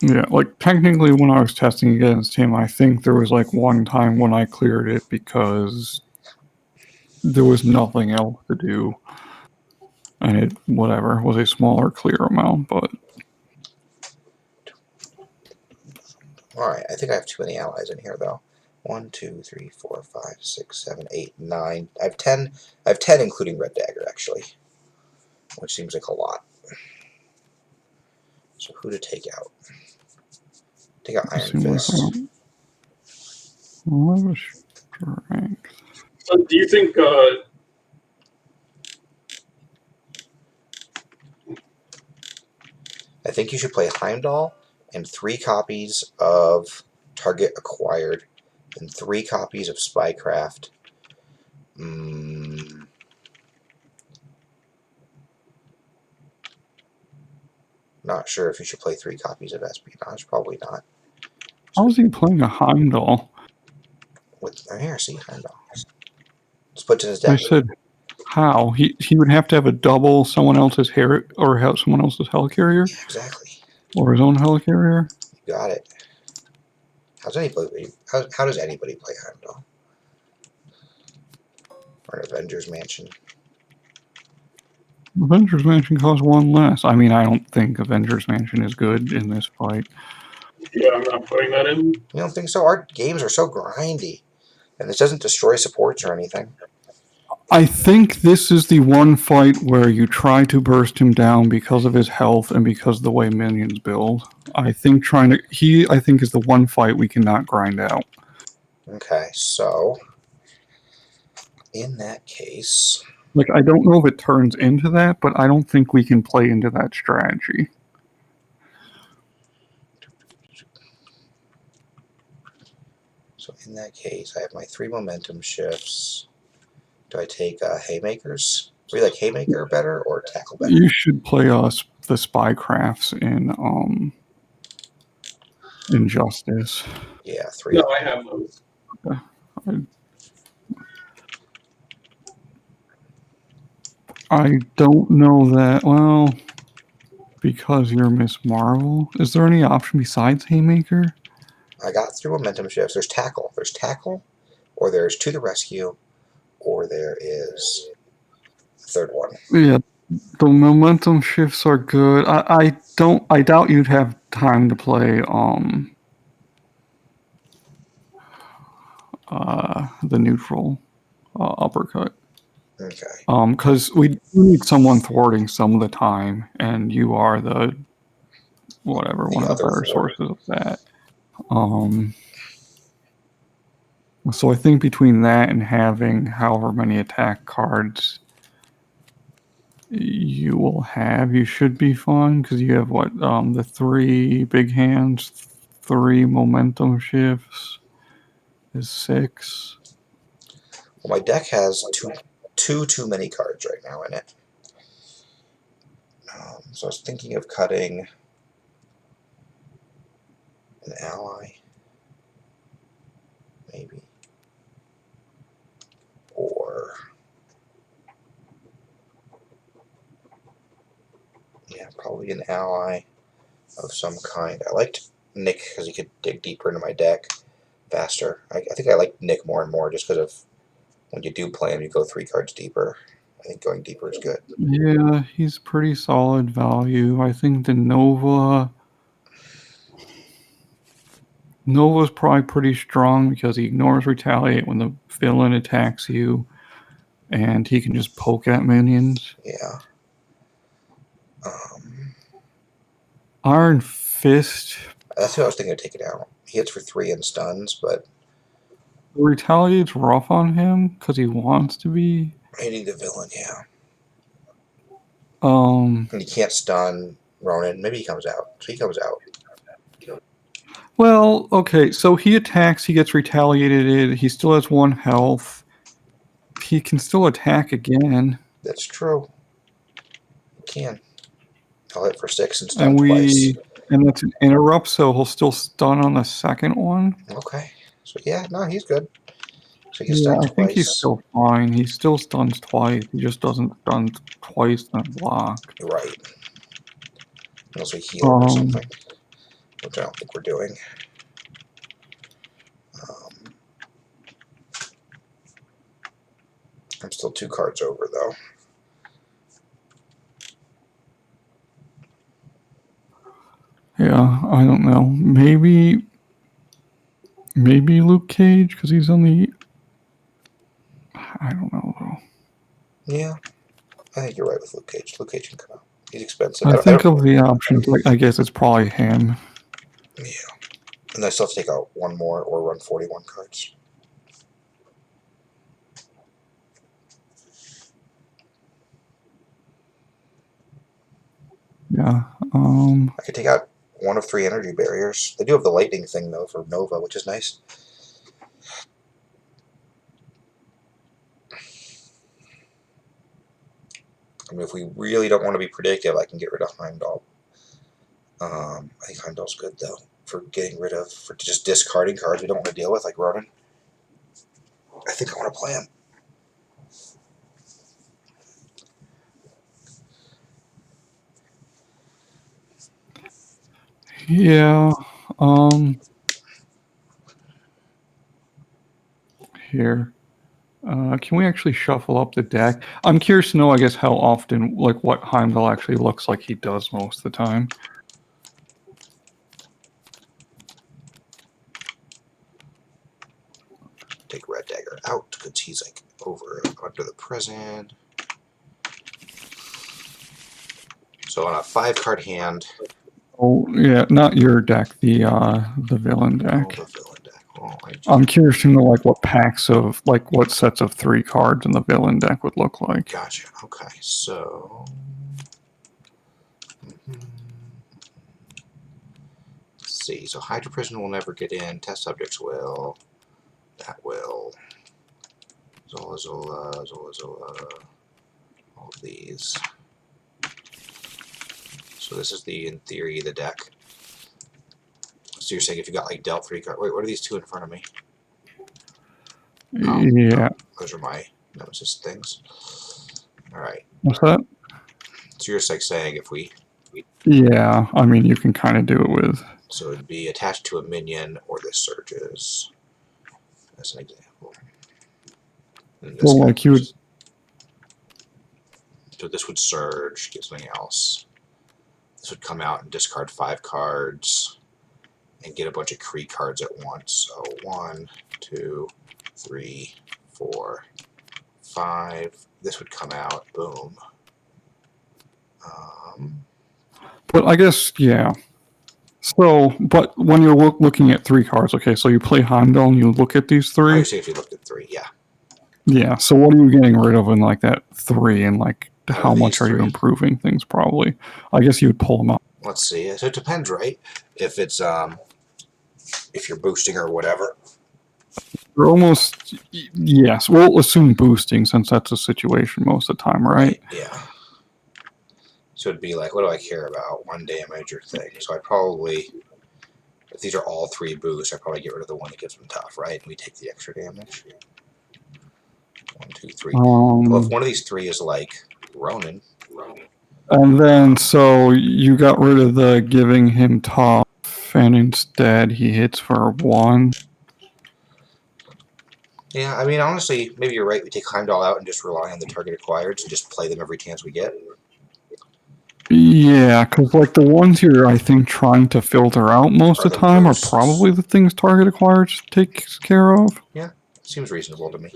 B: yeah, like technically when I was testing against him, I think there was like one time when I cleared it because there was nothing else to do. And it, whatever, was a smaller clear amount, but
A: Alright, I think I have too many allies in here, though. 1, 2, 3, 4, 5, 6, 7, 8, 9. I have 10. I have 10, including Red Dagger, actually. Which seems like a lot. So who to take out? Take out
B: it
A: Iron
B: seemed like
A: Fist.
B: what was strength?
D: So do you think
A: I think you should play Heimdall and 3 copies of Target Acquired and 3 copies of Spycraft. Not sure if you should play 3 copies of Espionage. Probably not.
B: How is he playing a Heimdall?
A: Here, see, Heimdall. Let's put it in his
B: I
A: deck.
B: said, how? He would have to have a double someone else's hair or someone else's helicarrier
A: Yeah, exactly.
B: or his own helicarrier.
A: You got it. How does anybody play Heimdall? Or an Avengers Mansion?
B: Avengers Mansion costs 1 less. I mean, I don't think Avengers Mansion is good in this fight.
D: yeah, I'm not putting that in.
A: You don't think so? Our games are so grindy. And this doesn't destroy supports or anything.
B: I think this is the one fight where you try to burst him down because of his health and because of the way minions build. I think I think is the one fight we cannot grind out.
A: Okay, so in that case,
B: Like, I don't know if it turns into that, but I don't think we can play into that strategy.
A: I have my 3 momentum shifts. Do I take Haymakers? Do you like Haymaker better or Tackle better?
B: You should play the Spycrafts in Injustice.
A: Yeah, 3.
D: No, I have those.
B: I don't know that. Well, because you're Miss Marvel, is there any option besides Haymaker?
A: I got 3 momentum shifts. There's Tackle. There's Tackle, or there's To the Rescue, or there is the third one.
B: Yeah, the momentum shifts are good. I doubt you'd have time to play the neutral uppercut.
A: Okay.
B: Because we need someone thwarting some of the time, and you are one of the better sources of that. So I think between that and having however many attack cards you will have, you should be fine because you have the 3 big hands, 3 momentum shifts is 6.
A: Well, my deck has too many cards right now in it. So I was thinking of cutting an ally. maybe. Or yeah, probably an ally of some kind. I liked Nick because he could dig deeper into my deck faster. I think I like Nick more and more just because of when you do play him, you go 3 cards deeper. I think going deeper is good.
B: Yeah, he's pretty solid value. I think the Nova's probably pretty strong because he ignores retaliate when the villain attacks you, and he can just poke at minions.
A: Yeah.
B: Iron Fist,
A: That's what I was thinking of taking out. He hits for 3 and stuns, but
B: retaliate's rough on him because he wants to be.
A: hitting the villain, yeah.
B: Um.
A: And he can't stun Ronan. Maybe he comes out. So he comes out.
B: Well, okay. So he attacks. He gets retaliated. He still has 1 health. He can still attack again.
A: That's true. He can. I'll hit for 6 and stun
B: And
A: twice.
B: that's an interrupt, so he'll still stun on the second one.
A: Okay. So yeah, no, he's good. So he can
B: Yeah,
A: stun
B: I
A: twice.
B: think he's still fine. He still stuns twice. He just doesn't stun twice then block.
A: Right. Unless we heal or
B: Um,
A: something. Which I don't think we're doing. I'm still 2 cards over though.
B: Yeah, I don't know. Maybe Luke Cage because he's on the. I don't know though.
A: Yeah. I think you're right with Luke Cage. Luke Cage can come out. He's expensive.
B: I think of the options. Like, I guess it's probably him.
A: Yeah. And I still have to take out 1 more or run 41 cards.
B: Yeah.
A: I could take out 1 of 3 energy barriers. They do have the lightning thing though for Nova, which is nice. I mean, if we really don't want to be predictive, I can get rid of Heimdall. I think Heimdall's good though for getting rid of, for just discarding cards we don't want to deal with, like Ronan. I think I want to play him.
B: Yeah. Here. Can we actually shuffle up the deck? I'm curious to know, I guess, how often, like, what Heimdall actually looks like he does most of the time.
A: Take Red Dagger out because he's like over under the prison. So on a 5-card hand.
B: Oh yeah, not your deck, the villain
A: Oh,
B: deck.
A: the villain deck. Oh,
B: I'm curious to know like what packs of like what sets of 3 cards in the villain deck would look like.
A: Gotcha. Okay, so let's see. So Hydra Prison will never get in. Test subjects will. That will. Zola, Zola, Zola, Zola. All of these. So this is the, in theory, the deck. So you're saying if you got like dealt 3 cards. Wait, what are these 2 in front of me? Oh,
B: Yeah.
A: those are my nemesis things. Alright.
B: What's that?
A: So you're like saying if we.
B: Yeah, I mean you can kind of do it with.
A: So it'd be attached to a minion or this surges. As an example. And this
B: Well,
A: guy
B: like you would.
A: So this would surge, get something else. This would come out and discard 5 cards and get a bunch of Kree cards at once. So 1, 2, 3, 4, 5. This would come out. Boom.
B: But I guess yeah. So, but when you're looking at 3 cards, okay, so you play Heimdall and you look at these 3.
A: Obviously, if you looked at 3, yeah.
B: Yeah. So what are you getting rid of in like that 3, and like how much are you
A: 3.
B: improving things? Probably. I guess you would pull them out.
A: Let's see. So it depends, right? If it's if you're boosting or whatever.
B: You're almost yes. We'll assume boosting since that's the situation most of the time, right?
A: Yeah. So it'd be like, what do I care about? 1 damage or thing. So I'd probably If these are all 3 boosts, I probably get rid of the one that gives them tough, right? And we take the extra damage. 1, 2, 3. Well, if one of these 3 is like Ronin.
B: And then, so you got rid of the giving him tough, and instead he hits for 1.
A: Yeah, I mean, honestly, maybe you're right. We take Heimdall out and just rely on the target acquired and just play them every chance we get.
B: Yeah, because like the ones you're, I think, trying to filter out most
A: Are
B: of the
A: the
B: time
A: ghosts.
B: are probably the things target acquired takes care of.
A: Seems reasonable to me.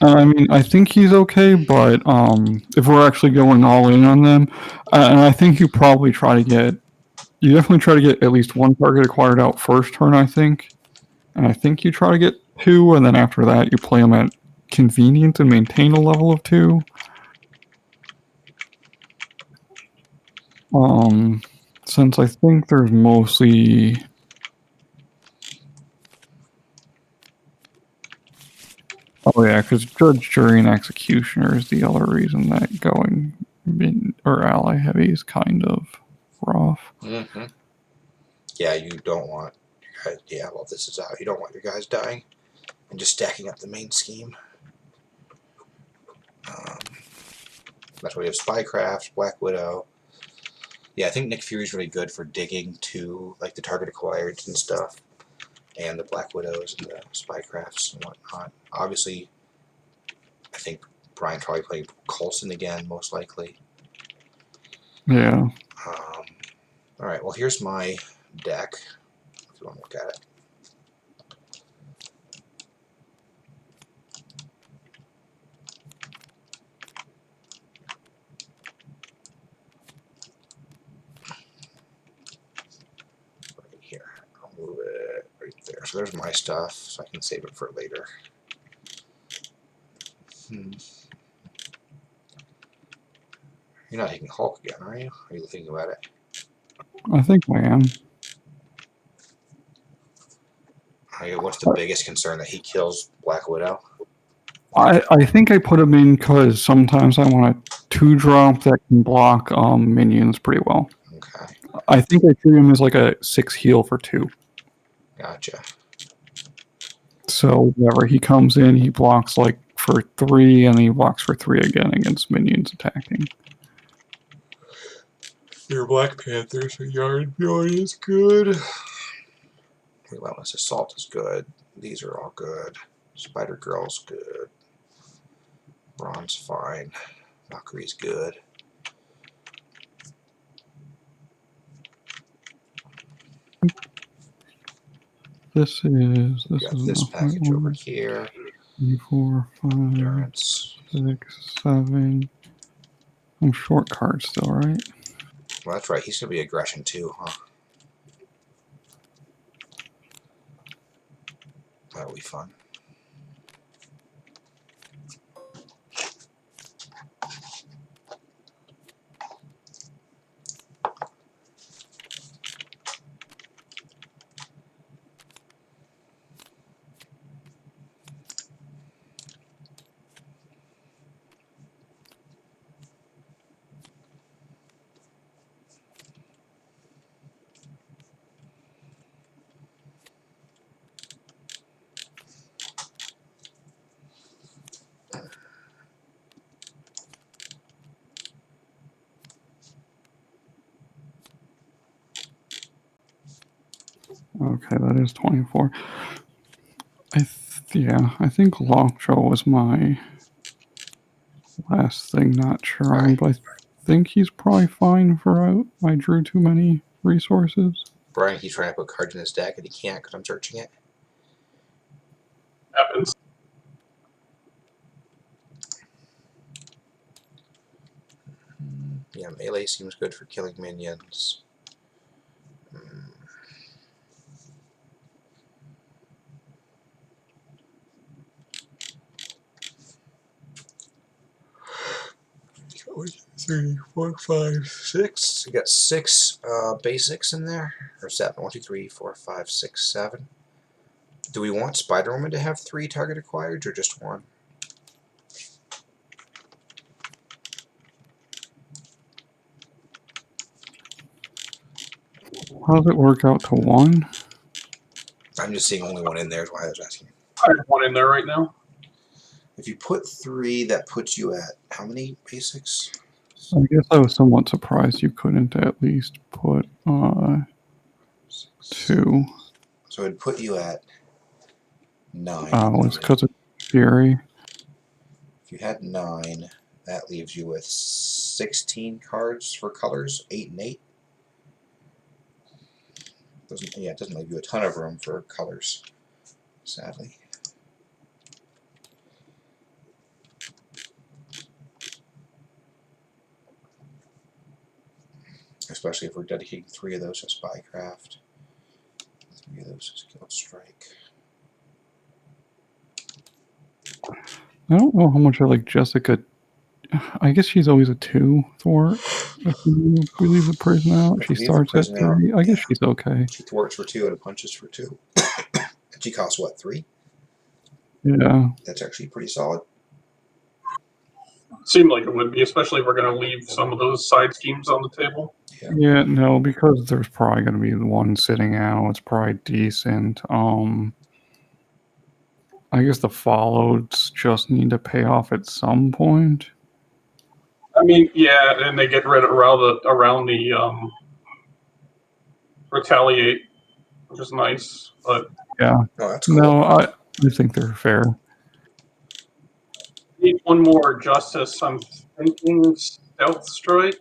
B: I mean, I think he's okay, but if we're actually going all in on them, and I think you probably you definitely try to get at least 1 target acquired out first turn, I think. And I think you try to get 2, and then after that you play them at convenience and maintain a level of 2. Since I think there's mostly... Oh yeah, because Judge, Jury, and Executioner is the other reason that going or ally heavy is kind of rough.
A: Mm-hmm. Yeah, you don't want your guys. Yeah, well, this is out. You don't want your guys dying and just stacking up the main scheme. That's why we have Spycraft, Black Widow. Yeah, I think Nick Fury's really good for digging to like the target acquireds and stuff, and the Black Widows and the Spycrafts and whatnot. Obviously, I think Brian's probably playing Coulson again, most likely.
B: Yeah.
A: All right, well, here's my deck, if you want to look at it. Right here. I'll move it right there. So there's my stuff, so I can save it for later. You're not taking Hulk again, are you? Are you thinking about it?
B: I think I am.
A: What's the biggest concern, that he kills Black Widow?
B: I think I put him in because sometimes I want a 2-drop that can block minions pretty well.
A: Okay,
B: I think I treat him as like a 6 heal for 2.
A: gotcha.
B: So whenever he comes in, he blocks like for 3, and he blocks for 3 again against minions attacking.
A: Your Black Panther, so Yarn Fury is good. Relentless Assault is good. These are all good. Spider Girl's good. Braun's fine. Valkyrie's good.
B: This
A: Got
B: is
A: this package over here.
B: 3, 4, 5,
A: Endurance.
B: 6, 7. I'm short card still, right?
A: Well, that's right. He's gonna be aggression too, huh? That'll be fun.
B: Okay, that is 24. I think Lockjaw was my last thing. Not sure on,
A: Right.
B: but I think he's probably fine for out. I drew too many resources.
A: Brian, he's trying to put cards in his deck and he can't because I'm searching it.
D: Happens.
A: Yeah, melee seems good for killing minions. Three, 4, 5, 6. You got 6 basics in there, or 7. 1, 2, 3, 4, 5, 6, 7. Do we want Spider-Woman to have 3 target acquired or just 1?
B: How does it work out to 1?
A: I'm just seeing only one in there is why I was asking.
D: I have one in there right now.
A: If you put 3, that puts you at how many basics?
B: I guess I was somewhat surprised you couldn't at least put 2.
A: So it'd put you at 9.
B: It's because of Fury.
A: If you had 9, that leaves you with 16 cards for colors, 8 and 8. It doesn't leave you a ton of room for colors, sadly. Especially if we're dedicating 3 of those to Spycraft, 3 of those to Guild Strike.
B: I don't know how much I like Jessica. I guess she's always a 2 for if we leave the prison out.
A: If
B: She
A: we leave the
B: starts at
A: prison out,
B: 3. I guess
A: yeah.
B: she's okay.
A: She thwarts for 2 and punches for 2. And she costs what, 3?
B: Yeah.
A: That's actually pretty solid.
D: Seemed like it would be, especially if we're going to leave some of those side schemes on the table.
B: Yeah, no, because there's probably going to be the one sitting out. It's probably decent. I guess the followeds just need to pay off at some point.
D: I mean, yeah, and they get rid of around the retaliate, which is nice. But
B: Yeah.
A: Oh, that's cool.
B: No, I think they're fair.
D: need one more justice. I'm thinking stealth strike.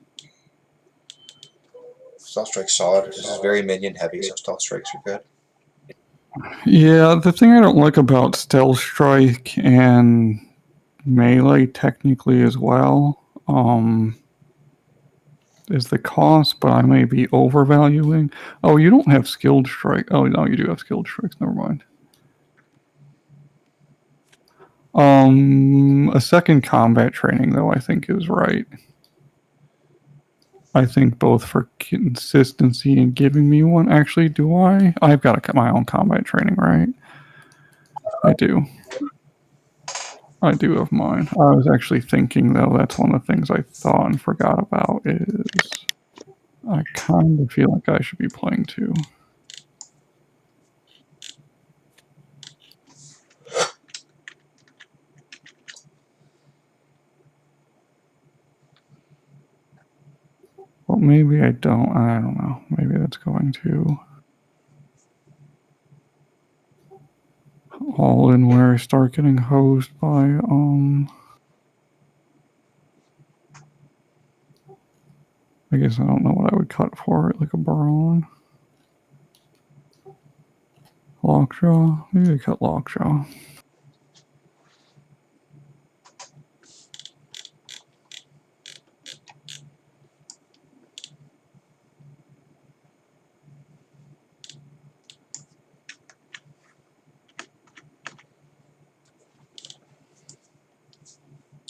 A: Stealth Strike's solid. This is very minion heavy, so Stealth Strikes are good.
B: Yeah, the thing I don't like about Stealth Strike and Melee technically as well, is the cost, but I may be overvaluing. Oh, you don't have Skilled Strike. Oh, no, you do have Skilled Strikes. Never mind. A second combat training, though, I think is right. I think both for consistency and giving me one. Actually, do I? I've got my own combat training, right? I do. I do have mine. I was actually thinking, though, that's one of the things I thought and forgot about is I kind of feel like I should be playing 2. Well, maybe I don't. I don't know. Maybe that's going to all in where I start getting hosed by I guess I don't know what I would cut for it, like a Baron. Lockjaw? Maybe I cut Lockjaw.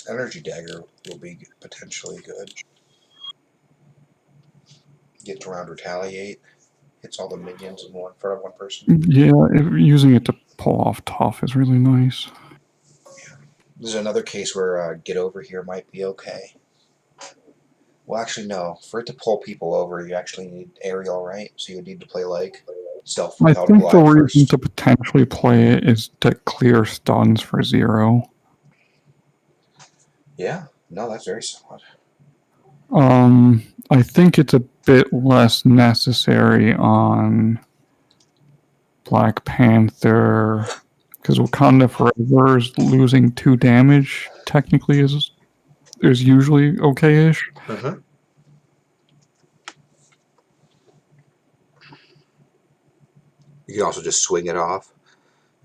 A: Energy Dagger will be potentially good. Gets around Retaliate. Hits all the minions in front of one person.
B: Yeah, using it to pull off Tough is really nice.
A: Yeah. There's another case where Get Over Here might be okay. Well, actually, no. For it to pull people over, you actually need Aerial, right? So you need to play like Stealth.
B: I think the reason to potentially play it is to clear stuns for 0.
A: Yeah, no, that's very solid.
B: I think it's a bit less necessary on Black Panther because Wakanda Forever's losing 2 damage technically is usually okay-ish.
A: Mm-hmm. You can also just swing it off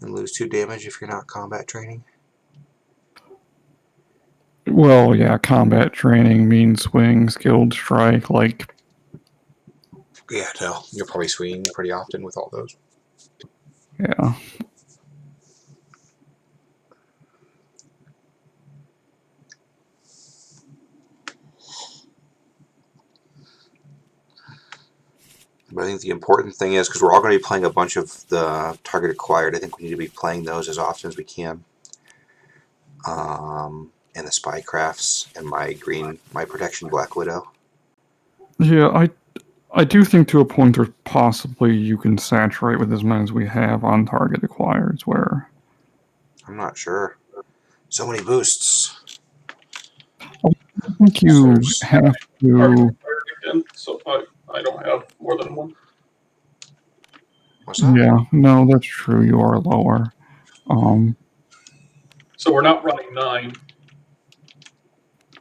A: and lose 2 damage if you're not combat training.
B: Well, yeah, combat training, mean swing, skilled strike, like...
A: Yeah, no, you're probably swinging pretty often with all those.
B: Yeah.
A: But I think the important thing is, because we're all going to be playing a bunch of the target acquired, I think we need to be playing those as often as we can. And the Spycrafts and my protection Black Widow.
B: Yeah, I do think to a point there's possibly you can saturate with as many as we have on target acquires where
A: I'm not sure. So many boosts.
B: I think you
A: There's-
B: have
D: Target
B: to.
D: acquired again, so I don't have more than one.
A: What's that?
B: Yeah, no, that's true. You are lower.
D: So we're not running 9.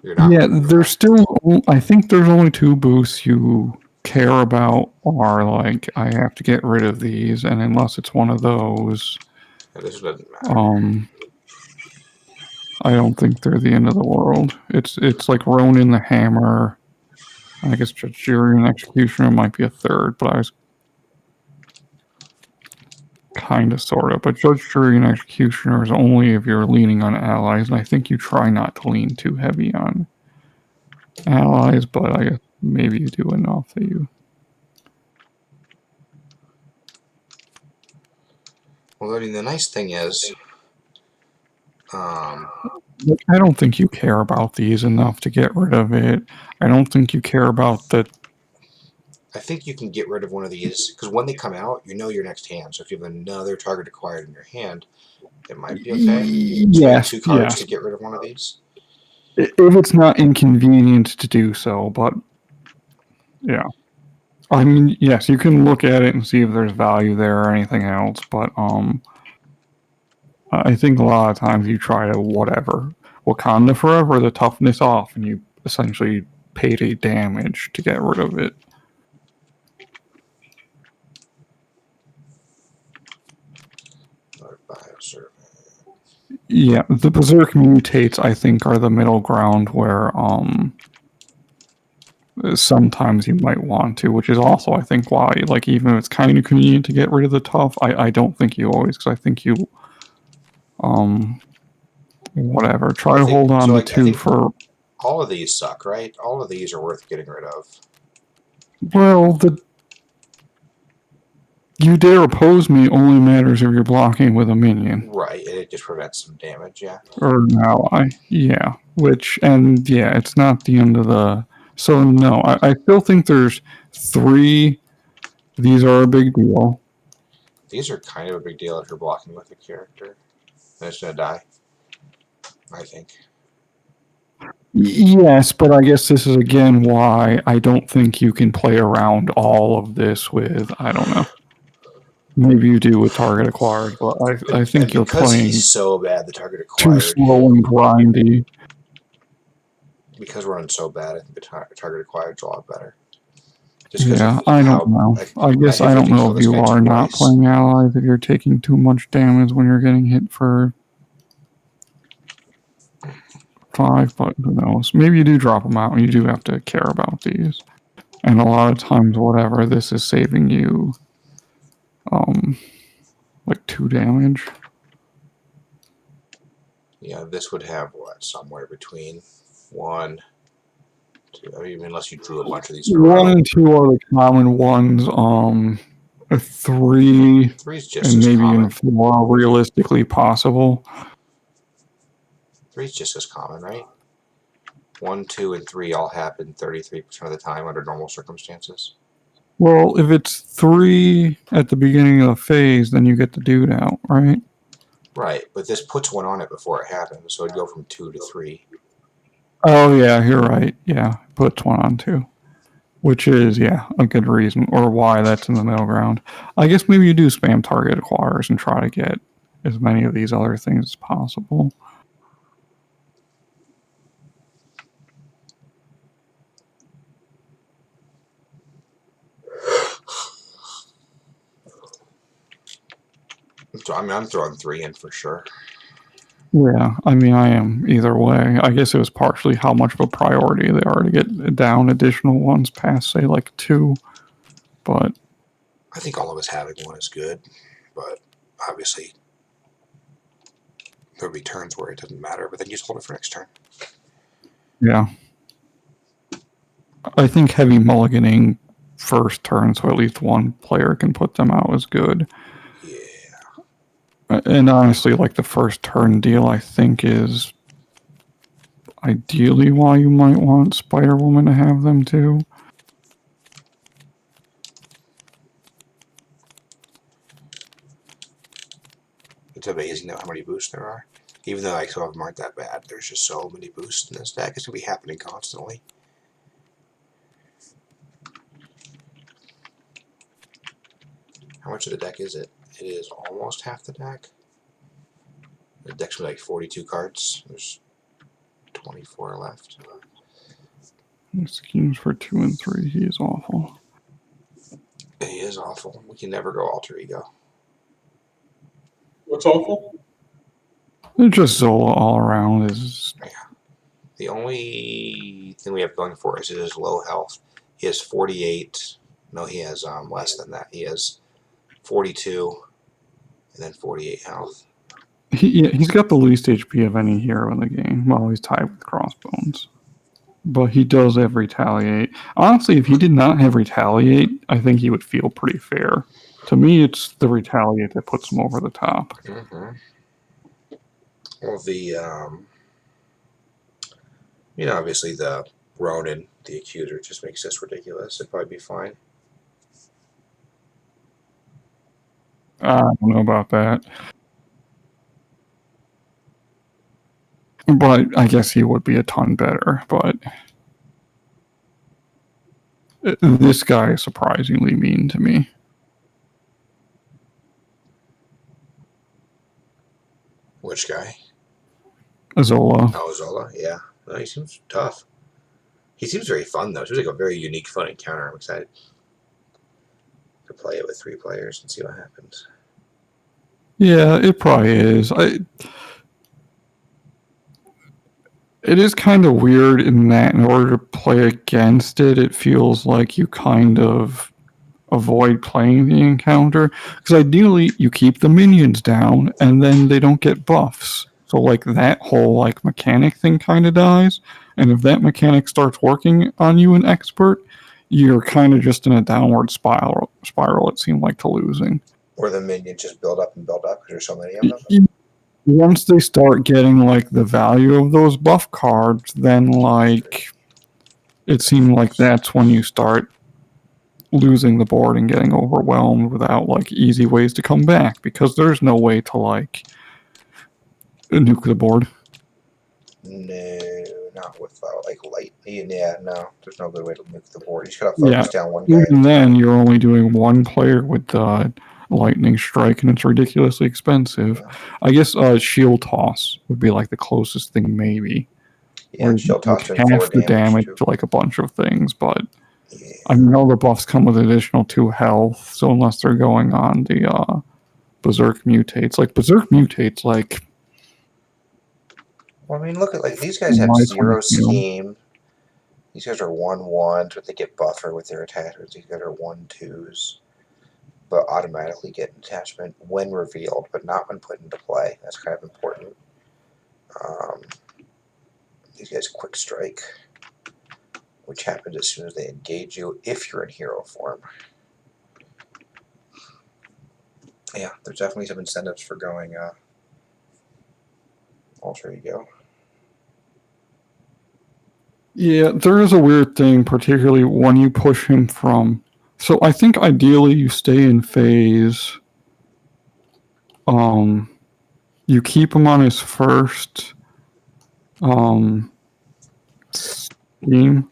A: You're not.
B: Yeah, there's still. I think there's only 2 boosts you care about are like I have to get rid of these, and unless it's one of those,
A: Yeah, this doesn't matter.
B: I don't think they're the end of the world. It's like Ronin the Hammer. I guess Jury and Executioner might be a third, but I was kind of sort of. But Judge, Jury, and Executioner is only if you're leaning on allies, and I think you try not to lean too heavy on allies, but I guess maybe you do enough that you.
A: Well, I mean, the nice thing is,
B: I don't think you care about these enough to get rid of it. I don't think you care about the.
A: I think you can get rid of one of these because when they come out, you know your next hand. So if you have another target acquired in your hand, it might be okay.
B: Yes,
A: Spend 2 cards
B: yes.
A: to get rid of one of these.
B: If it's not inconvenient to do so, but yeah. I mean, yes, you can look at it and see if there's value there or anything else, but I think a lot of times you try to whatever. Wakanda Forever, the toughness off, and you essentially paid a damage to get rid of it.
A: Another bioservant.
B: Yeah, the Berserk mutates, I think, are the middle ground where sometimes you might want to, which is also, I think, why, like, even if it's kind of convenient to get rid of the tough, I don't think you always, because I think you, whatever, try to hold on to 2 for.
A: All of these suck, right? All of these are worth getting rid of.
B: Well, you dare oppose me only matters if you're blocking with a minion.
A: Right, and it just prevents some damage, yeah.
B: Or an ally, yeah. It's not the end of the. So, no, I still think there's 3. These are a big deal.
A: These are kind of a big deal if you're blocking with a character. Then it's going to die, I think.
B: Yes, but I guess this is again why I don't think you can play around all of this with, I don't know. Maybe you do with target acquired, but I think you're playing
A: he's so bad, the target
B: too
A: acquired.
B: slow and grindy.
A: Because we're running so bad, I think the target acquired is a lot better.
B: Yeah, I don't know. I guess I don't know if you are not playing allies, if you're taking too much damage when you're getting hit for 5, but who knows? Maybe you do drop them out and you do have to care about these. And a lot of times, whatever, this is saving you, like 2 damage.
A: Yeah, this would have what? Somewhere between 1, 2, I mean, unless you drew a bunch of these.
B: 1 and 2 are the common ones. 3
A: 3's just
B: and
A: as
B: maybe
A: common.
B: even 4 are realistically possible.
A: 3's just as common, right? 1, 2, and 3 all happen 33% of the time under normal circumstances.
B: Well, if it's 3 at the beginning of the phase, then you get the dude out, right?
A: Right, but this puts 1 on it before it happens, so it'd go from 2 to 3.
B: Oh, yeah, you're right. Yeah, puts 1 on 2. Which is, yeah, a good reason, or why that's in the middle ground. I guess maybe you do spam target acquirers and try to get as many of these other things as possible.
A: So, I mean, I'm throwing 3 in for sure.
B: Yeah, I mean, I am either way. I guess it was partially how much of a priority they are to get down additional ones past, say, like 2. But
A: I think all of us having 1 is good, but obviously there'll be turns where it doesn't matter, but then you just hold it for next turn.
B: yeah. I think heavy mulliganing first turn, so at least 1 player can put them out is good.
A: Yeah.
B: And honestly, like the first turn deal, I think is ideally why you might want Spider-Woman to have them too.
A: It's amazing though how many boosts there are. Even though like some of them aren't that bad, there's just so many boosts in this deck. It's gonna be happening constantly. How much of the deck is it? It is almost half the deck. The deck's like 42 cards. There's 24 left.
B: Schemes for 2 and 3. He is awful.
A: He is awful. We can never go alter ego.
D: What's awful?
B: Just Zola all around is.
A: The only thing we have going for us is his low health. He has 48. No, he has less than that. He has 42 and then 48 health.
B: He's got the least HP of any hero in the game. Well, he's tied with Crossbones. But he does have Retaliate. Honestly, if he did not have Retaliate, I think he would feel pretty fair. To me, it's the Retaliate that puts him over the top.
A: Mm-hmm. Well, obviously the Ronin, the Accuser, just makes this ridiculous. It'd probably be fine.
B: I don't know about that. But I guess he would be a ton better. But this guy is surprisingly mean to me.
A: Which guy?
B: Zola.
A: Oh, Zola, yeah. No, he seems tough. He seems very fun, though. It seems like a very unique, fun encounter. I'm excited to play it with 3 players and see what happens.
B: Yeah, it probably is. It is kind of weird in that in order to play against it, it feels like you kind of avoid playing the encounter. Because ideally, you keep the minions down, and then they don't get buffs. So, like, that whole, like, mechanic thing kind of dies. And if that mechanic starts working on you in Expert, you're kind of just in a downward spiral, it seemed like, to losing.
A: Or the minions just build up and build up because there's so many of them.
B: Once they start getting like the value of those buff cards, then like it seemed like that's when you start losing the board and getting overwhelmed without like easy ways to come back, because there's no way to like nuke the board.
A: No, not with like light. Yeah, no, there's no good way to nuke the board. You just gotta focus down one guy.
B: Even then, you're only doing one player with the lightning strike, and it's ridiculously expensive.
A: Yeah.
B: I guess shield toss would be like the closest thing, maybe.
A: Yeah, shield toss doing 4
B: half the damage
A: too.
B: to like a bunch of things, but
A: Yeah.
B: I mean, all the buffs come with additional 2 health, so unless they're going on the Berserk mutates, like Berserk mutates, like.
A: Well, I mean, look at like these guys have 0 scheme. These guys are 1/1s, but they get buffer with their attachments. These guys are 1/2s, but automatically get attachment when revealed, but not when put into play. That's kind of important. These guys quick strike, which happens as soon as they engage you if you're in hero form. Yeah, there's definitely some incentives for going alter ego.
B: Yeah, there is a weird thing, particularly when you push him from. So I think ideally you stay in phase. You keep him on his first scheme.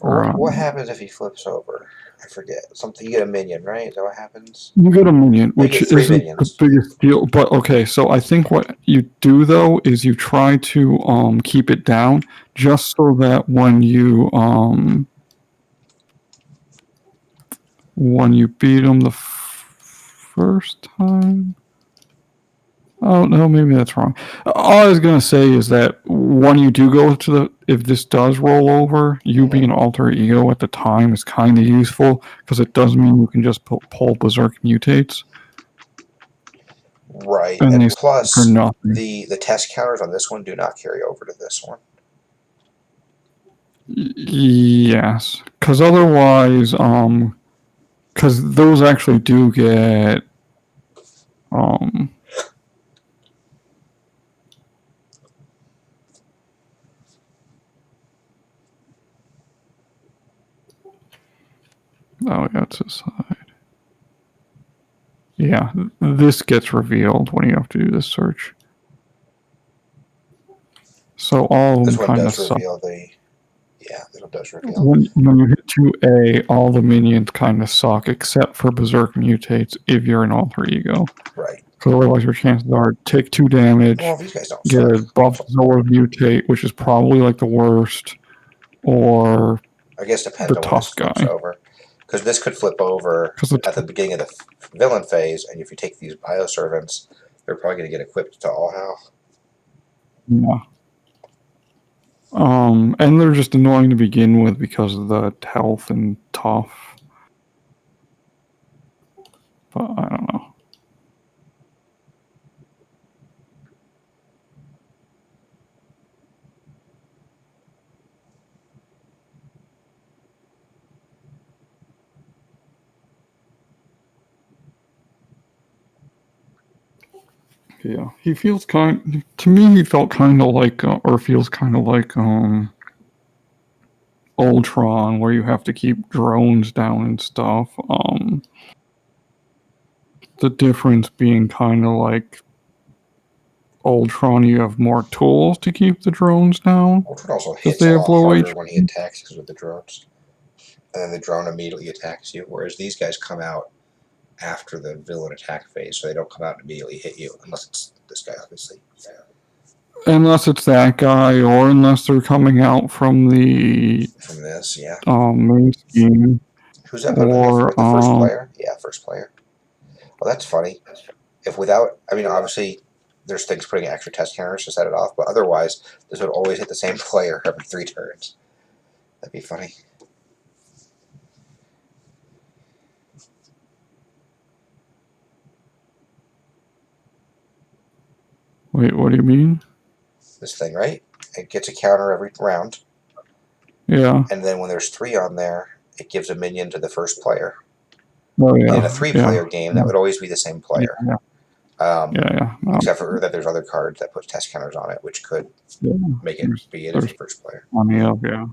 A: Or what happens if he flips over? I forget. Something, you get a minion, right? Is that what happens?
B: You get a minion,
A: They
B: which
A: get 3
B: isn't
A: minions.
B: the biggest deal. But okay, so I think what you do though is you try to keep it down just so that when you beat him the first time. Oh no, maybe that's wrong. All I was gonna say is that when you do go to the, if this does roll over, you being alter ego at the time is kind of useful because it does mean you can just pull Berserk mutates.
A: Right,
B: And
A: and plus
B: for nothing.
A: the test counters on this one do not carry over to this one.
B: Yes, because otherwise, because those actually do get oh yeah, it's his side. Yeah, this gets revealed when you have to do this search. So all of
A: This
B: them
A: one
B: kind of
A: does
B: suck.
A: reveal the. Yeah, this one does reveal.
B: When you hit 2A, all the minions kind of suck, except for Berserk Mutates if you're in Alter Ego.
A: Right.
B: Because otherwise your chances are take 2 damage,
A: Well, these guys don't
B: get
A: suck.
B: a buff Zola Mutate, which is probably like the worst, or
A: I guess depends
B: the
A: on when this
B: tough
A: flips
B: guy.
A: over. Because this could flip over
B: 'Cause
A: at the beginning of the villain phase, and if you take these bioservants, they're probably going to get equipped to all health.
B: Yeah. And they're just annoying to begin with because of the health and tough. But I don't know. Yeah, he feels to me, he felt kind of like, or feels kind of like, Ultron, where you have to keep drones down and stuff. The difference being kind of like Ultron, you have more tools to keep the drones down
A: Ultron also
B: because
A: hits
B: they
A: a
B: have
A: lot
B: low
A: harder
B: HP.
A: when he attacks because with the drones. And then the drone immediately attacks you, whereas these guys come out after the villain attack phase, so they don't come out and immediately hit you, unless it's this guy, obviously.
B: Unless it's that guy, or unless they're coming out from the
A: From this, yeah.
B: main scheme,
A: Who's that put
B: or
A: the first player? Yeah, first player. Well, that's funny. If without, I mean, obviously, there's things putting extra test counters to set it off, but otherwise, this would always hit the same player every 3 turns. That'd be funny.
B: wait, what do you mean?
A: This thing, right? It gets a counter every round,
B: Yeah.
A: and then when there's 3 on there, it gives a minion to the first player.
B: Oh yeah.
A: In a 3-player game, that would always be the same player.
B: Yeah. Yeah.
A: Except for that there's other cards that put test counters on it, which could make it be it as a first player.
B: Plenty of, yeah.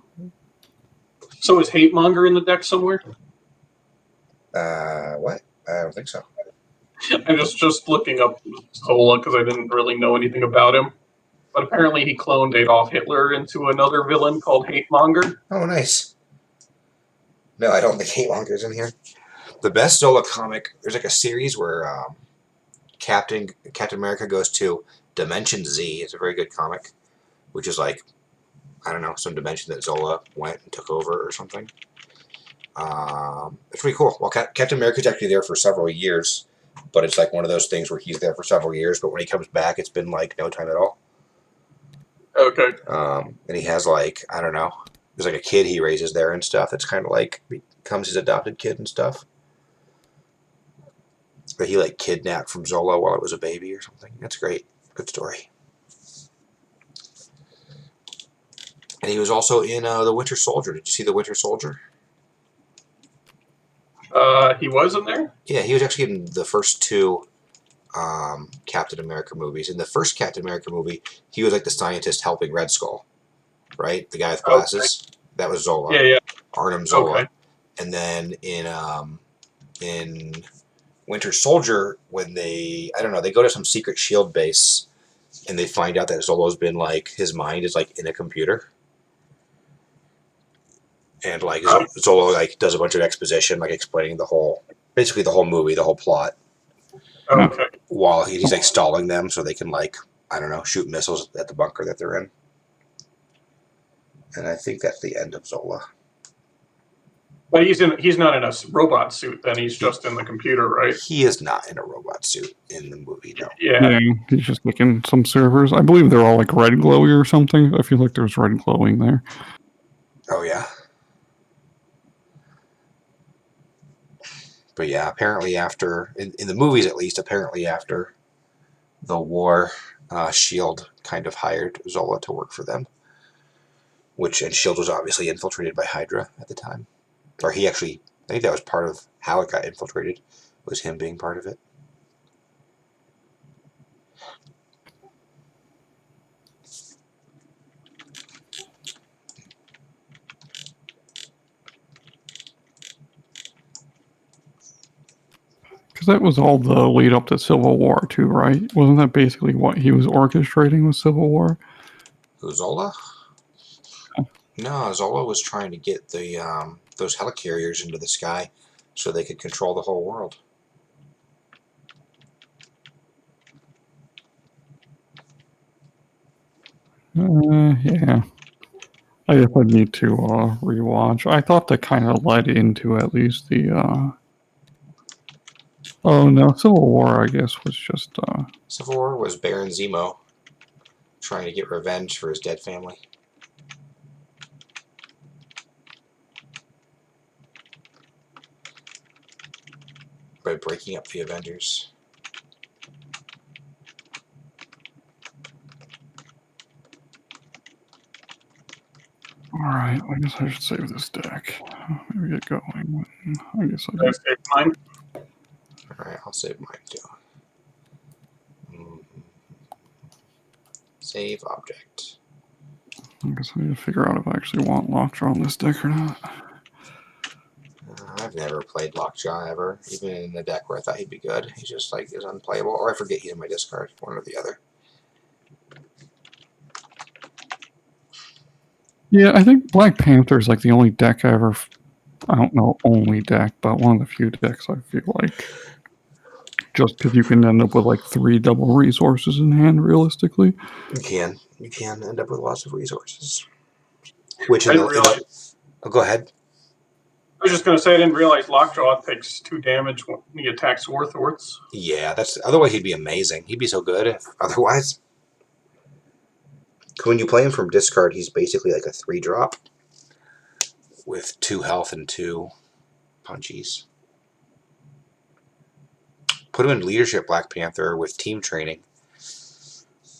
D: So is Hate Monger in the deck somewhere?
A: What? I don't think so.
D: I'm just looking up Zola because I didn't really know anything about him. But apparently he cloned Adolf Hitler into another villain called Hate Monger.
A: Oh, nice. No, I don't think Hate Monger's in here. The best Zola comic, there's like a series where Captain America goes to Dimension Z. It's a very good comic, which is like, I don't know, some dimension that Zola went and took over or something. It's pretty cool. Well, Captain America's actually there for several years, but it's like one of those things where he's there for several years, but when he comes back, it's been like no time at all.
D: Okay.
A: And he has like, I don't know, there's like a kid he raises there and stuff. That's kind of like becomes his adopted kid and stuff. But he like kidnapped from Zola while it was a baby or something. That's great. Good story. And he was also in The Winter Soldier. Did you see The Winter Soldier?
D: He was in there?
A: Yeah, he was actually in the first 2 Captain America movies. In the first Captain America movie, he was like the scientist helping Red Skull, right? The guy with glasses. Okay. That was Zola.
D: Yeah.
A: Arnim Zola.
D: Okay.
A: And then in Winter Soldier, when they go to some secret shield base and they find out that Zolo's been like, his mind is like in a computer. And like Zola like does a bunch of exposition, like explaining basically the whole movie, the whole plot.
D: Okay.
A: While he's like stalling them so they can like, I don't know, shoot missiles at the bunker that they're in. And I think that's the end of Zola.
D: But he's not in a robot suit then, he's just in the computer, right?
A: He is not in a robot suit in the movie, no.
D: Yeah.
B: He's just like in some servers. I believe they're all like red glowy or something. I feel like there's red glowing there.
A: Oh yeah. But yeah, apparently after, in the movies at least, apparently after the war, S.H.I.E.L.D. kind of hired Zola to work for them. And S.H.I.E.L.D. was obviously infiltrated by Hydra at the time. Or I think that was part of how it got infiltrated, was him being part of it.
B: Because that was all the lead up to Civil War, too, right? Wasn't that basically what he was orchestrating with Civil War?
A: Who, Zola? No, Zola was trying to get the those helicarriers into the sky so they could control the whole world.
B: Yeah. I guess I'd need to rewatch. I thought that kind of led into at least the. Oh no, Civil War, I guess, was just.
A: Civil War was Baron Zemo trying to get revenge for his dead family. By breaking up the Avengers.
B: Alright, I guess I should save this deck. Maybe get going. I guess I
D: Did I
B: do.
D: save mine?
A: Alright, I'll save mine too. Save object.
B: I guess I need to figure out if I actually want Lockjaw on this deck or not.
A: I've never played Lockjaw ever, even in a deck where I thought he'd be good. He's just like is unplayable, or I forget he's in my discard, one or the other.
B: Yeah, I think Black Panther is like the only deck I ever. I don't know, only deck, but one of the few decks I feel like. Just because you can end up with like 3 double resources in hand, realistically.
A: You can end up with lots of resources. Which
D: I didn't realize.
A: Oh, go ahead.
D: I was just going to say I didn't realize Lockjaw takes 2 damage when he attacks Warthorts.
A: Yeah, that's otherwise he'd be amazing. He'd be so good. Otherwise, when you play him from discard, he's basically like a 3-drop with 2 health and 2 punchies. Put him in leadership Black Panther with team training,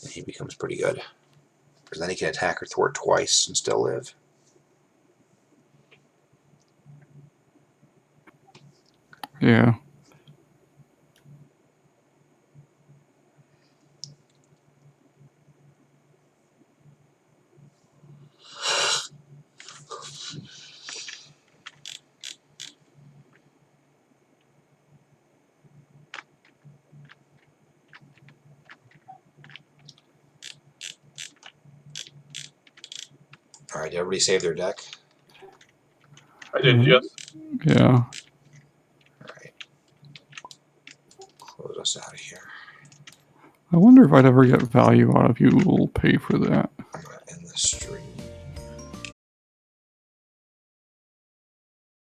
A: and he becomes pretty good. Because then he can attack or thwart twice and still live.
B: Yeah.
A: Alright, did everybody save their deck?
D: I did, yes.
B: Yeah.
A: Alright. Close us out of here.
B: I wonder if I'd ever get value out of you who will pay for that.